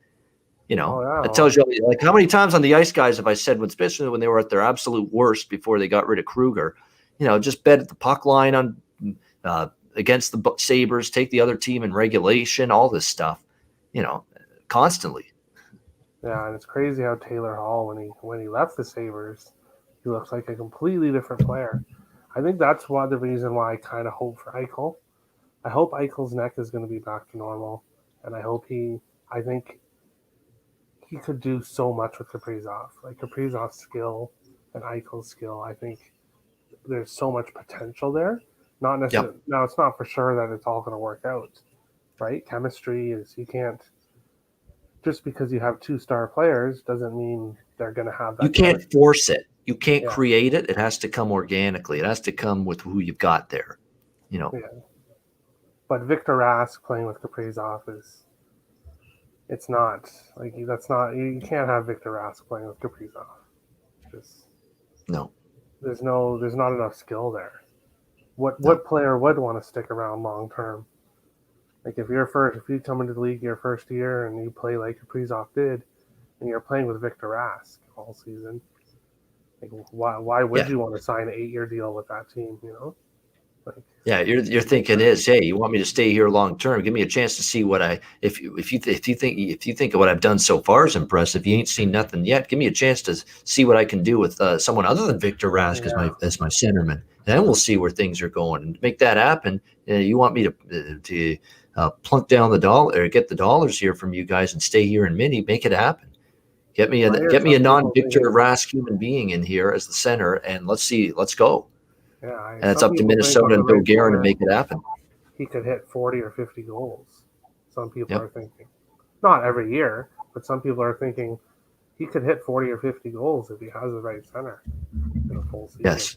It tells you, like, how many times on the Ice Guys have I said, especially when they were at their absolute worst before they got rid of Kruger, just bet at the puck line on against the Sabres, take the other team in regulation, all this stuff, constantly. Yeah, and it's crazy how Taylor Hall, when he left the Sabres, he looks like a completely different player. I think that's the reason why I kind of hope for Eichel. I hope Eichel's neck is going to be back to normal, and I think he could do so much with Kaprizov. Like, Kaprizov's skill and Eichel's skill, I think there's so much potential there. Not necessarily. Yep. Now, it's not for sure that it's all going to work out, right? Chemistry is, you can't, just because you have 2-star players doesn't mean they're going to have that. You can't force it. You can't create it. It has to come organically. It has to come with who you've got there, Yeah. But Victor Rask playing with Kaprizov it's not like you can't have Victor Rask playing with Kaprizov. No. There's not enough skill there. What player would want to stick around long term? Like, if you come into the league your first year and you play like Kaprizov did, and you're playing with Victor Rask all season, like, why would you want to sign an 8-year deal with that team? Like, yeah, you're thinking hey, you want me to stay here long term? Give me a chance to see what if you think of what I've done so far is impressive. You ain't seen nothing yet. Give me a chance to see what I can do with someone other than Victor Rask as my centerman. Then we'll see where things are going. And to make that happen, you want me to plunk down the dollar or get the dollars here from you guys and stay here in Mini. Make it happen. Get me a non-Victor Rask human being in here as the center, and let's go. Yeah, and it's up to Minnesota and Bill Guerin to make it happen. He could hit 40 or 50 goals. Some people are thinking. Not every year, but some people are thinking he could hit 40 or 50 goals if he has the right center in a full season. Yes.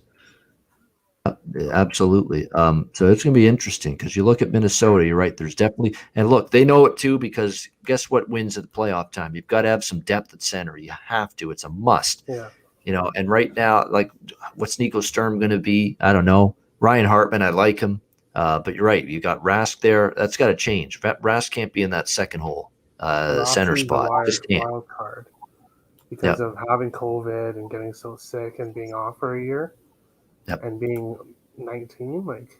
Absolutely. So it's going to be interesting because you look at Minnesota, you're right. There's definitely, and look, they know it too, because guess what wins at the playoff time? You've got to have some depth at center. You have to. It's a must. Yeah. And right now, like, what's Nico Sturm going to be? I don't know. Ryan Hartman, I like him. But you're right. You got Rask there. That's got to change. Rask can't be in that second hole center spot. Just can't. Wild card because of having COVID and getting so sick and being off for a year. Yep. And being 19, like,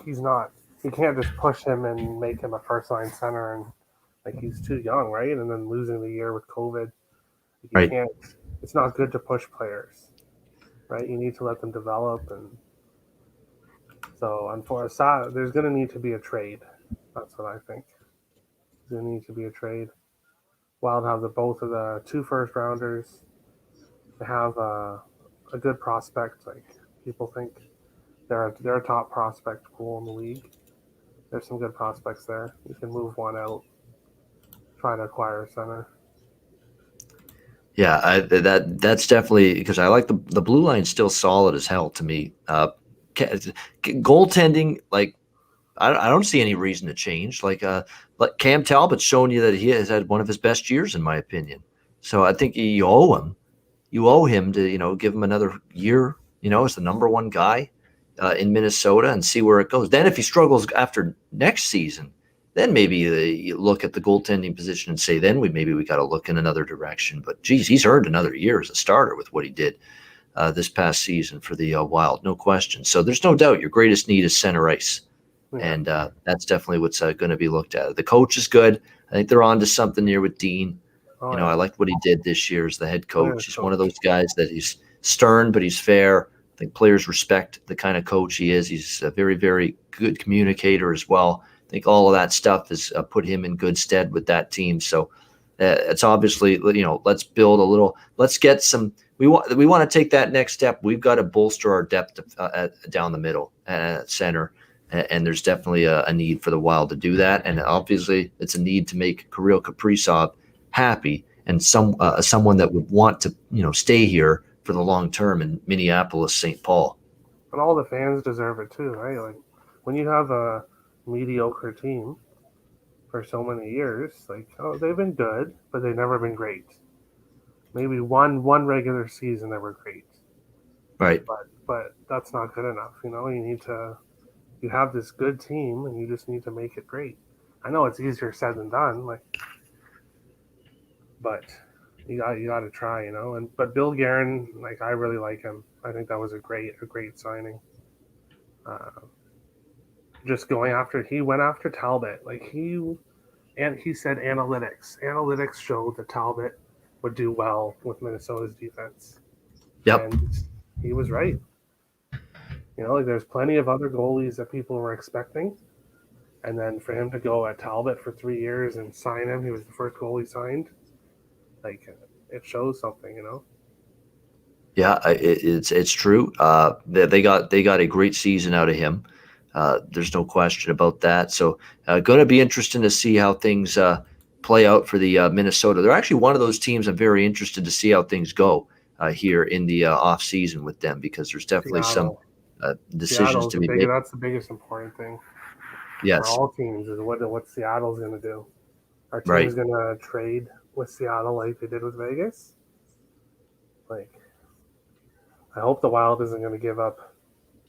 he's not. You can't just push him and make him a first-line center, and like, he's too young, right? And then losing the year with COVID, you can't. It's not good to push players, right? You need to let them develop, and so unfortunately, there's going to need to be a trade. That's what I think. There's going to need to be a trade. Wild have both of the 2 first-rounders. They have a good prospect, like. People think they're a top prospect pool in the league. There's some good prospects there. You can move one out, try to acquire a center. Yeah, that's definitely, because I like the blue line still solid as hell to me. Goaltending, like, I don't see any reason to change. Like Cam Talbot's shown you that he has had one of his best years, in my opinion. So I think you owe him. You owe him to give him another year. As the number 1 guy in Minnesota, and see where it goes. Then if he struggles after next season, then maybe you look at the goaltending position and say, then we got to look in another direction. But geez, he's earned another year as a starter with what he did this past season for the Wild, no question. So there's no doubt your greatest need is center ice. Yeah. And that's definitely what's going to be looked at. The coach is good. I think they're on to something here with Dean. I liked what he did this year as the head coach. He's one of those guys that he's stern, but he's fair. I think players respect the kind of coach he is. He's a very, very good communicator as well. I think all of that stuff has put him in good stead with that team. So It's obviously, let's build a little. Let's get some. We want to take that next step. We've got to bolster our depth down the middle at center, and there's definitely a need for the Wild to do that. And obviously, it's a need to make Kirill Kaprizov happy and someone that would want to stay here for the long term in Minneapolis, St. Paul. And all the fans deserve it too, right? Like when you have a mediocre team for so many years, like they've been good, but they've never been great. Maybe one regular season they were great, Right. But that's not good enough. You have this good team, and you just need to make it great. I know it's easier said than done, but you got to try, but Bill Guerin, I really like him. I think that was a great signing. Just he went after Talbot. He said analytics. Analytics showed that Talbot would do well with Minnesota's defense. Yep. And he was right. There's plenty of other goalies that people were expecting. And then for him to go at Talbot for 3 years and sign him, he was the first goalie signed. It shows something, Yeah, it's true. They got a great season out of him. There's no question about that. So going to be interesting to see how things play out for the Minnesota. They're actually one of those teams I'm very interested to see how things go here in the off season with them, because there's definitely some decisions to be made. That's the biggest important thing. Yes. For all teams is what Seattle's going to do. Our team's going to trade with Seattle like they did with Vegas. I hope the Wild isn't going to give up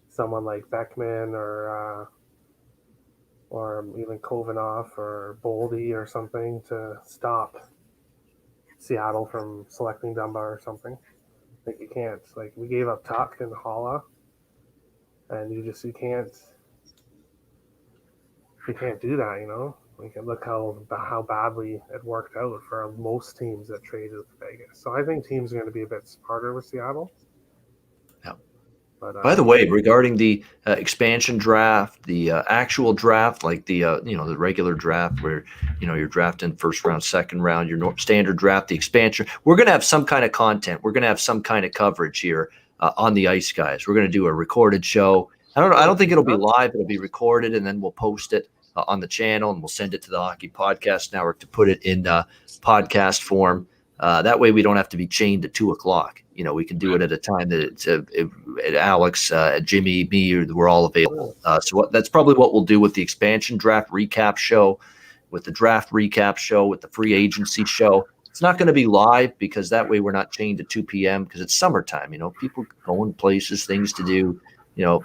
someone like Beckman or even Kovanov or Boldy or something to stop Seattle from selecting Dunbar or something. You can't. We gave up Tuck and Holla, and you can't do that, look how badly it worked out for most teams that traded with Vegas. So I think teams are going to be a bit smarter with Seattle. Yeah. But, by the way, regarding the expansion draft, the actual draft, the regular draft where you're drafting first round, second round, your standard draft, the expansion, we're going to have some kind of content. We're going to have some kind of coverage here on the Ice Guys. We're going to do a recorded show. I don't think it'll be live. It'll be recorded, and then we'll post it on the channel, and we'll send it to the Hockey Podcast Network to put it in podcast form. That way we don't have to be chained to 2:00. We can do it at a time that Alex, Jimmy, me, we're all available. So that's probably what we'll do with the expansion draft recap show, with the draft recap show, with the free agency show. It's not going to be live because that way we're not chained to 2 p.m. because it's summertime. People going places, things to do.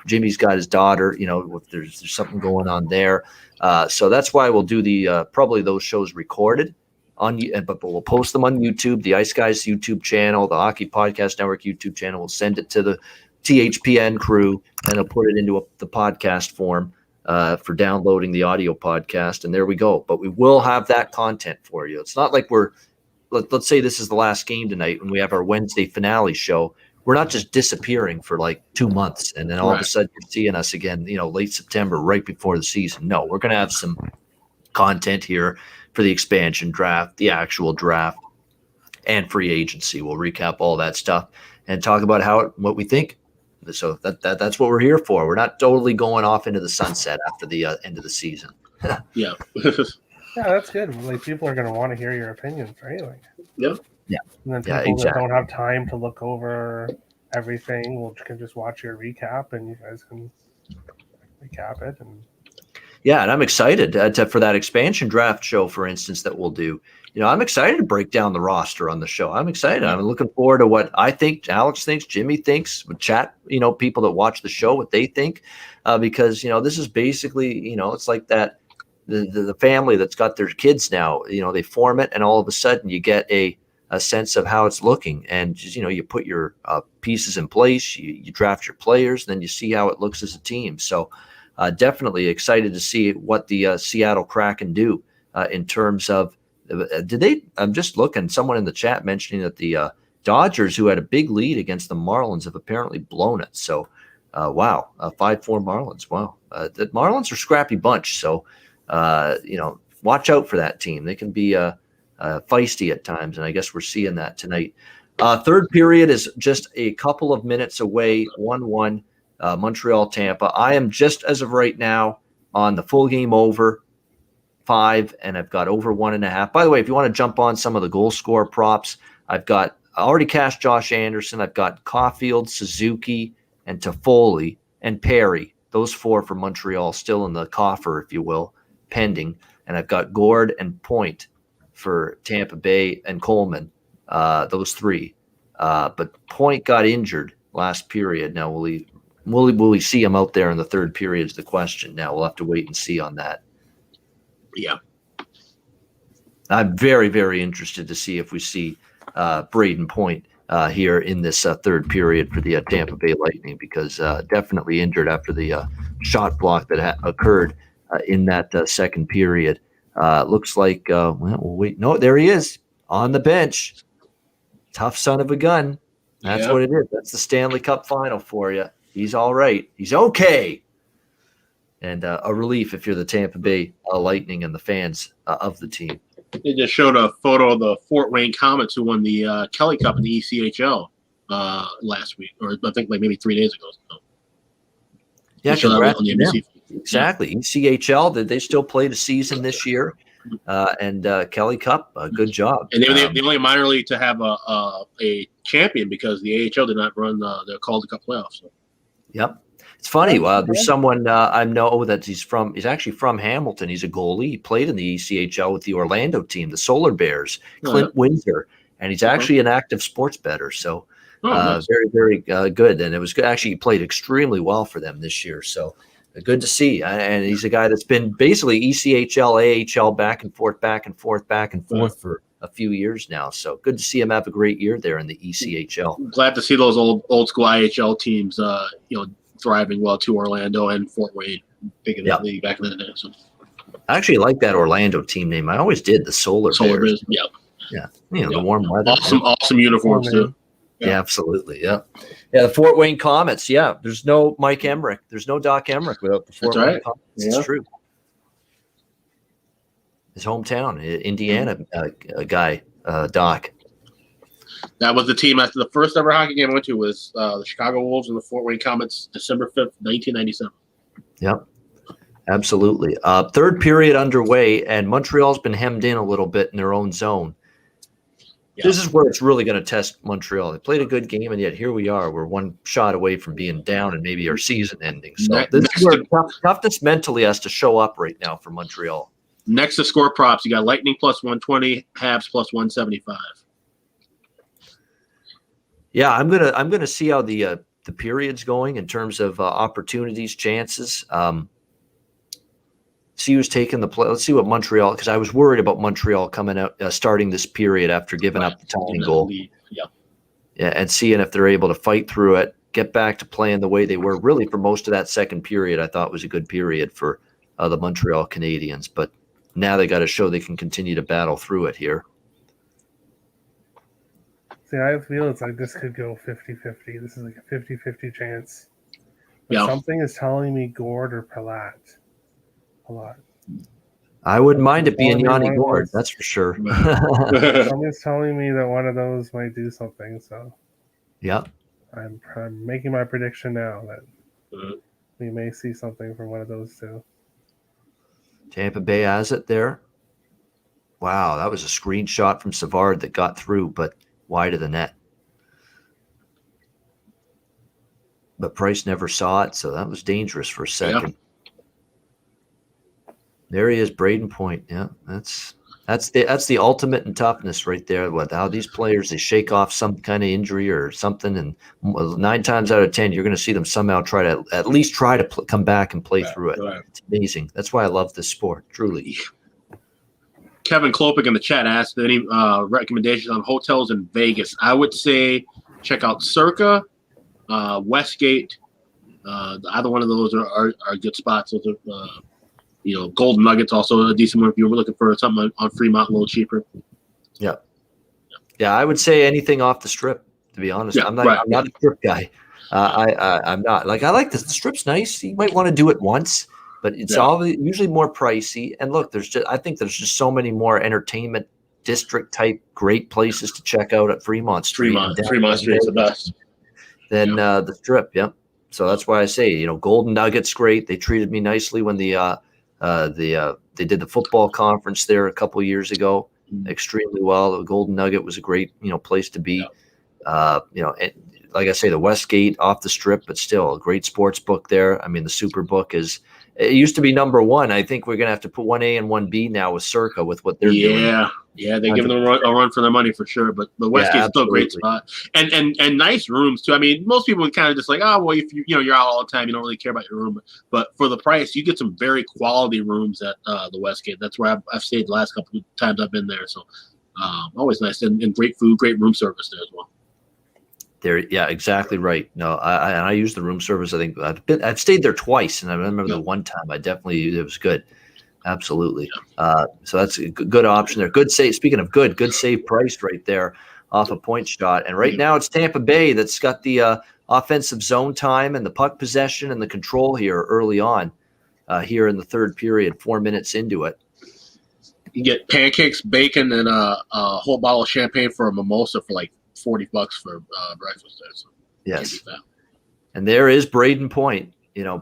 Jimmy's got his daughter, if there's something going on there. So that's why we'll do the probably those shows recorded but we'll post them on YouTube, the Ice Guys YouTube channel, the Hockey Podcast Network YouTube channel. We'll send it to the THPN crew, and they'll put it into the podcast form for downloading the audio podcast. And there we go. But we will have that content for you. It's not like let's say this is the last game tonight when we have our Wednesday finale show. We're not just disappearing for 2 months and then all of a sudden you're seeing us again, late September, right before the season. No, we're going to have some content here for the expansion draft, the actual draft, and free agency. We'll recap all that stuff and talk about what we think. So that's what we're here for. We're not totally going off into the sunset after the end of the season. Yeah. Yeah, that's good. People are going to want to hear your opinions, right? Yep. Yeah. And then people that don't have time to look over everything can just watch your recap, and you guys can recap it. And I'm excited for that expansion draft show, for instance, that we'll do. I'm excited to break down the roster on the show. I'm excited. I'm looking forward to what I think, Alex thinks, Jimmy thinks, with chat, people that watch the show, what they think, because, this is basically, it's like that, the family that's got their kids now, they form it, and all of a sudden you get a sense of how it's looking, and just, you put your pieces in place, you draft your players, and then you see how it looks as a team. So definitely excited to see what the Seattle Kraken do in terms of I'm just looking, someone in the chat mentioning that the Dodgers, who had a big lead against the Marlins, have apparently blown it. So wow, 5-4 Marlins. Wow. The Marlins are a scrappy bunch. So watch out for that team. They can be feisty at times, and I guess we're seeing that tonight. Third period is just a couple of minutes away, 1-1, Montreal, Tampa. I am just as of right now on the full game over 5, and I've got over 1.5. By the way, if you want to jump on some of the goal score props, I already cashed Josh Anderson. I've got Caulfield, Suzuki, and Toffoli, and Perry. Those 4 for Montreal still in the coffer, if you will, pending. And I've got Gord and Point for Tampa Bay and Coleman. Those 3, but Point got injured last period. Now, will we see him out there in the third period is the question. Now we'll have to wait and see on that. Yeah, I'm very, very interested to see if we see Braden Point here in this third period for the Tampa Bay Lightning, because definitely injured after the shot block that occurred in that second period. Looks like we'll wait. No, there he is on the bench. Tough son of a gun. That's what it is. That's the Stanley Cup Final for you. He's all right. He's okay. And a relief if you're the Tampa Bay Lightning and the fans of the team. They just showed a photo of the Fort Wayne Comets who won the Kelly Cup in the ECHL last week, or I think like maybe 3 days ago. So. Yeah, congrats on the NBC. Exactly. ECHL, they still play the season this year. And Kelly Cup, good job. And they were the only minor league to have a champion, because the AHL did not run their Calder Cup playoffs. So. Yep. It's funny. There's someone I know that he's actually from Hamilton. He's a goalie. He played in the ECHL with the Orlando team, the Solar Bears, Clint Windsor, and he's actually an active sports bettor. So nice. Very, very good. And it was good. Actually, he played extremely well for them this year. So good to see. And he's a guy that's been basically ECHL, AHL back and forth for a few years now. So good to see him have a great year there in the ECHL. Glad to see those old school IHL teams, thriving well too. Orlando and Fort Wayne, big in the league back in the day. So. I actually like that Orlando team name. I always did, the Solar Bears. Yeah. The warm weather. Awesome uniforms too. Yeah, absolutely. Yeah. The Fort Wayne Comets. Yeah, there's no Mike Emmerich. There's no Doc Emmerich without the Fort Wayne Comets. It's true. His hometown, Indiana guy, Doc. That was the team after the first ever hockey game I went to was the Chicago Wolves and the Fort Wayne Comets, December 5th, 1997. Yep, absolutely. Third period underway, and Montreal's been hemmed in a little bit in their own zone. Yeah. This is where it's really going to test Montreal. They played a good game, and yet here we are. We're one shot away from being down and maybe our season ending. So this is where toughness mentally has to show up right now for Montreal. Next to score props, you got Lightning plus 120, Habs plus 175. Yeah, I'm gonna see how the period's going in terms of opportunities, chances. See who's taking the play. Let's see what Montreal, because I was worried about Montreal coming out starting this period after giving up the tying goal. Yeah, and seeing if they're able to fight through it, get back to playing the way they were really for most of that second period. I thought was a good period for the Montreal Canadiens, but now they got to show they can continue to battle through it here. See, I feel it's like this could go 50-50. This is like a 50-50 chance. But something is telling me Gord or Palat a lot. I wouldn't mind it being Yanni Gord, that's for sure. Something's telling me that one of those might do something. So, yeah, I'm making my prediction now that we may see something from one of those two. Tampa Bay has it there. Wow, that was a screenshot from Savard that got through, but wide of the net. But Price never saw it, so that was dangerous for a second. Yeah. There he is, Braden Point. Yeah, that's the ultimate in toughness right there. How these players, they shake off some kind of injury or something, and 9 times out of 10, you're going to see them somehow try to come back and play through it. Right. It's amazing. That's why I love this sport, truly. Kevin Klopik in the chat asked any recommendations on hotels in Vegas. I would say check out Circa, Westgate. Either one of those are good spots. Those are, Golden Nuggets also a decent one if you were looking for something on Fremont a little cheaper. Yeah, I would say anything off the Strip. To be honest, I'm not a Strip guy. I'm not. I like this. The Strip's nice. You might want to do it once. But it's usually more pricey. And look, I think there's just so many more entertainment district type great places to check out at Fremont Street. Fremont Street's the best. Then the Strip, yep. So that's why I say, Golden Nugget's great. They treated me nicely when they did the football conference there a couple years ago, extremely well. The Golden Nugget was a great, place to be. And like I say, the Westgate off the Strip, but still a great sports book there. I mean, the Superbook it used to be number one. I think we're going to have to put 1A and 1B now with Circa with what they're doing. Yeah, they're giving them a run for their money for sure. But the Westgate's still a great spot, and nice rooms too. I mean, most people would kind of just like, oh well, if you're out all the time, you don't really care about your room. But for the price, you get some very quality rooms at the Westgate. That's where I've stayed the last couple of times I've been there. So always nice and great food, great room service there as well. Yeah, exactly right. No, I use the room service. I think I've stayed there twice, and I remember the one time it was good. Absolutely. So that's a good option there. Good save. Speaking of good save price right there off a point shot. And right now it's Tampa Bay that's got the offensive zone time and the puck possession and the control here early on here in the third period, 4 minutes into it. You get pancakes, bacon, and a whole bottle of champagne for a mimosa for like $40 for breakfast there. So yes. And there is Braden Point,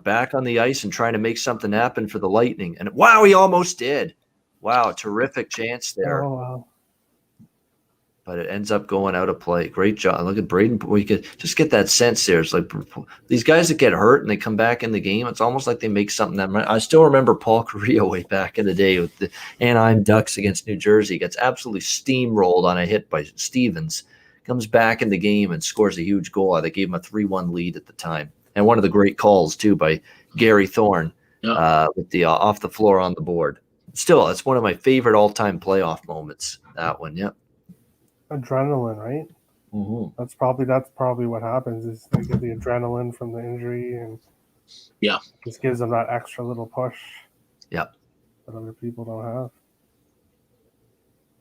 back on the ice and trying to make something happen for the Lightning. And wow, he almost did. Wow, terrific chance there. Oh, wow. But it ends up going out of play. Great job. Look at Braden. We could just get that sense there. It's like these guys that get hurt and they come back in the game, it's almost like they make something I still remember Paul Carrillo way back in the day with the Anaheim Ducks against New Jersey. Gets absolutely steamrolled on a hit by Stevens. Comes back in the game and scores a huge goal. They gave him a 3-1 lead at the time. And one of the great calls, too, by Gary Thorne with the off the floor on the board. Still, it's one of my favorite all-time playoff moments, that one, yep. Adrenaline, right? Mm-hmm. That's probably what happens is they get the adrenaline from the injury and just gives them that extra little push that other people don't have.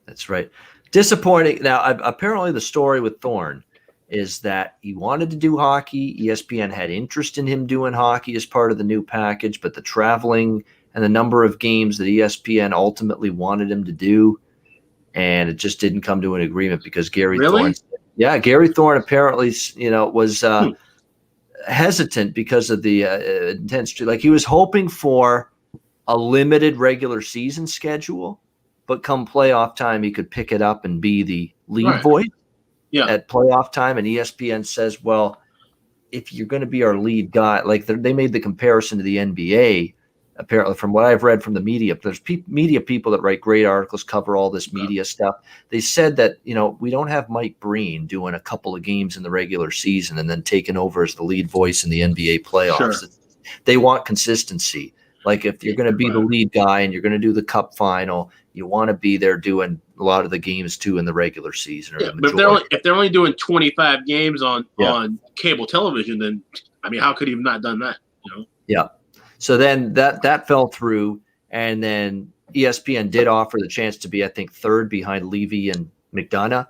That's right. Disappointing. Now, apparently the story with Thorne is that he wanted to do hockey. ESPN had interest in him doing hockey as part of the new package, but the traveling and the number of games that ESPN ultimately wanted him to do, and it just didn't come to an agreement because Gary Thorne. Yeah, Gary Thorne apparently, was hesitant because of the intense. Like he was hoping for a limited regular season schedule, but come playoff time, he could pick it up and be the lead voice at playoff time. And ESPN says, well, if you're going to be our lead guy, like they made the comparison to the NBA, apparently from what I've read from the media, there's media people that write great articles, cover all this media stuff. They said that, we don't have Mike Breen doing a couple of games in the regular season and then taking over as the lead voice in the NBA playoffs. Sure. They want consistency. Like if you're going to be the lead guy and you're going to do the cup final, you want to be there doing a lot of the games too in the regular season. Or but if they're only doing 25 games on cable television, then how could he have not done that? Yeah. So then that fell through, and then ESPN did offer the chance to be, I think, third behind Levy and McDonough.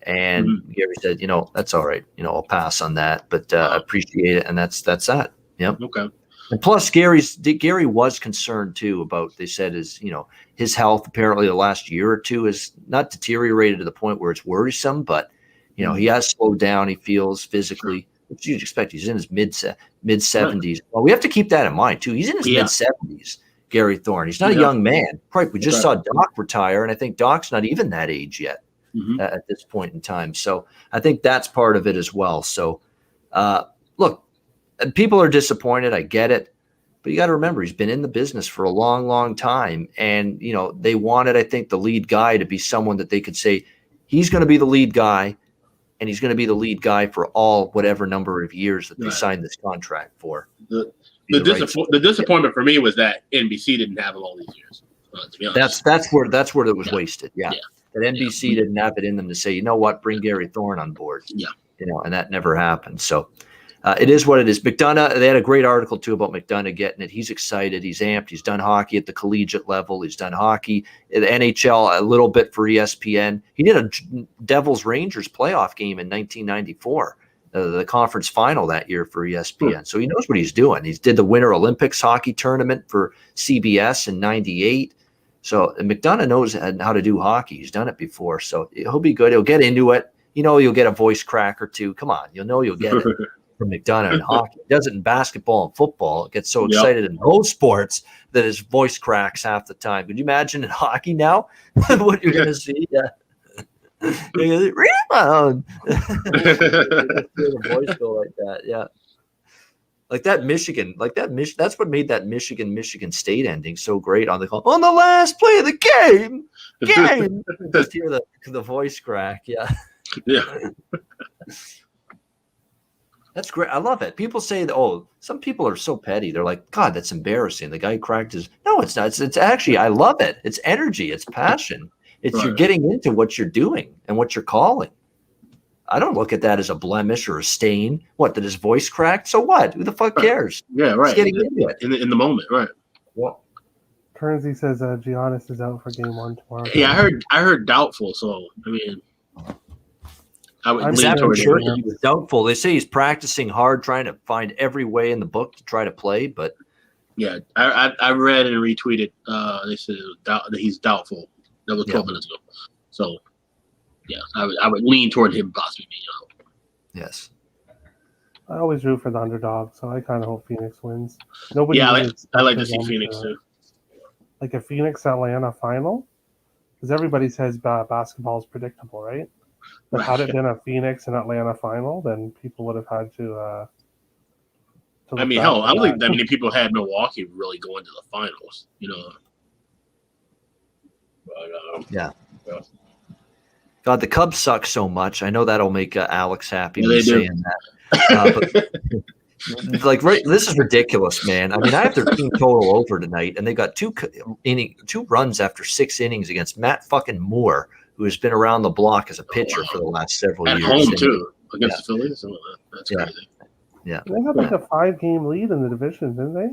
And Gary said, that's all right. I'll pass on that, but I appreciate it, and that's that. Yep. Okay. And plus, Gary was concerned too about. They said his health apparently the last year or two has not deteriorated to the point where it's worrisome, but he has slowed down. He feels physically, which you'd expect. He's in his mid 70s. Well, we have to keep that in mind too. He's in his mid 70s. Gary Thorne. He's not a young man. Right. We just saw Doc retire, and I think Doc's not even that age yet at this point in time. So I think that's part of it as well. So look. And people are disappointed. I get it. But you got to remember, he's been in the business for a long, long time. And, they wanted, I think, the lead guy to be someone that they could say, he's going to be the lead guy, and he's going to be the lead guy for all whatever number of years that they signed this contract for. The disappointment for me was that NBC didn't have him all these years. To be honest. That's where it was wasted. Yeah. That NBC didn't have it in them to say, you know what, bring Gary Thorne on board. Yeah. And that never happened. So it is what it is. McDonough, they had a great article, too, about McDonough getting it. He's excited. He's amped. He's done hockey at the collegiate level. He's done hockey at the NHL a little bit for ESPN. He did a Devils-Rangers playoff game in 1994, the conference final that year for ESPN. So he knows what he's doing. He did the Winter Olympics hockey tournament for CBS in 98. So and McDonough knows how to do hockey. He's done it before, so he'll be good. He'll get into it. You'll get a voice crack or two. Come on, you'll get it from McDonough in hockey. He does it in basketball and football. Gets so excited in those sports that his voice cracks half the time. Could you imagine in hockey now what you're going to see? Rebound. The voice go like that. Yeah. Like that Michigan, that's what made that Michigan State ending so great on the call. On the last play of the game. Just hear the voice crack. Yeah. Yeah. That's great. I love it. People say that, some people are so petty. They're like, God, that's embarrassing. The guy cracked his. No, it's not. It's actually, I love it. It's energy. It's passion. It's You're getting into what you're doing and what you're calling. I don't look at that as a blemish or a stain. What, did his voice cracked? So what? Who the fuck cares? Yeah, right. He's getting into it. In the moment, right. Well, Currency says Giannis is out for game 1 tomorrow. Yeah, I heard doubtful, so I mean I would I'm lean towards sure him. he was doubtful. They say he's practicing hard, trying to find every way in the book to try to play, but yeah, I read and retweeted they said that he's doubtful. That was 12 minutes ago. So yeah, I would lean toward him possibly being out. yes. I always root for the underdog, so I kind of hope Phoenix wins. Nobody. Yeah, really I like to expected see them Phoenix too. Like a Phoenix-Atlanta final, because everybody says basketball is predictable, right? But had it been a Phoenix and Atlanta final, then people would have had to I mean, hell, I don't think that many people had Milwaukee really going to the finals, But, Yeah. God, the Cubs suck so much. I know that'll make Alex happy Yeah, when they do. saying that. But this is ridiculous, man. I mean, I have their team total over tonight, and they got two runs after 6 innings against Matt fucking Moore, who has been around the block as a pitcher for the last several at years. home And- too against the Phillies. So that's crazy. Yeah. They had like a 5-game lead in the division, didn't they?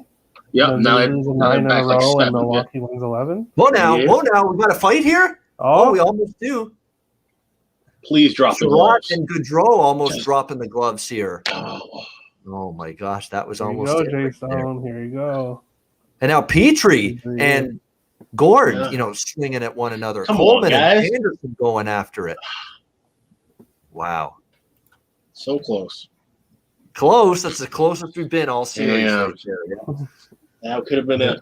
Yeah, And now they they're lose 9 in a back like row, 7. and Milwaukee wins 11. Whoa now, Yeah. we got a fight here? Oh, we almost do. Please drop the Sherrod gloves. and Goudreau almost dropping the gloves here. Oh, Oh my gosh, that was Here you almost go, it Jay right there. Stone. Here you go. And now Petrie and Gord, Yeah. swinging at one another. Come on, Coleman guys. and Anderson going after it. Wow. so close. Close. That's the closest we've been all series. Yeah. Right there. Yeah. That could have been it.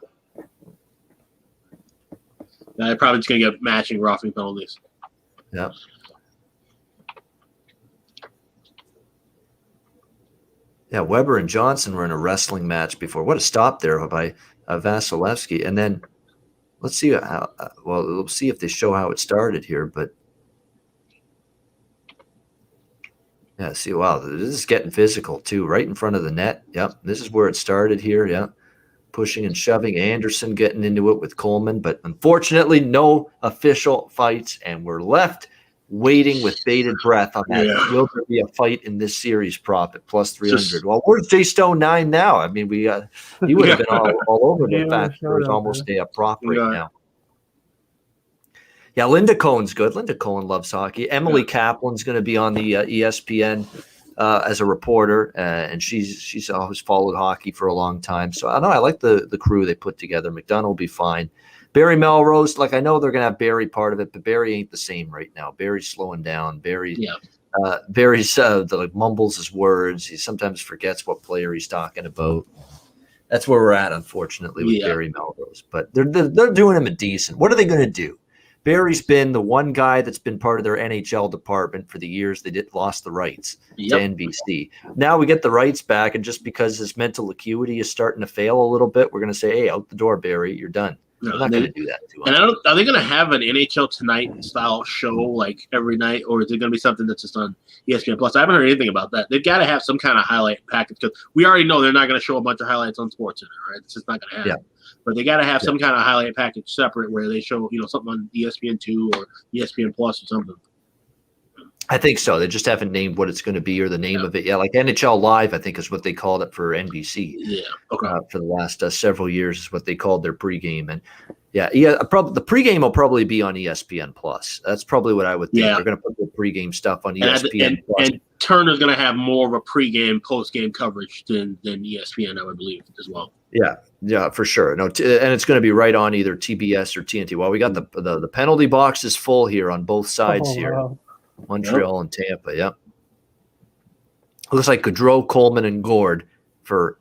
Now they're probably just going to get matching roughing penalties. Yeah. Yeah, Weber and Johnson were in a wrestling match before. What a stop there by Vasilevsky. And then let's see how. We'll see if they show how it started here. But yeah, see, wow, this is getting physical too, right in front of the net. Yep, this is where it started here. Yeah, pushing and shoving. Anderson getting into it with Coleman, but unfortunately, no official fights, and we're left waiting with bated breath on that. Yeah. Will there be a fight in this series prop at plus 300? Just- Well, where's Jay Stone 9 now? I mean, he would have been all over the Yeah, fact sure, there's almost a prop right Yeah. now. Yeah, Linda Cohen's good. Linda Cohen loves hockey. Emily Kaplan's going to be on the ESPN as a reporter, and she's always followed hockey for a long time. So I know I like the crew they put together. McDonough will be fine. Barry Melrose, I know they're going to have Barry part of it, but Barry ain't the same right now. Barry's slowing down. Barry's mumbles his words. He sometimes forgets what player he's talking about. That's where we're at, unfortunately, with Barry Melrose. But they're doing him a decent. What are they going to do? Barry's been the one guy that's been part of their NHL department for the years they lost the rights to NBC. Now we get the rights back, and just because his mental acuity is starting to fail a little bit, we're going to say, hey, out the door, Barry, you're done. No, We're not going to do that to him. And are they going to have an NHL Tonight style show every night, or is it going to be something that's just on ESPN Plus? I haven't heard anything about that. They've got to have some kind of highlight package, because we already know they're not going to show a bunch of highlights on SportsCenter, right? It's just not going to happen. Yeah. But they got to have some kind of highlight package separate where they show something on ESPN2 or ESPN Plus or something. I think so. They just haven't named what it's going to be or the name of it yet. Like NHL Live, I think is what they called it for NBC. Yeah. Okay. For the last several years is what they called their pregame. And probably the pregame will probably be on ESPN Plus. That's probably what I would think. Yeah. They're going to put the pregame stuff on ESPN Plus. And Turner's going to have more of a pregame, postgame coverage than ESPN, I would believe, as well. Yeah, for sure. No, and it's going to be right on either TBS or TNT. Well, we got the penalty box is full here on both sides here. Wow. Montreal and Tampa. Yep. Looks like Gaudreau, Coleman, and Gord for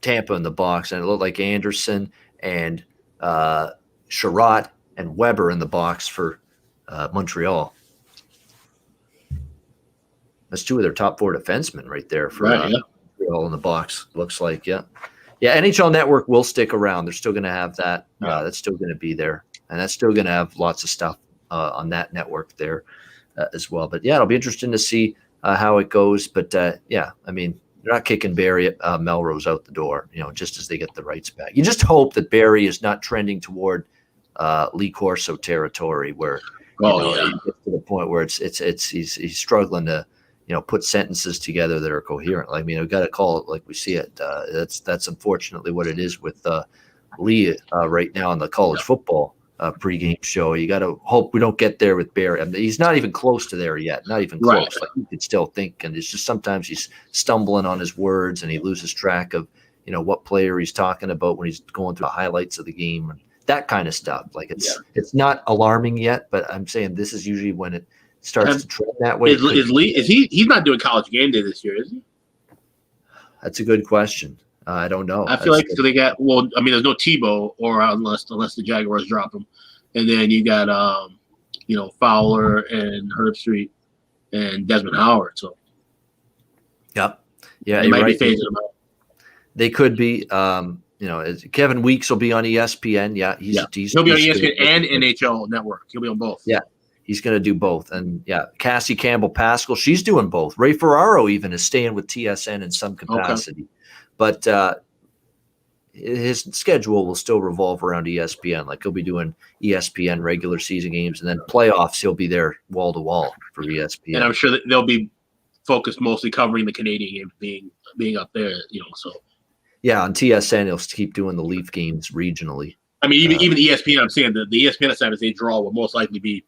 Tampa in the box, and it looked like Anderson and Sherratt and Weber in the box for Montreal. That's two of their top 4 defensemen right there for Montreal in the box. Looks like, yeah. NHL Network will stick around. They're still going to have that. That's still going to be there, and that's still going to have lots of stuff on that network there as well. But it'll be interesting to see how it goes. But I mean, they're not kicking Barry Melrose out the door, just as they get the rights back. You just hope that Barry is not trending toward Lee Corso territory, where he gets to the point where he's struggling to put sentences together that are coherent. I mean, we've got to call it like we see it. That's unfortunately what it is with Lee right now on the college football pregame show. You got to hope we don't get there with Barry. I mean, he's not even close to there yet. Not even close. Right. Like you could still think, and it's just sometimes he's stumbling on his words and he loses track of what player he's talking about when he's going through the highlights of the game and that kind of stuff. Like it's not alarming yet, but I'm saying this is usually when it starts to trend that way. Is Lee? He's not doing College Game Day this year, is he? That's a good question. I don't know. I feel like so they got there's no Tebow or unless the Jaguars drop him, and then you got Fowler and Herbstreit and Desmond Howard. So yeah, they might be phasing them out. They could be. Kevin Weeks will be on ESPN. He'll be on ESPN and NHL Network. He'll be on both. Yeah. He's going to do both. And, Cassie Campbell-Pascal, she's doing both. Ray Ferraro even is staying with TSN in some capacity. Okay. But his schedule will still revolve around ESPN. Like he'll be doing ESPN regular season games, and then playoffs, he'll be there wall-to-wall for ESPN. And I'm sure that they'll be focused mostly covering the Canadian games being up there, so. Yeah, on TSN, he'll keep doing the Leaf games regionally. I mean, even ESPN, I'm saying the ESPN side, if they draw, will most likely be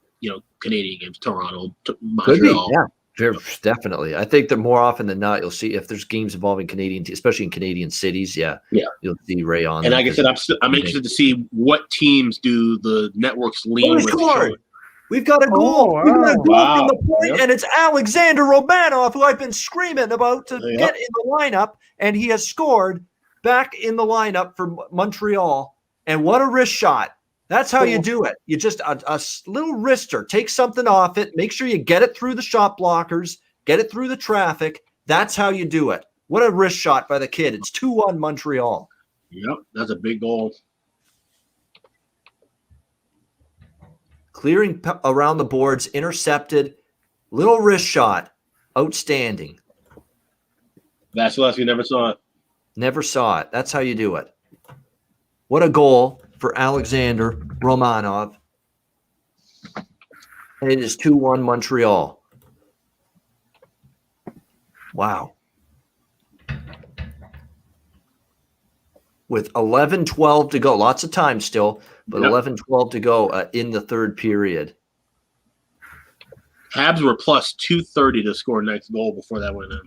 Canadian games, Toronto, Montreal. Could be, definitely. I think that more often than not, you'll see if there's games involving Canadian, especially in Canadian cities. You'll see Ray on. And like I said, I'm interested to see what teams do the networks lean with. We've got a goal. Wow. We've got a goal from the point, and it's Alexander Romanov, who I've been screaming about to get in the lineup, and he has scored back in the lineup for Montreal. And what a wrist shot. That's how you do it. You just a little wrister. Take something off it. Make sure you get it through the shot blockers. Get it through the traffic. That's how you do it. What a wrist shot by the kid. It's 2-1 Montreal. Yep, that's a big goal. Clearing around the boards, intercepted. Little wrist shot. Outstanding. Vasilevsky never saw it. Never saw it. That's how you do it. What a goal for Alexander Romanov. And it is 2-1 Montreal. Wow. With 11-12 to go. Lots of time still, but 11-12 to go in the third period. Habs were plus 230 to score next goal before that went in.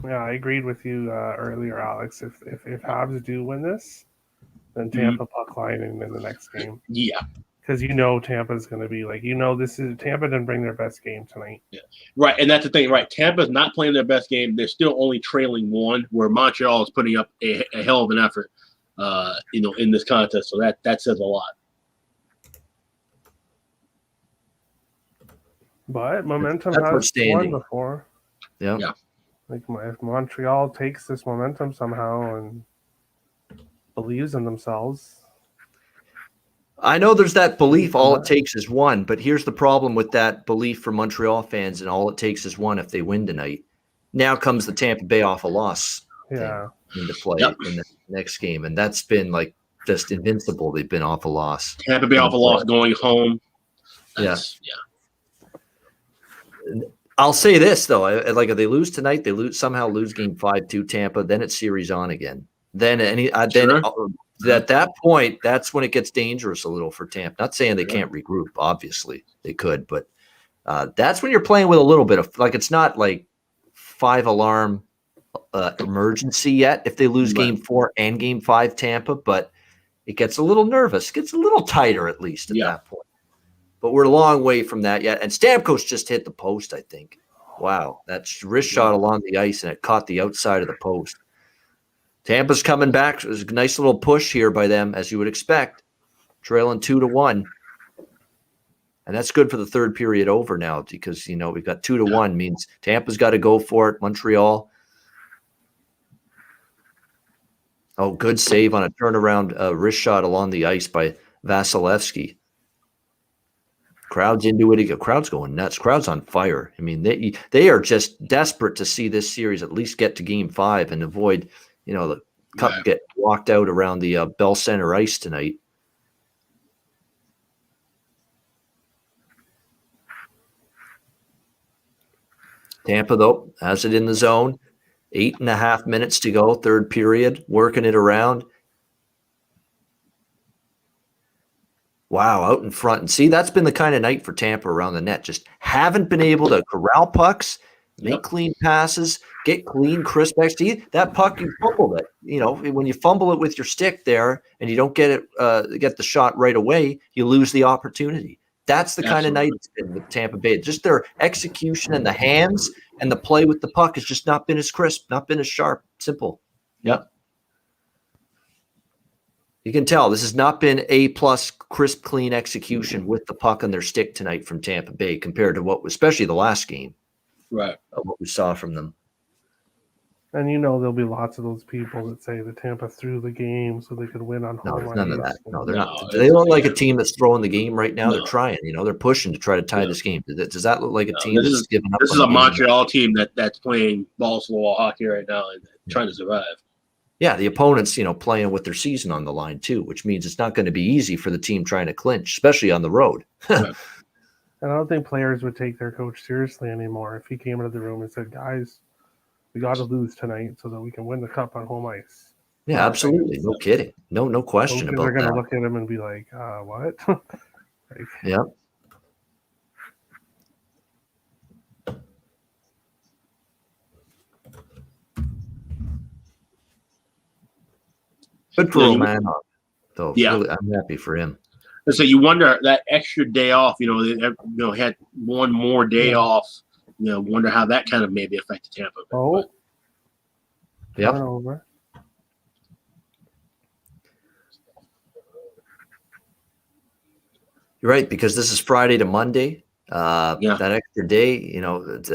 Yeah, I agreed with you earlier, Alex. If Habs do win this, then Tampa puck lining in the next game. Yeah, because Tampa's going to be like, Tampa didn't bring their best game tonight. Yeah, right, and that's the thing, right? Tampa's not playing their best game. They're still only trailing 1, where Montreal is putting up a hell of an effort, in this contest. So that says a lot. But momentum has won before. Yeah. Like if Montreal takes this momentum somehow and believes in themselves. I know there's that belief, all it takes is one, but here's the problem with that belief for Montreal fans, and all it takes is one if they win tonight. Now comes the Tampa Bay off a loss into play in the next game, and that's been like just invincible. They've been off a loss. Tampa Bay off a loss going home. Yeah. I'll say this though, like if they lose tonight, they somehow lose game 5-2 Tampa, then it's series on again. Then at that point, that's when it gets dangerous a little for Tampa. Not saying they can't regroup, obviously they could, but that's when you're playing with a little bit of like it's not like 5-alarm emergency yet if they lose game 4 and game 5 Tampa, but it gets a little nervous, gets a little tighter at least at that point. But we're a long way from that yet. And Stamkos just hit the post, I think. Wow. That's wrist shot along the ice, and it caught the outside of the post. Tampa's coming back. It was a nice little push here by them, as you would expect. Trailing 2-1. And that's good for the third period over now because, we've got 2-1. Means Tampa's got to go for it. Montreal. Oh, good save on a turnaround wrist shot along the ice by Vasilevsky. Crowd's into it. Crowd's going nuts. Crowd's on fire. I mean, they are just desperate to see this series at least get to game 5 and avoid, the cup get walked out around the Bell Center ice tonight. Tampa, though, has it in the zone. 8.5 minutes to go, third period, working it around. Wow, out in front. And see, that's been the kind of night for Tampa around the net. Just haven't been able to corral pucks, make clean passes, get clean, crisp XD. That puck, you fumbled it. When you fumble it with your stick there and you don't get the shot right away, you lose the opportunity. That's the kind of night it's been with Tampa Bay. Just their execution and the hands and the play with the puck has just not been as crisp, not been as sharp. Simple. Yep. You can tell this has not been A-plus crisp, clean execution with the puck on their stick tonight from Tampa Bay compared to especially the last game. Right. What we saw from them. And there'll be lots of those people that say the Tampa threw the game so they could win on home ice. None of that. No, they're not. They look like a team that's throwing the game right now. They're trying. They're pushing to try to tie this game. Does that look like a team that's giving up? This is a Montreal team that's playing balls to the wall hockey right now and trying to survive. Yeah, the opponent's, playing with their season on the line too, which means it's not going to be easy for the team trying to clinch, especially on the road. And I don't think players would take their coach seriously anymore if he came into the room and said, guys, we got to lose tonight so that we can win the cup on home ice. Yeah, absolutely. No kidding. No question about that. They're going to look at him and be like, what? Yeah. Good for him, man. So really, I'm happy for him. And so you wonder that extra day off. They had one more day off. Wonder how that kind of maybe affected Tampa. Yeah. You're right, because this is Friday to Monday. That extra day,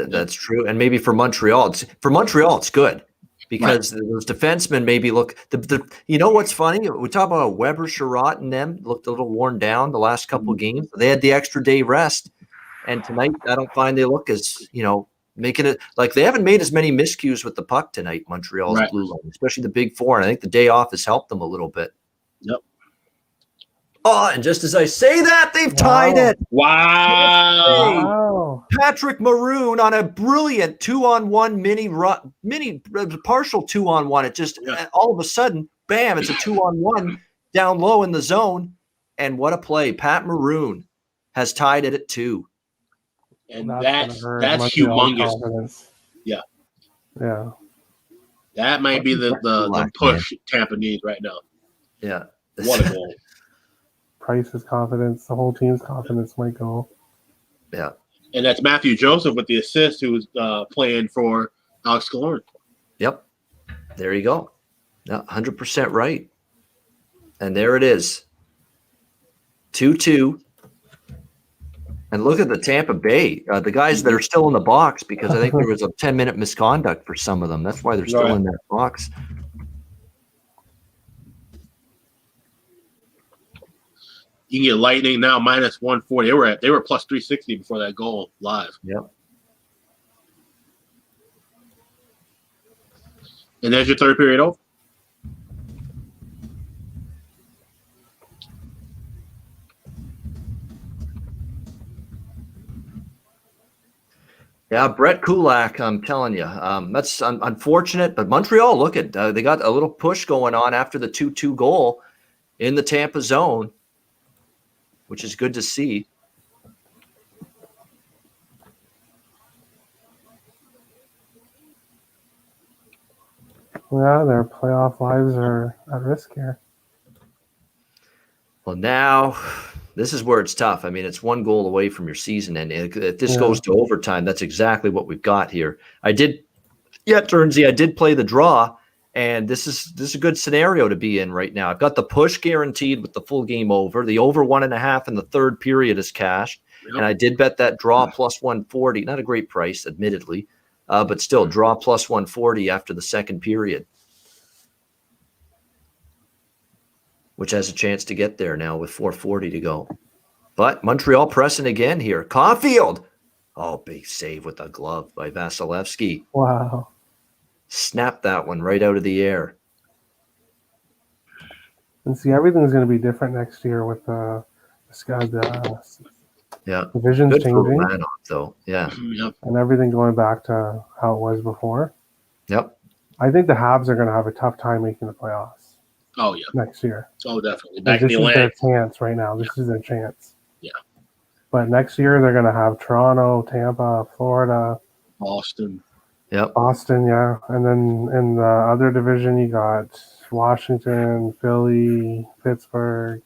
that's true. And maybe for Montreal, it's good. Because those defensemen maybe look what's funny? We talk about Weber, Sherratt, and them looked a little worn down the last couple of games. They had the extra day rest, and tonight I don't find they look as making it like they haven't made as many miscues with the puck tonight. Montreal's blue line, especially the big four, and I think the day off has helped them a little bit. Yep. Oh, and just as I say that, they've tied it. Wow. Patrick Maroon on a brilliant 2-on-1 mini partial 2-on-1. It just all of a sudden, bam, it's a 2-on-1 down low in the zone. And what a play. Pat Maroon has tied it at 2. And that's humongous. Yeah. Yeah. That might be the push Tampa needs right now. Yeah. What a goal. Price's confidence, the whole team's confidence might go. Yeah. And that's Matthew Joseph with the assist who was playing for Alex Killorn. Yep. There you go. 100% right. And there it is. 2-2. And look at the Tampa Bay, the guys that are still in the box, because I think there was a 10-minute misconduct for some of them. That's why they're still in that box. You can get Lightning now minus 140. They were plus 360 before that goal live. Yep. And there's your third period over. Yeah, Brett Kulak, I'm telling you, that's unfortunate. But Montreal, look at they got a little push going on after the 2-2 goal in the Tampa zone, which is good to see. Yeah, their playoff lives are at risk here. Well, now this is where it's tough. I mean, it's one goal away from your season, and if this goes to overtime, that's exactly what we've got here. Turnsey, I did play the draw, and this is a good scenario to be in right now. I've got the push guaranteed with the full game over. The over 1.5 in the third period is cashed, and I did bet that draw plus 140. Not a great price, admittedly, but still draw plus 140 after the second period, which has a chance to get there now with 4:40 to go. But Montreal pressing again here. Caulfield. Oh, big save with a glove by Vasilevsky. Wow. Snapped that one right out of the air. And see, everything's going to be different next year with divisions Good for changing. Ranov, though. Yeah. Yep. And everything going back to how it was before. Yep. I think the Habs are going to have a tough time making the playoffs Oh, yeah. next year. Oh, definitely. Like, Back in this the is their Atlantic. chance right now. This is their chance. Yeah. But next year they're going to have Toronto, Tampa, Florida, Boston. Yep. Boston, yeah. And then in the other division, you got Washington, Philly, Pittsburgh,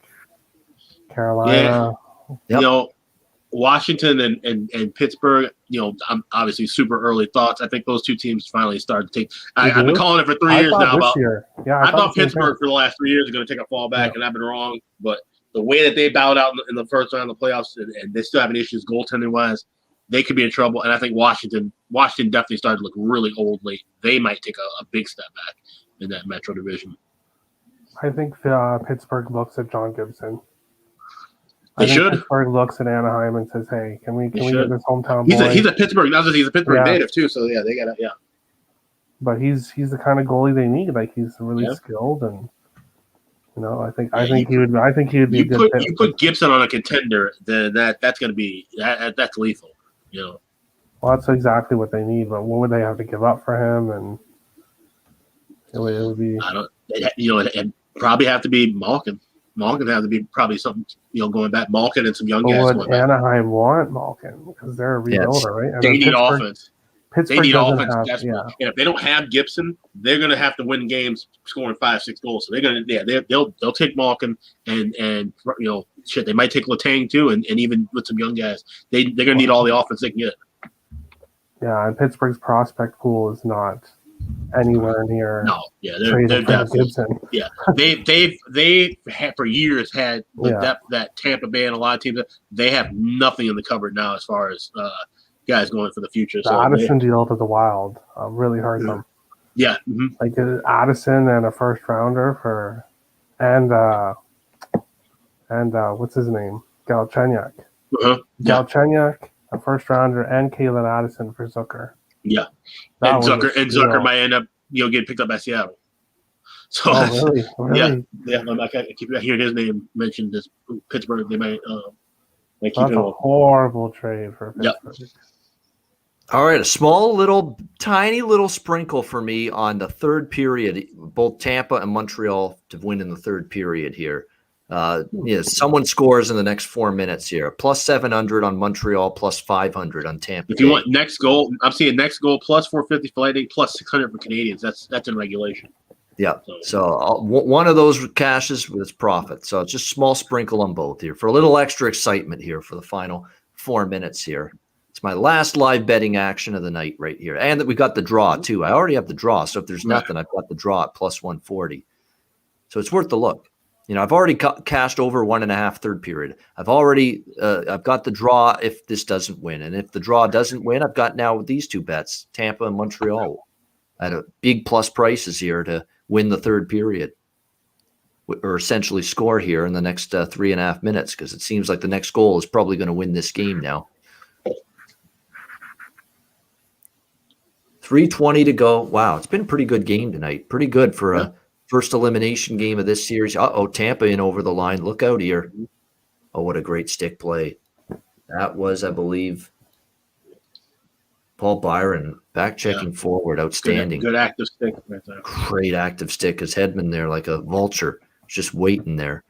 Carolina. Yep. You know, Washington and Pittsburgh, I'm obviously super early thoughts. I think those two teams finally started to take. I've been calling it for 3 years now. I thought Pittsburgh for the last 3 years are going to take a fall back, and I've been wrong. But the way that they bowed out in the first round of the playoffs, and they still having issues goaltending wise, they could be in trouble. And I think Washington definitely started to look really old late. They might take a big step back in that Metro division. I think Pittsburgh looks at John Gibson. They should. Pittsburgh looks at Anaheim and says, "Hey, can we get this hometown boy?" He's a Pittsburgh. He's a Pittsburgh native too. So yeah, they got it. Yeah. But he's the kind of goalie they need. Like, he's really skilled, and I think he would be a good fit. You put Gibson on a contender, then that's going to be that's lethal. Well, that's exactly what they need. But what would they have to give up for him? And it would be. It'd probably have to be Malkin. Malkin would have to be probably something, going back. Malkin and some young guys. Would Anaheim want Malkin because they're a rebuilder, right? And they need offense. Pittsburgh they need offense desperately. And if they don't have Gibson, they're going to have to win games scoring 5-6 goals. So they're going to, they'll take Malkin and they might take Letang too, and even with some young guys, they're going to need all the offense they can get. Yeah, and Pittsburgh's prospect pool is not anywhere near. No, yeah, they're definitely Gibson. Yeah, they have for years had that Tampa Bay and a lot of teams. They have nothing in the cupboard now as far as guys going for the future. The Addison deal to the Wild really hurt them. Yeah, like Addison and a first rounder and what's his name, Galchenyuk. Galchenyuk, a first rounder, and Calen Addison for Zucker. Yeah, and Zucker might end up getting picked up by Seattle. So really? Yeah. I keep hearing his name mentioned. This Pittsburgh, they might keep that's a horrible trade for Pittsburgh. Yep. All right, tiny little sprinkle for me on the third period. Both Tampa and Montreal to win in the third period here. Someone scores in the next 4 minutes here. Plus 700 on Montreal, plus 500 on Tampa. If you want next goal, I'm seeing next goal plus 450 for Lightning, plus 600 for Canadiens. That's in regulation. Yeah. So one of those cashes was profit. So it's just small sprinkle on both here for a little extra excitement here for the final 4 minutes here. It's my last live betting action of the night right here. And that we got the draw too. I already have the draw. So if there's nothing, I've got the draw at plus 140. So it's worth the look. I've already cashed over 1.5 third period. I've got the draw if this doesn't win. And if the draw doesn't win, I've got now these two bets, Tampa and Montreal, at a big plus prices here to win the third period. or essentially score here in the next 3.5 minutes, because it seems like the next goal is probably going to win this game now. 3:20 to go. Wow, it's been a pretty good game tonight. Pretty good for a first elimination game of this series. Tampa in over the line. Look out here. Oh, what a great stick play. That was, I believe, Paul Byron back checking forward. Outstanding. Good active stick right there. Great active stick. His Hedman there like a vulture, just waiting there.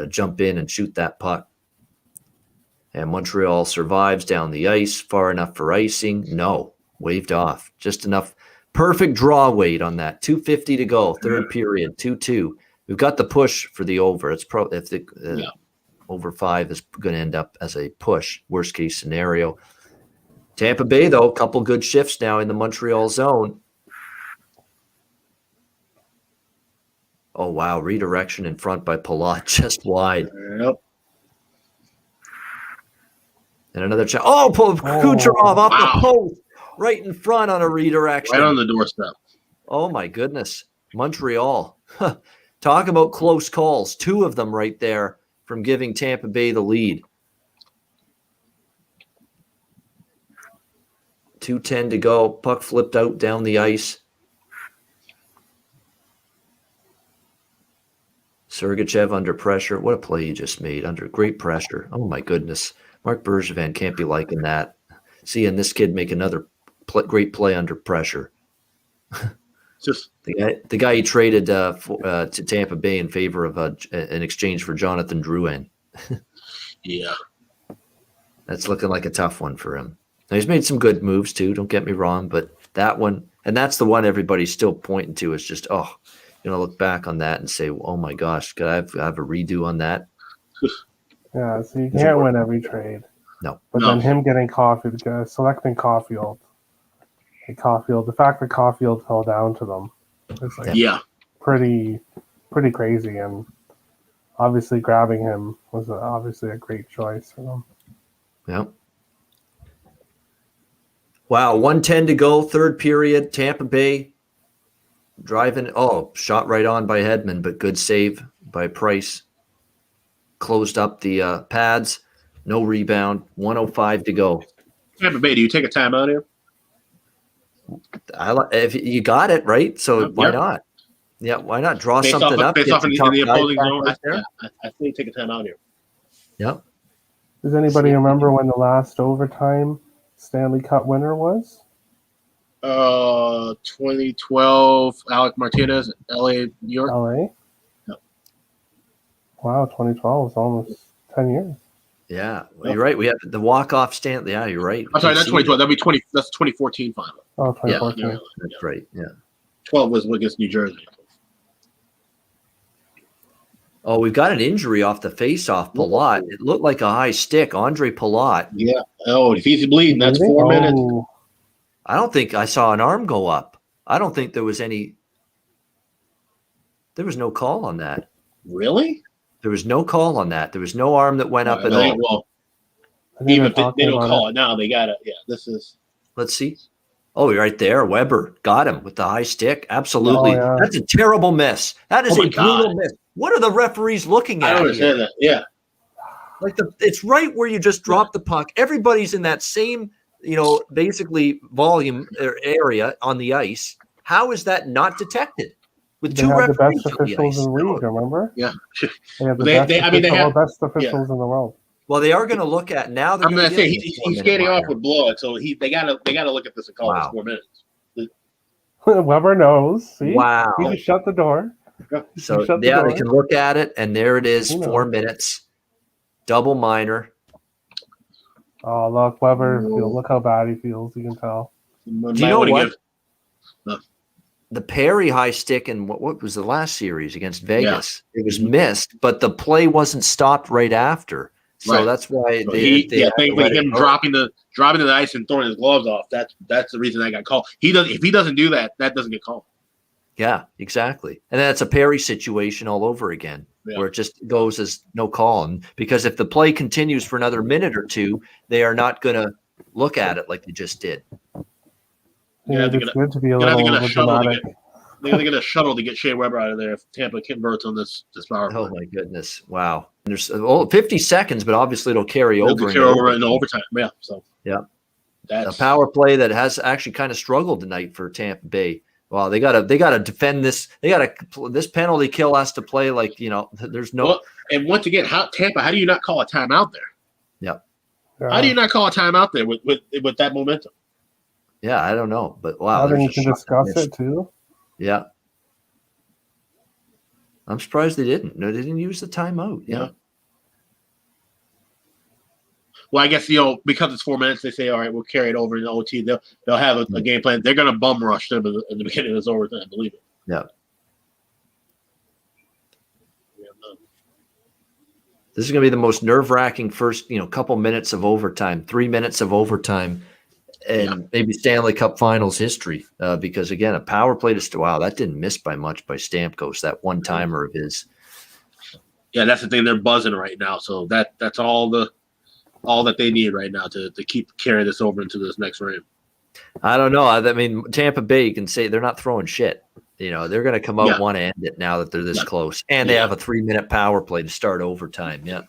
Jump in and shoot that puck. And Montreal survives down the ice. Far enough for icing? No. Waved off. Just enough. Perfect draw weight on that. 2:50 to go. Third period. 2-2. We've got the push for the over. It's probably if the over 5 is going to end up as a push. Worst case scenario. Tampa Bay, though, a couple good shifts now in the Montreal zone. Oh, wow. Redirection in front by Palat, just wide. Yep. And another check. Oh, Kucherov off the post. Right in front on a redirection. Right on the doorstep. Oh, my goodness. Montreal. Talk about close calls. 2 of them right there from giving Tampa Bay the lead. 2:10 to go. Puck flipped out down the ice. Sergachev under pressure. What a play he just made under great pressure. Oh, my goodness. Mark Bergevin can't be liking that. Seeing this kid make another great play under pressure. Just the guy he traded to Tampa Bay in favor of an exchange for Jonathan Drouin. Yeah. That's looking like a tough one for him. Now, he's made some good moves too, don't get me wrong, but that one, and that's the one everybody's still pointing to, is just, look back on that and say, oh my gosh, could I have a redo on that? Yeah, so you can't win every trade. No. But then him getting selecting Caulfield. The fact that Caulfield fell down to them is pretty crazy, and obviously grabbing him was obviously a great choice for them. Yep. Wow, 1:10 to go, third period. Tampa Bay driving. Oh, shot right on by Hedman, but good save by Price. Closed up the pads. No rebound. 1:05 to go. Tampa Bay, do you take a timeout here? If you got it right, so why not? Yeah, why not draw something up? Face off in the opposing zone. Right I think take a timeout here. Yep. Does anybody remember when the last overtime Stanley Cup winner was? 2012, Alec Martinez, LA, New York. LA? Yep. Wow, 2012 is almost 10 years. Yeah, well, you're right. We have the walk-off Stanley. Yeah, you're right. I'm sorry, that's 2012. That'd be 20. That's 2014 final. Oh, 2014. Yeah, that's right. Yeah. 12 was against New Jersey. Oh, we've got an injury off the face-off. Palat. It looked like a high stick. Andre Palat. Yeah. Oh, if he's bleeding, that's 4 minutes. I don't think I saw an arm go up. I don't think there was any. There was no call on that. Really? There was no call on that. There was no arm that went up at all. Well, even if they don't call it now, they got it. Yeah, this is. Let's see. Oh, right there. Weber got him with the high stick. Absolutely. Oh, yeah. That's a terrible miss. That is a brutal miss. What are the referees looking at? I don't understand that. Yeah. Like it's right where you just drop the puck. Everybody's in that same, basically volume area on the ice. How is that not detected? With they two have referees the best officials in the league, remember? Yeah. They have the best officials in the world. Well, they are going to look at now. I'm going to say he's skating off with blowout, so they got to look at this and call it 4 minutes. Weber knows. See? Wow. He just shut the door. So they can look at it, and there it is. 4 minutes, double minor. Oh, look, Weber! Look how bad he feels. You can tell. Do you know what? The Perry high stick in what was the last series against Vegas? Yeah. It was missed, but the play wasn't stopped right after. So that's why him dropping the ice and throwing his gloves off. That's the reason that got called. If he doesn't do that, that doesn't get called. Yeah, exactly. And that's a Perry situation all over again, where it just goes as no call. And because if the play continues for another minute or two, they are not going to look at it like they just did. Yeah, it's good to be a little dramatic. They're going to get a shuttle to get Shea Weber out of there if Tampa converts on this power play. Oh my goodness! Wow. And there's 50 seconds, but obviously it'll carry They'll over. carry over in overtime. Yeah. So yeah, that's a power play that has actually kind of struggled tonight for Tampa Bay. Wow, they gotta defend this. This penalty kill has to play like there's no. Well, and once again, Tampa? How do you not call a timeout there? Yeah. How do you not call a timeout there with that momentum? Yeah, I don't know, but wow. Then you can discuss it too. Yeah. I'm surprised they didn't. No, they didn't use the timeout. Yeah. Well, I guess because it's 4 minutes, they say, all right, we'll carry it over in the OT. They'll have a game plan. They're going to bum rush them at the beginning of this overtime. Believe it. Yeah. This is going to be the most nerve-wracking first, couple minutes of overtime, 3 minutes of overtime, and maybe Stanley Cup Finals history. Because again, a power play wow, that didn't miss by much by Stamkos, that one-timer of his. Yeah, that's the thing. They're buzzing right now, so that's all that they need right now to keep carrying this over into this next round. I don't know. I mean, Tampa Bay, you can say they're not throwing shit. They're going to come out and want to end it now that they're this close. And they have a 3-minute power play to start overtime. Yeah.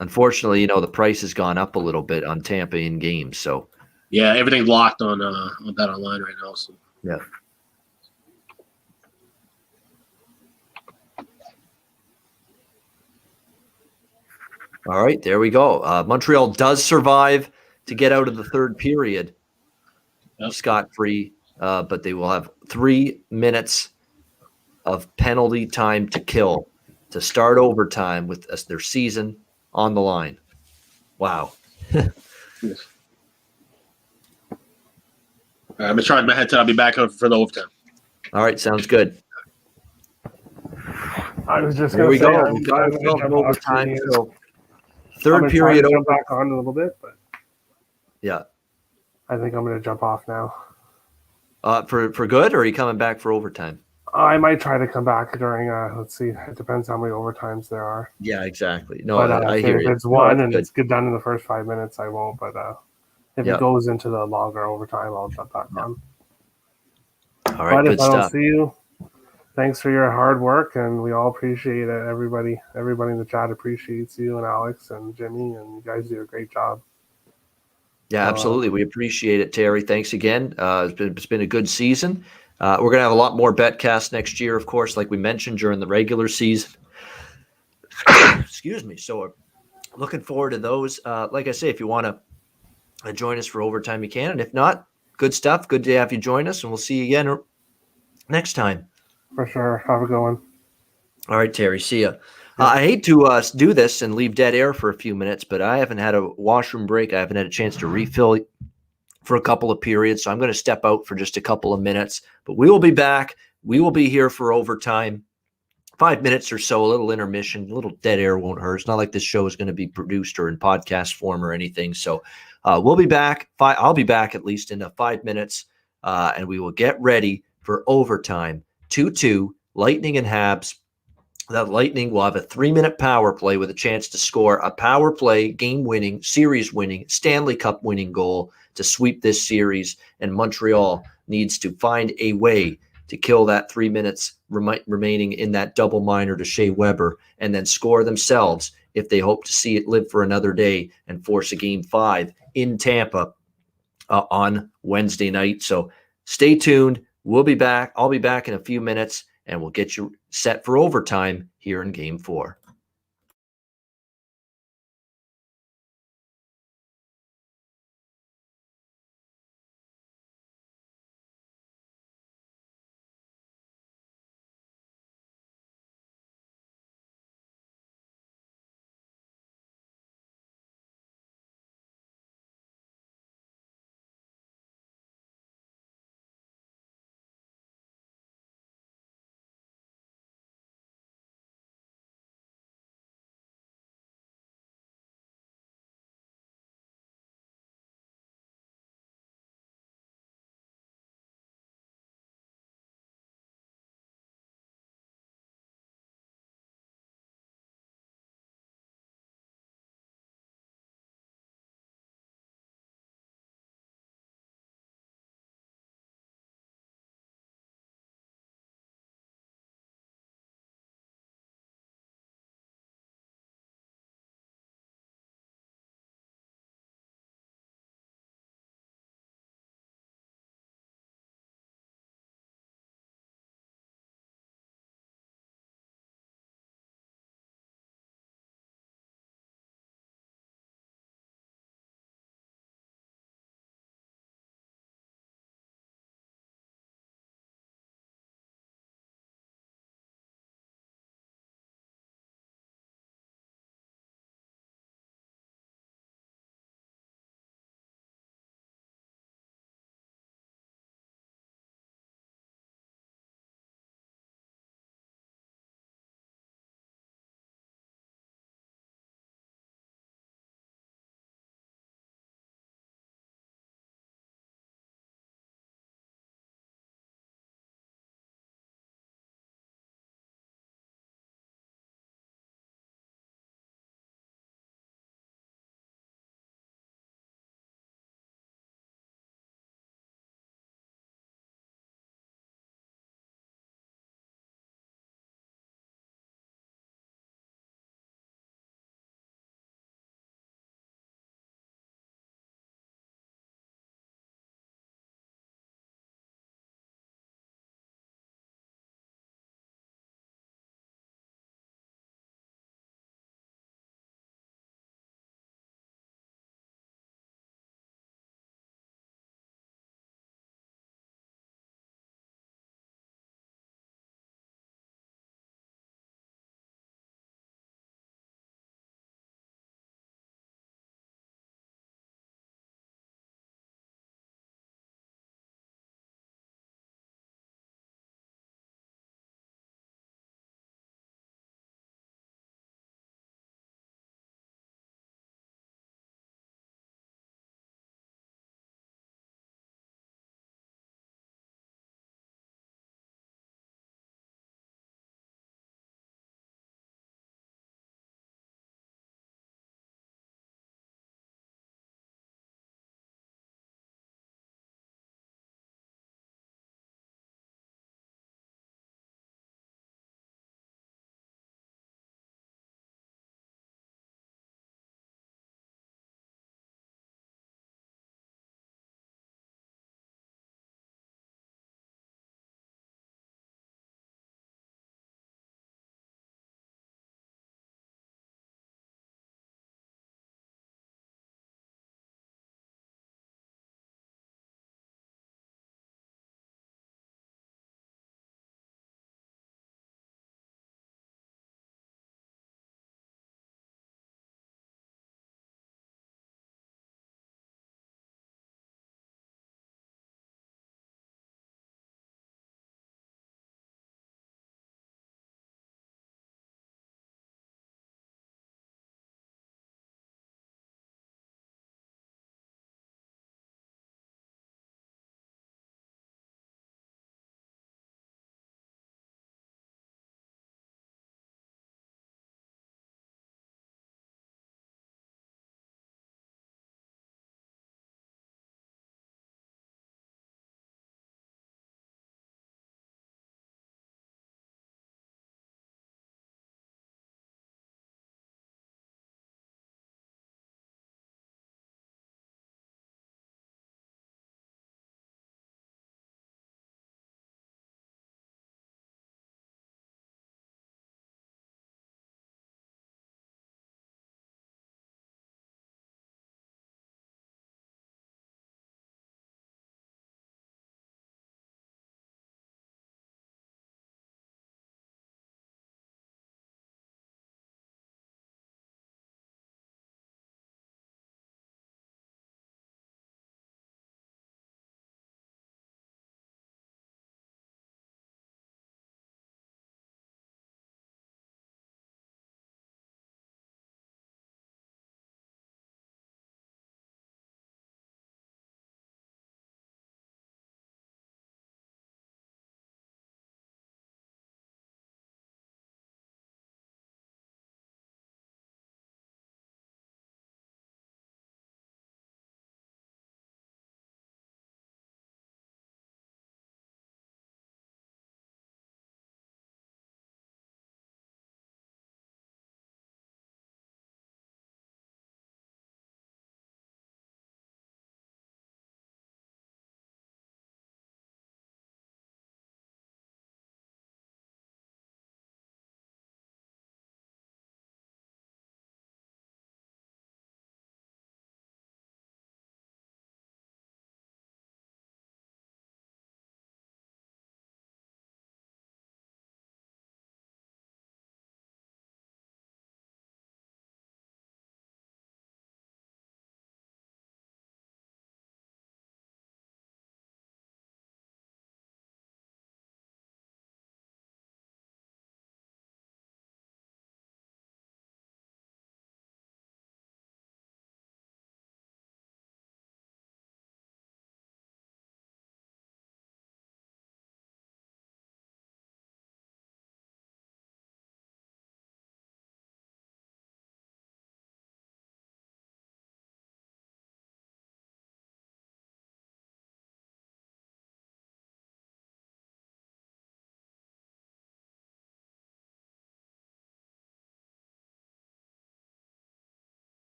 Unfortunately, the price has gone up a little bit on Tampa in games. So yeah, everything's locked on Bet Online right now. So yeah. All right, there we go. Montreal does survive to get out of the third period scot-free, but they will have 3 minutes of penalty time to kill to start overtime with their season on the line. Wow. I'm going to charge my headset. I'll be back for the overtime. All right, sounds good. I was just There going we to say, go. We got ourselves an overtime. So third I'm period jump over. back on a little bit, but yeah, I think I'm going to jump off now. For good, or are you coming back for overtime? I might try to come back during. Let's see. It depends how many overtimes there are. Yeah, exactly. No, But I hear if you. it's one and good. it's good done in the first 5 minutes, I won't. But if it goes into the longer overtime, I'll jump back on. All right, but good if I stuff. don't see you, thanks for your hard work, and we all appreciate it. Everybody in the chat appreciates you, and Alex and Jimmy, and you guys do a great job. Yeah, absolutely. We appreciate it, Terry. Thanks again. It's been a good season. We're going to have a lot more Betcast next year, of course, like we mentioned during the regular season. Excuse me. So looking forward to those. Like I say, if you want to join us for overtime, you can. And if not, good stuff. Good to have you join us, and we'll see you again next time. For sure. Have a good one. All right, Terry. See ya. I hate to do this and leave dead air for a few minutes, but I haven't had a washroom break. I haven't had a chance to refill for a couple of periods, so I'm going to step out for just a couple of minutes. But we will be back. We will be here for overtime. 5 minutes or so, a little intermission, a little dead air won't hurt. It's not like this show is going to be produced or in podcast form or anything. So we'll be back. I'll be back at least in 5 minutes, and we will get ready for overtime. 2-2, Lightning and Habs. That Lightning will have a 3-minute power play with a chance to score a power play, game-winning, series-winning, Stanley Cup-winning goal to sweep this series, and Montreal needs to find a way to kill that 3 minutes remaining in that double minor to Shea Weber and then score themselves if they hope to see it live for another day and force a Game 5 in Tampa on Wednesday night. So stay tuned. We'll be back. I'll be back in a few minutes, and we'll get you set for overtime here in Game 4.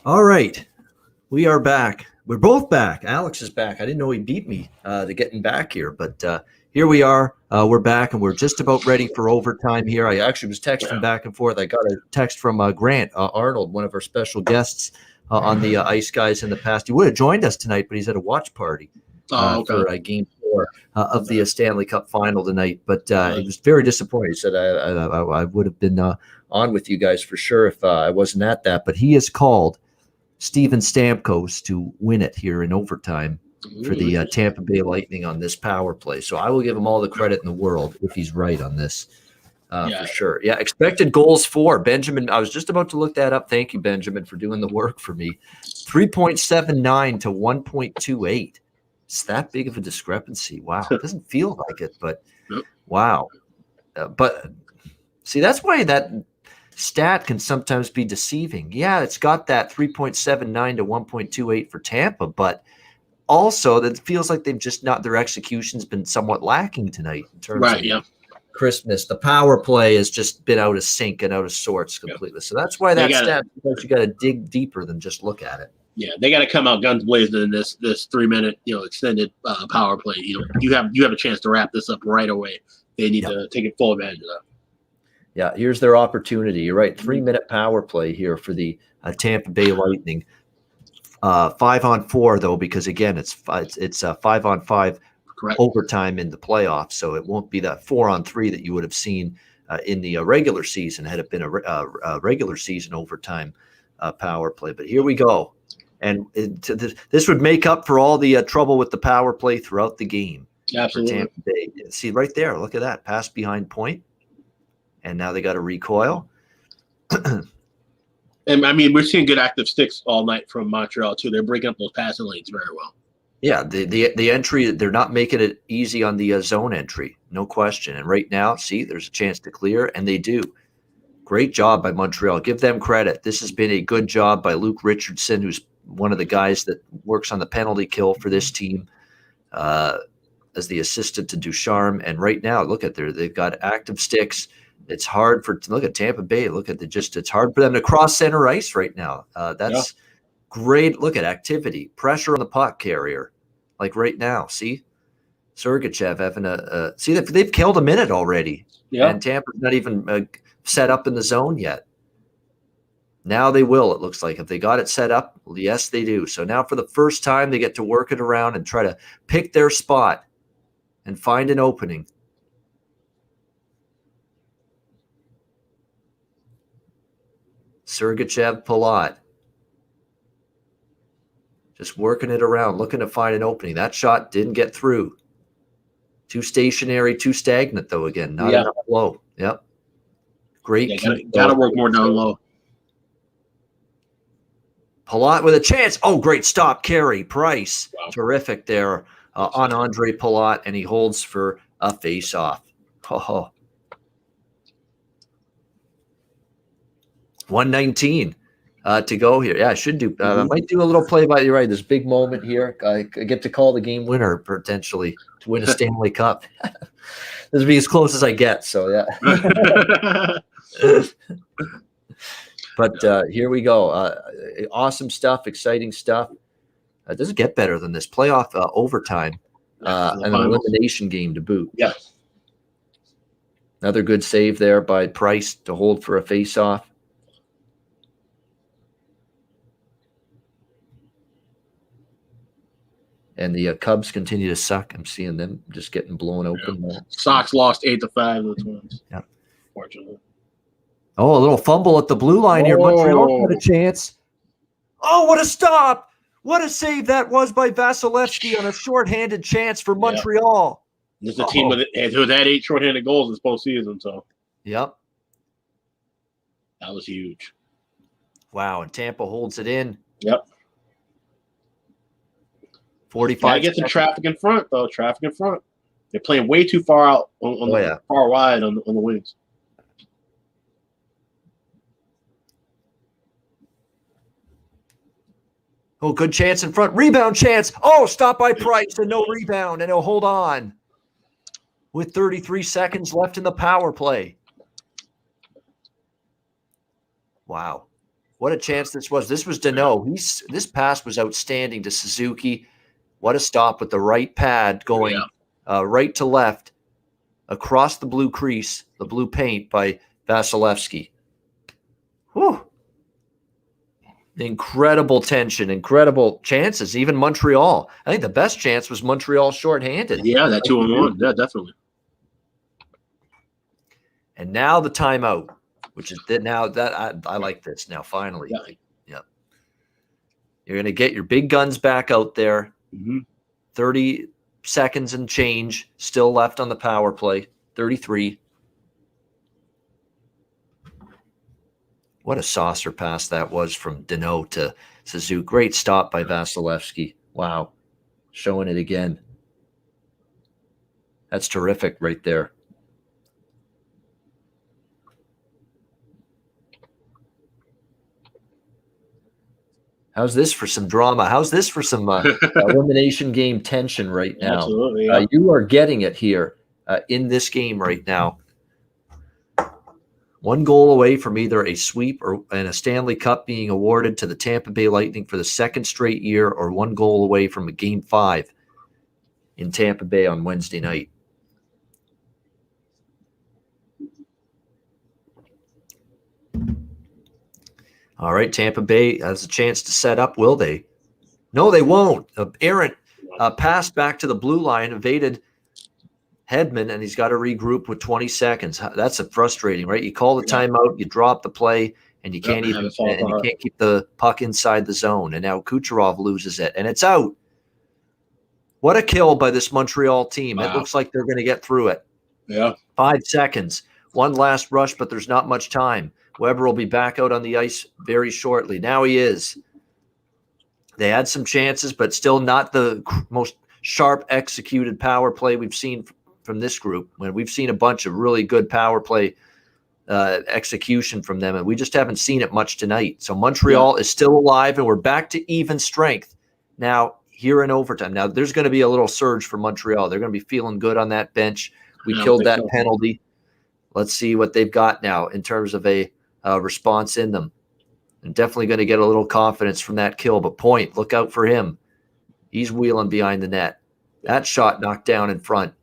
All right. We are back. We're both back. Alex is back. I didn't know he beat me to getting back here, but here we are. We're back, and we're just about ready for overtime here. I actually was texting back and forth. I got a text from Grant Arnold, one of our special guests on the Ice Guys in the past. He would have joined us tonight, but he's at a watch party for Game 4 of the Stanley Cup Final tonight. But he was very disappointed. He said, I would have been on with you guys for sure if I wasn't at that. But he has called Steven Stamkos to win it here in overtime for the Tampa Bay Lightning on this power play. So I will give him all the credit in the world if he's right on this for sure. Yeah, expected goals for Benjamin. I was just about to look that up. Thank you, Benjamin, for doing the work for me. 3.79 to 1.28. It's that big of a discrepancy. Wow. It doesn't feel like it, but wow. But see, that's why that stat can sometimes be deceiving. Yeah, it's got that 3.79 to 1.28 for Tampa, but also that feels like they've just not, their execution's been somewhat lacking tonight in terms of crispness. The power play has just been out of sync and out of sorts completely. So that's why that stat, you got to dig deeper than just look at it. Yeah, they got to come out guns blazing in this 3-minute extended power play. You have a chance to wrap this up right away. They need to take full advantage of that. Yeah, here's their opportunity. You're right. 3-minute power play here for the Tampa Bay Lightning. 5-on-4 though, because again, it's 5-on-5 overtime in the playoffs, so it won't be that 4-on-3 that you would have seen in the regular season had it been a regular season overtime power play. But here we go, and this would make up for all the trouble with the power play throughout the game. Absolutely. For Tampa Bay. See right there, look at that pass behind point. And now they got a recoil. And I mean, we're seeing good active sticks all night from Montreal too. They're breaking up those passing lanes very well. Yeah, the entry, they're not making it easy on the zone entry, no question. And right now, see, there's a chance to clear, and they do. Great job by Montreal. Give them credit. This has been a good job by Luke Richardson, who's one of the guys that works on the penalty kill for this team as the assistant to Ducharme. And right now, look at they've got active sticks. It's hard look at Tampa Bay. Look at it's hard for them to cross center ice right now. That's great. Look at activity, pressure on the puck carrier, like right now. See, Sergachev having see that they've killed a minute already, and Tampa's not even set up in the zone yet. Now they will. It looks like if they got it set up, yes, they do. So now for the first time, they get to work it around and try to pick their spot and find an opening. Sergachev, Palat. Just working it around, looking to find an opening. That shot didn't get through. Too stationary, too stagnant, though, again. Not enough low. Yep. Great. Got to work more down low. Palat with a chance. Oh, great stop, carry. Price. Wow. Terrific there on Andre Palat, and he holds for a face-off. Oh. 1:19 to go here. Yeah, I should do. I might do a little play by. You're right. This big moment here. I get to call the game winner potentially to win a Stanley Cup. This will be as close as I get. So yeah. But here we go. Awesome stuff. Exciting stuff. It doesn't get better than this. Playoff overtime. An elimination game to boot. Yeah. Another good save there by Price to hold for a face-off. And the Cubs continue to suck. I'm seeing them just getting blown open. Sox lost 8-5 to the Twins. Yeah, fortunately. Oh, a little fumble at the blue line here. Montreal had a chance. Oh, what a stop! What a save that was by Vasilevsky on a shorthanded chance for Montreal. Yeah. There's a team who had 8 shorthanded goals this postseason. So. Yep. That was huge. Wow, and Tampa holds it in. Yep. 45. Get some traffic in front, though. Traffic in front. They're playing way too far out far wide on the wings. Oh, good chance in front. Rebound chance. Oh, stop by Price and no rebound, and he'll hold on with 33 seconds left in the power play. Wow. What a chance this was. This was Deneau. This pass was outstanding to Suzuki. What a stop with the right pad going right to left across the blue crease, the blue paint by Vasilevsky. Whew. Incredible tension, incredible chances. Even Montreal. I think the best chance was Montreal shorthanded. Yeah, that 2-on-1. Yeah, definitely. And now the timeout, which is now that I like this now. Finally, yeah. You're gonna get your big guns back out there. 30 seconds and change still left on the power play. 33. What a saucer pass that was from Deneau to Suzuki. Great stop by Vasilevsky. Wow. Showing it again. That's terrific right there. How's this for some drama? How's this for some elimination game tension right now? Absolutely, yeah. You are getting it here in this game right now. One goal away from either a sweep and a Stanley Cup being awarded to the Tampa Bay Lightning for the second straight year, or one goal away from a Game 5 in Tampa Bay on Wednesday night. All right, Tampa Bay has a chance to set up. Will they? No, they won't. Aaron passed back to the blue line, evaded Hedman, and he's got to regroup with 20 seconds. That's frustrating, right? You call the timeout, you drop the play, and you can't can't keep the puck inside the zone. And now Kucherov loses it, and it's out. What a kill by this Montreal team. Wow. It looks like they're going to get through it. Yeah. 5 seconds. One last rush, but there's not much time. Weber will be back out on the ice very shortly. Now he is. They had some chances, but still not the most sharp executed power play we've seen from this group. When we've seen a bunch of really good power play execution from them, and we just haven't seen it much tonight. So Montreal is still alive, and we're back to even strength now here in overtime. Now there's going to be a little surge for Montreal. They're going to be feeling good on that bench. We killed that penalty. Let's see what they've got now in terms of a response in them. And definitely going to get a little confidence from that kill. But Point, look out for him. He's wheeling behind the net. That shot knocked down in front.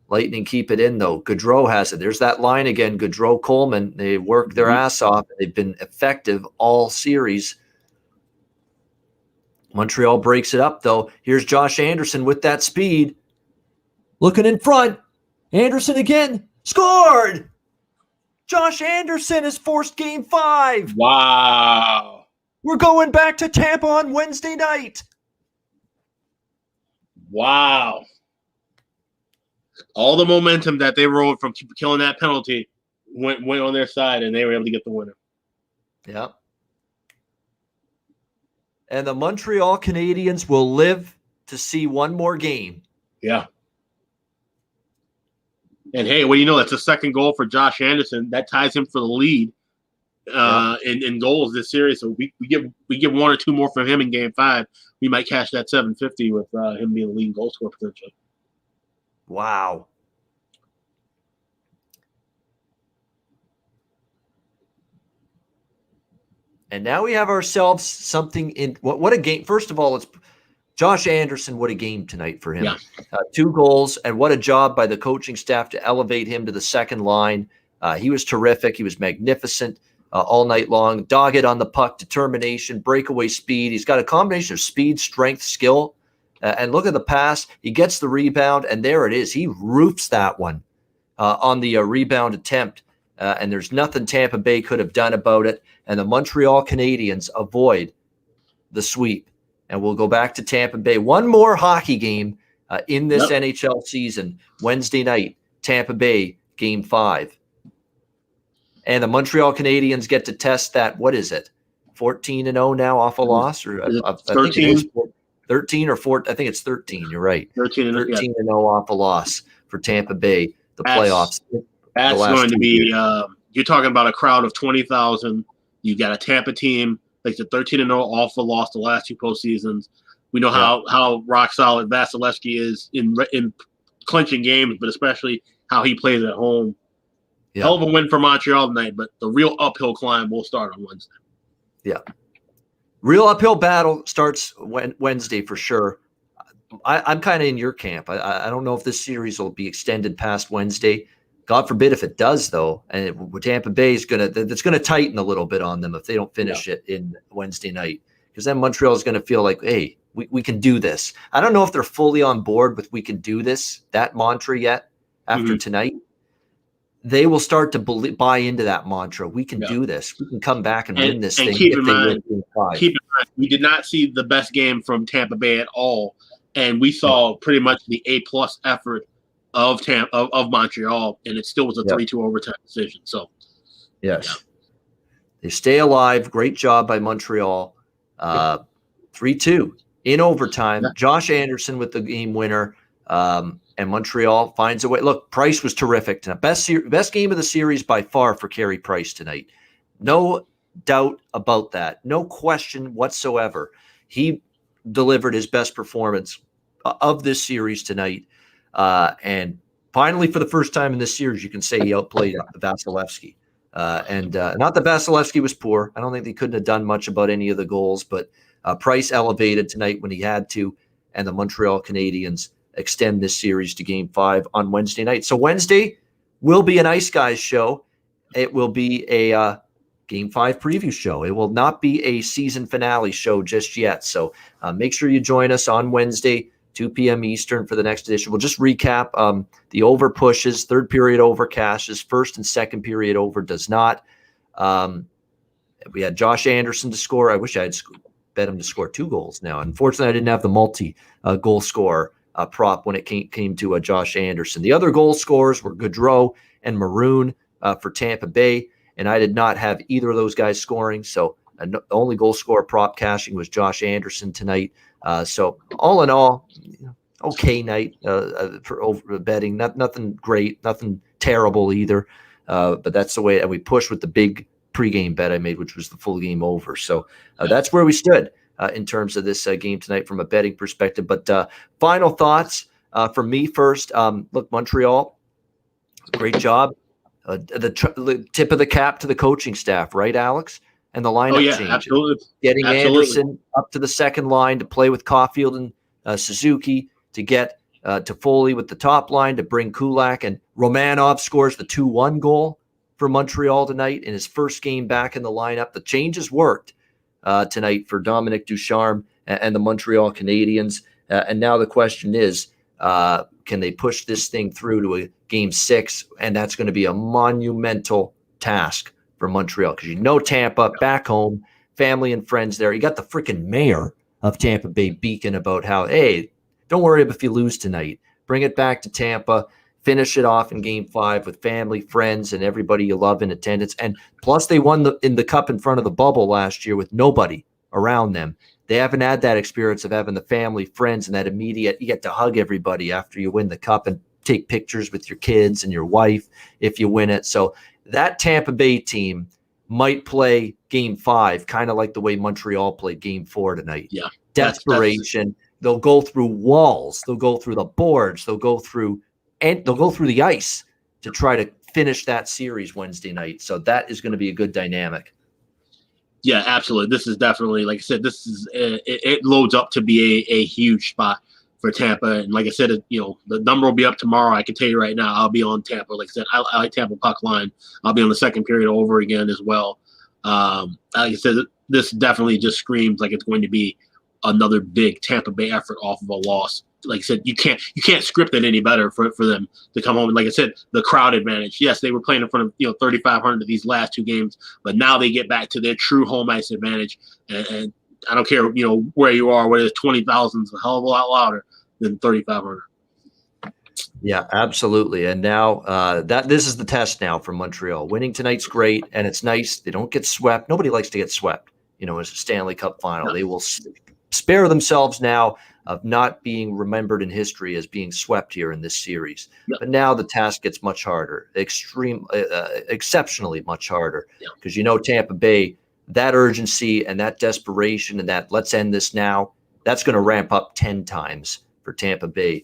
Lightning keep it in, though. Gaudreau has it. There's that line again. Gaudreau, Coleman, they worked their ass off. They've been effective all series. Montreal breaks it up, though. Here's Josh Anderson with that speed. Looking in front. Anderson again. Scored! Josh Anderson has forced Game 5. Wow. We're going back to Tampa on Wednesday night. Wow. All the momentum that they rode from killing that penalty went on their side, and they were able to get the winner. Yeah. And the Montreal Canadiens will live to see one more game. Yeah. And hey, well, you know, that's the second goal for Josh Anderson. That ties him for the lead in goals this series. So we give one or two more from him in Game 5. We might cash that 750 with him being the leading goal scorer potentially. Wow. And now we have ourselves something in what a game. First of all, it's Josh Anderson. What a game tonight for him. Yeah. 2 goals, and what a job by the coaching staff to elevate him to the second line. He was terrific. He was magnificent all night long. Dogged on the puck, determination, breakaway speed. He's got a combination of speed, strength, skill. And look at the pass. He gets the rebound, and there it is. He roofs that one on the rebound attempt. And there's nothing Tampa Bay could have done about it. And the Montreal Canadiens avoid the sweep. And we'll go back to Tampa Bay. One more hockey game in this NHL season. Wednesday night, Tampa Bay, Game 5. And the Montreal Canadiens get to test that. What is it? 14-0 now off a loss? Or I think it is 13 or 14. I think it's 13. You're right. 13-0 off a loss for Tampa Bay. The playoffs. That's going to be you're talking about a crowd of 20,000. You got a Tampa team like the 13-0 off a loss the last 2 postseasons. We know how rock solid Vasilevsky is in clinching games, but especially how he plays at home. Yeah. Hell of a win for Montreal tonight, but the real uphill climb will start on Wednesday. Yeah. Real uphill battle starts Wednesday for sure. I'm kind of in your camp. I don't know if this series will be extended past Wednesday. God forbid if it does, though. And Tampa Bay is that's gonna tighten a little bit on them if they don't finish it in Wednesday night, because then Montreal is going to feel like, hey, we can do this. I don't know if they're fully on board with we can do this, that mantra yet after tonight. They will start to buy into that mantra. We can do this. We can come back and win this thing. Keep in mind, we did not see the best game from Tampa Bay at all, and we saw pretty much the A-plus effort of Montreal, and it still was a 3-2 overtime decision. So, yes, they stay alive. Great job by Montreal. 3-2 in overtime. Josh Anderson with the game winner. And Montreal finds a way. Look, Price was terrific tonight. Best game of the series by far for Carey Price tonight. No doubt about that. No question whatsoever. He delivered his best performance of this series tonight. And finally, for the first time in this series, you can say he outplayed Vasilevsky. And not that Vasilevsky was poor. I don't think they couldn't have done much about any of the goals, but Price elevated tonight when he had to, and the Montreal Canadiens extend this series to Game 5 on Wednesday night. So Wednesday will be an Ice Guys show. It will be a Game 5 preview show. It will not be a season finale show just yet. So make sure you join us on Wednesday, 2 p.m. Eastern for the next edition. We'll just recap the over pushes, third period over cashes, first and second period over does not. We had Josh Anderson to score. I wish I had bet him to score 2 goals now. Unfortunately, I didn't have the multi-goal scorer prop when it came to Josh Anderson. The other goal scorers were Gaudreau and Maroon for Tampa Bay, and I did not have either of those guys scoring. So the only goal scorer prop cashing was Josh Anderson tonight. So all in all, okay night for over betting. Nothing great, nothing terrible either. But that's the way. And we pushed with the big pregame bet I made, which was the full game over. So that's where we stood in terms of this game tonight from a betting perspective. But final thoughts from me first. Look, Montreal, great job. The tip of the cap to the coaching staff, right, Alex? And the lineup change. Absolutely. Getting Anderson up to the second line to play with Caulfield and Suzuki, to get to Foley with the top line, to bring Kulak, and Romanov scores the 2-1 goal for Montreal tonight in his first game back in the lineup. The changes worked tonight for Dominic Ducharme and the Montreal Canadiens. And now the question is, can they push this thing through to a Game 6? And that's going to be a monumental task for Montreal, because Tampa back home, family and friends there. You got the freaking mayor of Tampa Bay beacon about how, hey, don't worry if you lose tonight. Bring it back to Tampa. Finish it off in Game 5 with family, friends, and everybody you love in attendance. And plus, they won in the cup in front of the bubble last year with nobody around them. They haven't had that experience of having the family, friends, and that immediate, you get to hug everybody after you win the cup and take pictures with your kids and your wife if you win it. So that Tampa Bay team might play Game 5 kind of like the way Montreal played Game 4 tonight. Yeah. Desperation. They'll go through walls. They'll go through the boards. They'll go through the ice to try to finish that series Wednesday night. So that is going to be a good dynamic. Yeah, absolutely. This is definitely, like I said, this is it loads up to be a huge spot for Tampa. And like I said, the number will be up tomorrow. I can tell you right now, I'll be on Tampa. Like I said, I like Tampa puck line. I'll be on the second period over again as well. Like I said, this definitely just screams like it's going to be another big Tampa Bay effort off of a loss. Like I said, you can't script it any better for them to come home. And like I said, the crowd advantage. Yes, they were playing in front of 3,500 of these last 2 games, but now they get back to their true home ice advantage. And I don't care where you are, whether it's 20,000 is a hell of a lot louder than 3,500. Yeah, absolutely. And now this is the test now for Montreal. Winning tonight's great, and it's nice. They don't get swept. Nobody likes to get swept. It's a Stanley Cup final. They will spare themselves now of not being remembered in history as being swept here in this series. Yep. But now the task gets much harder, exceptionally much harder, because Tampa Bay, that urgency and that desperation and that let's end this now, that's going to ramp up 10 times for Tampa Bay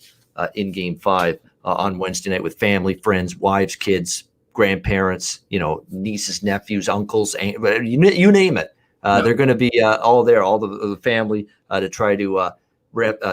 in Game 5 on Wednesday night with family, friends, wives, kids, grandparents, nieces, nephews, uncles, you name it. They're going to be all there, all the family to try to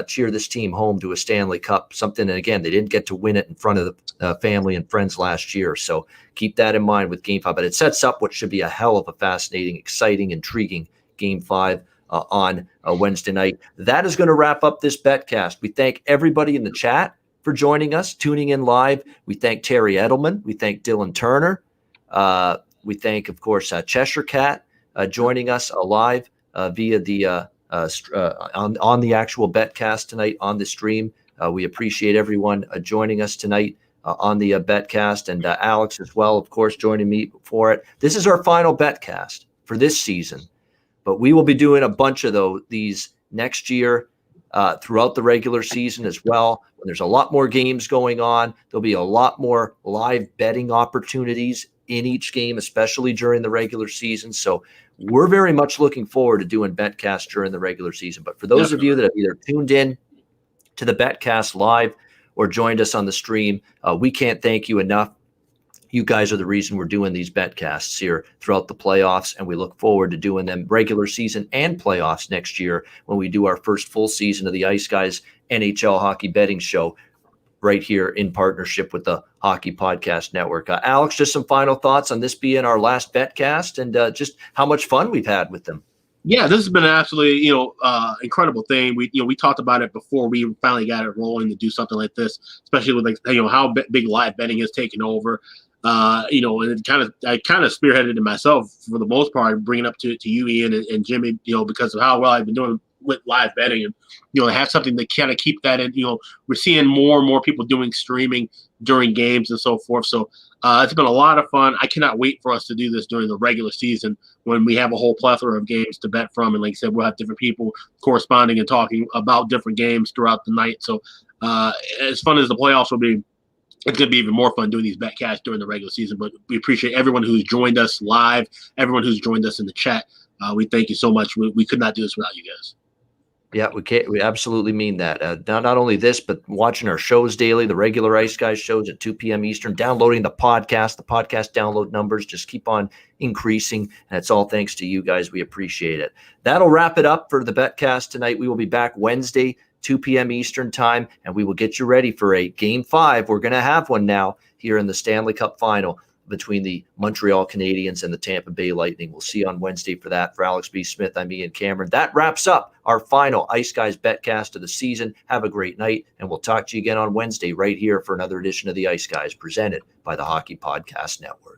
cheer this team home to a Stanley Cup, something. And again, they didn't get to win it in front of the family and friends last year. So keep that in mind with Game 5. But it sets up what should be a hell of a fascinating, exciting, intriguing Game 5 on Wednesday night. That is going to wrap up this Betcast. We thank everybody in the chat for joining us, tuning in live. We thank Terry Edelman. We thank Dylan Turner. We thank, of course, Cheshire Cat joining us live via the on the actual Betcast tonight on the stream. We appreciate everyone joining us tonight on the Betcast, and Alex as well, of course, joining me for it. This is our final Betcast for this season, but we will be doing a bunch of these next year throughout the regular season as well. When there's a lot more games going on, there'll be a lot more live betting opportunities in each game, especially during the regular season. So we're very much looking forward to doing Betcast during the regular season. But for those of you that have either tuned in to the Betcast live or joined us on the stream, we can't thank you enough. You guys are the reason we're doing these Betcasts here throughout the playoffs, and we look forward to doing them regular season and playoffs next year when we do our first full season of the Ice Guys NHL Hockey Betting Show right here in partnership with the Hockey Podcast Network. Alex, just some final thoughts on this being our last Betcast and just how much fun we've had with them. Yeah, this has been an absolutely, incredible thing. We talked about it before we finally got it rolling to do something like this, especially with how big live betting has taken over. And I kind of spearheaded it myself for the most part, bringing up to you, Ian, and Jimmy, because of how well I've been doing with live betting, and have something to kind of keep that in. We're seeing more and more people doing streaming during games and so forth. So it's been a lot of fun. I cannot wait for us to do this during the regular season when we have a whole plethora of games to bet from. And like I said, we'll have different people corresponding and talking about different games throughout the night. So as fun as the playoffs will be, it's going to be even more fun doing these Betcasts during the regular season. But we appreciate everyone who's joined us live, everyone who's joined us in the chat. We thank you so much. We could not do this without you guys. Yeah, we absolutely mean that. Not only this, but watching our shows daily, the regular Ice Guys shows at 2 p.m. Eastern, downloading the podcast download numbers just keep on increasing. And it's all thanks to you guys. We appreciate it. That'll wrap it up for the Betcast tonight. We will be back Wednesday, 2 p.m. Eastern time, and we will get you ready for a Game 5. We're going to have one now here in the Stanley Cup Final between the Montreal Canadiens and the Tampa Bay Lightning. We'll see you on Wednesday for that. For Alex B. Smith, I'm Ian Cameron. That wraps up our final Ice Guys Betcast of the season. Have a great night, and we'll talk to you again on Wednesday right here for another edition of the Ice Guys presented by the Hockey Podcast Network.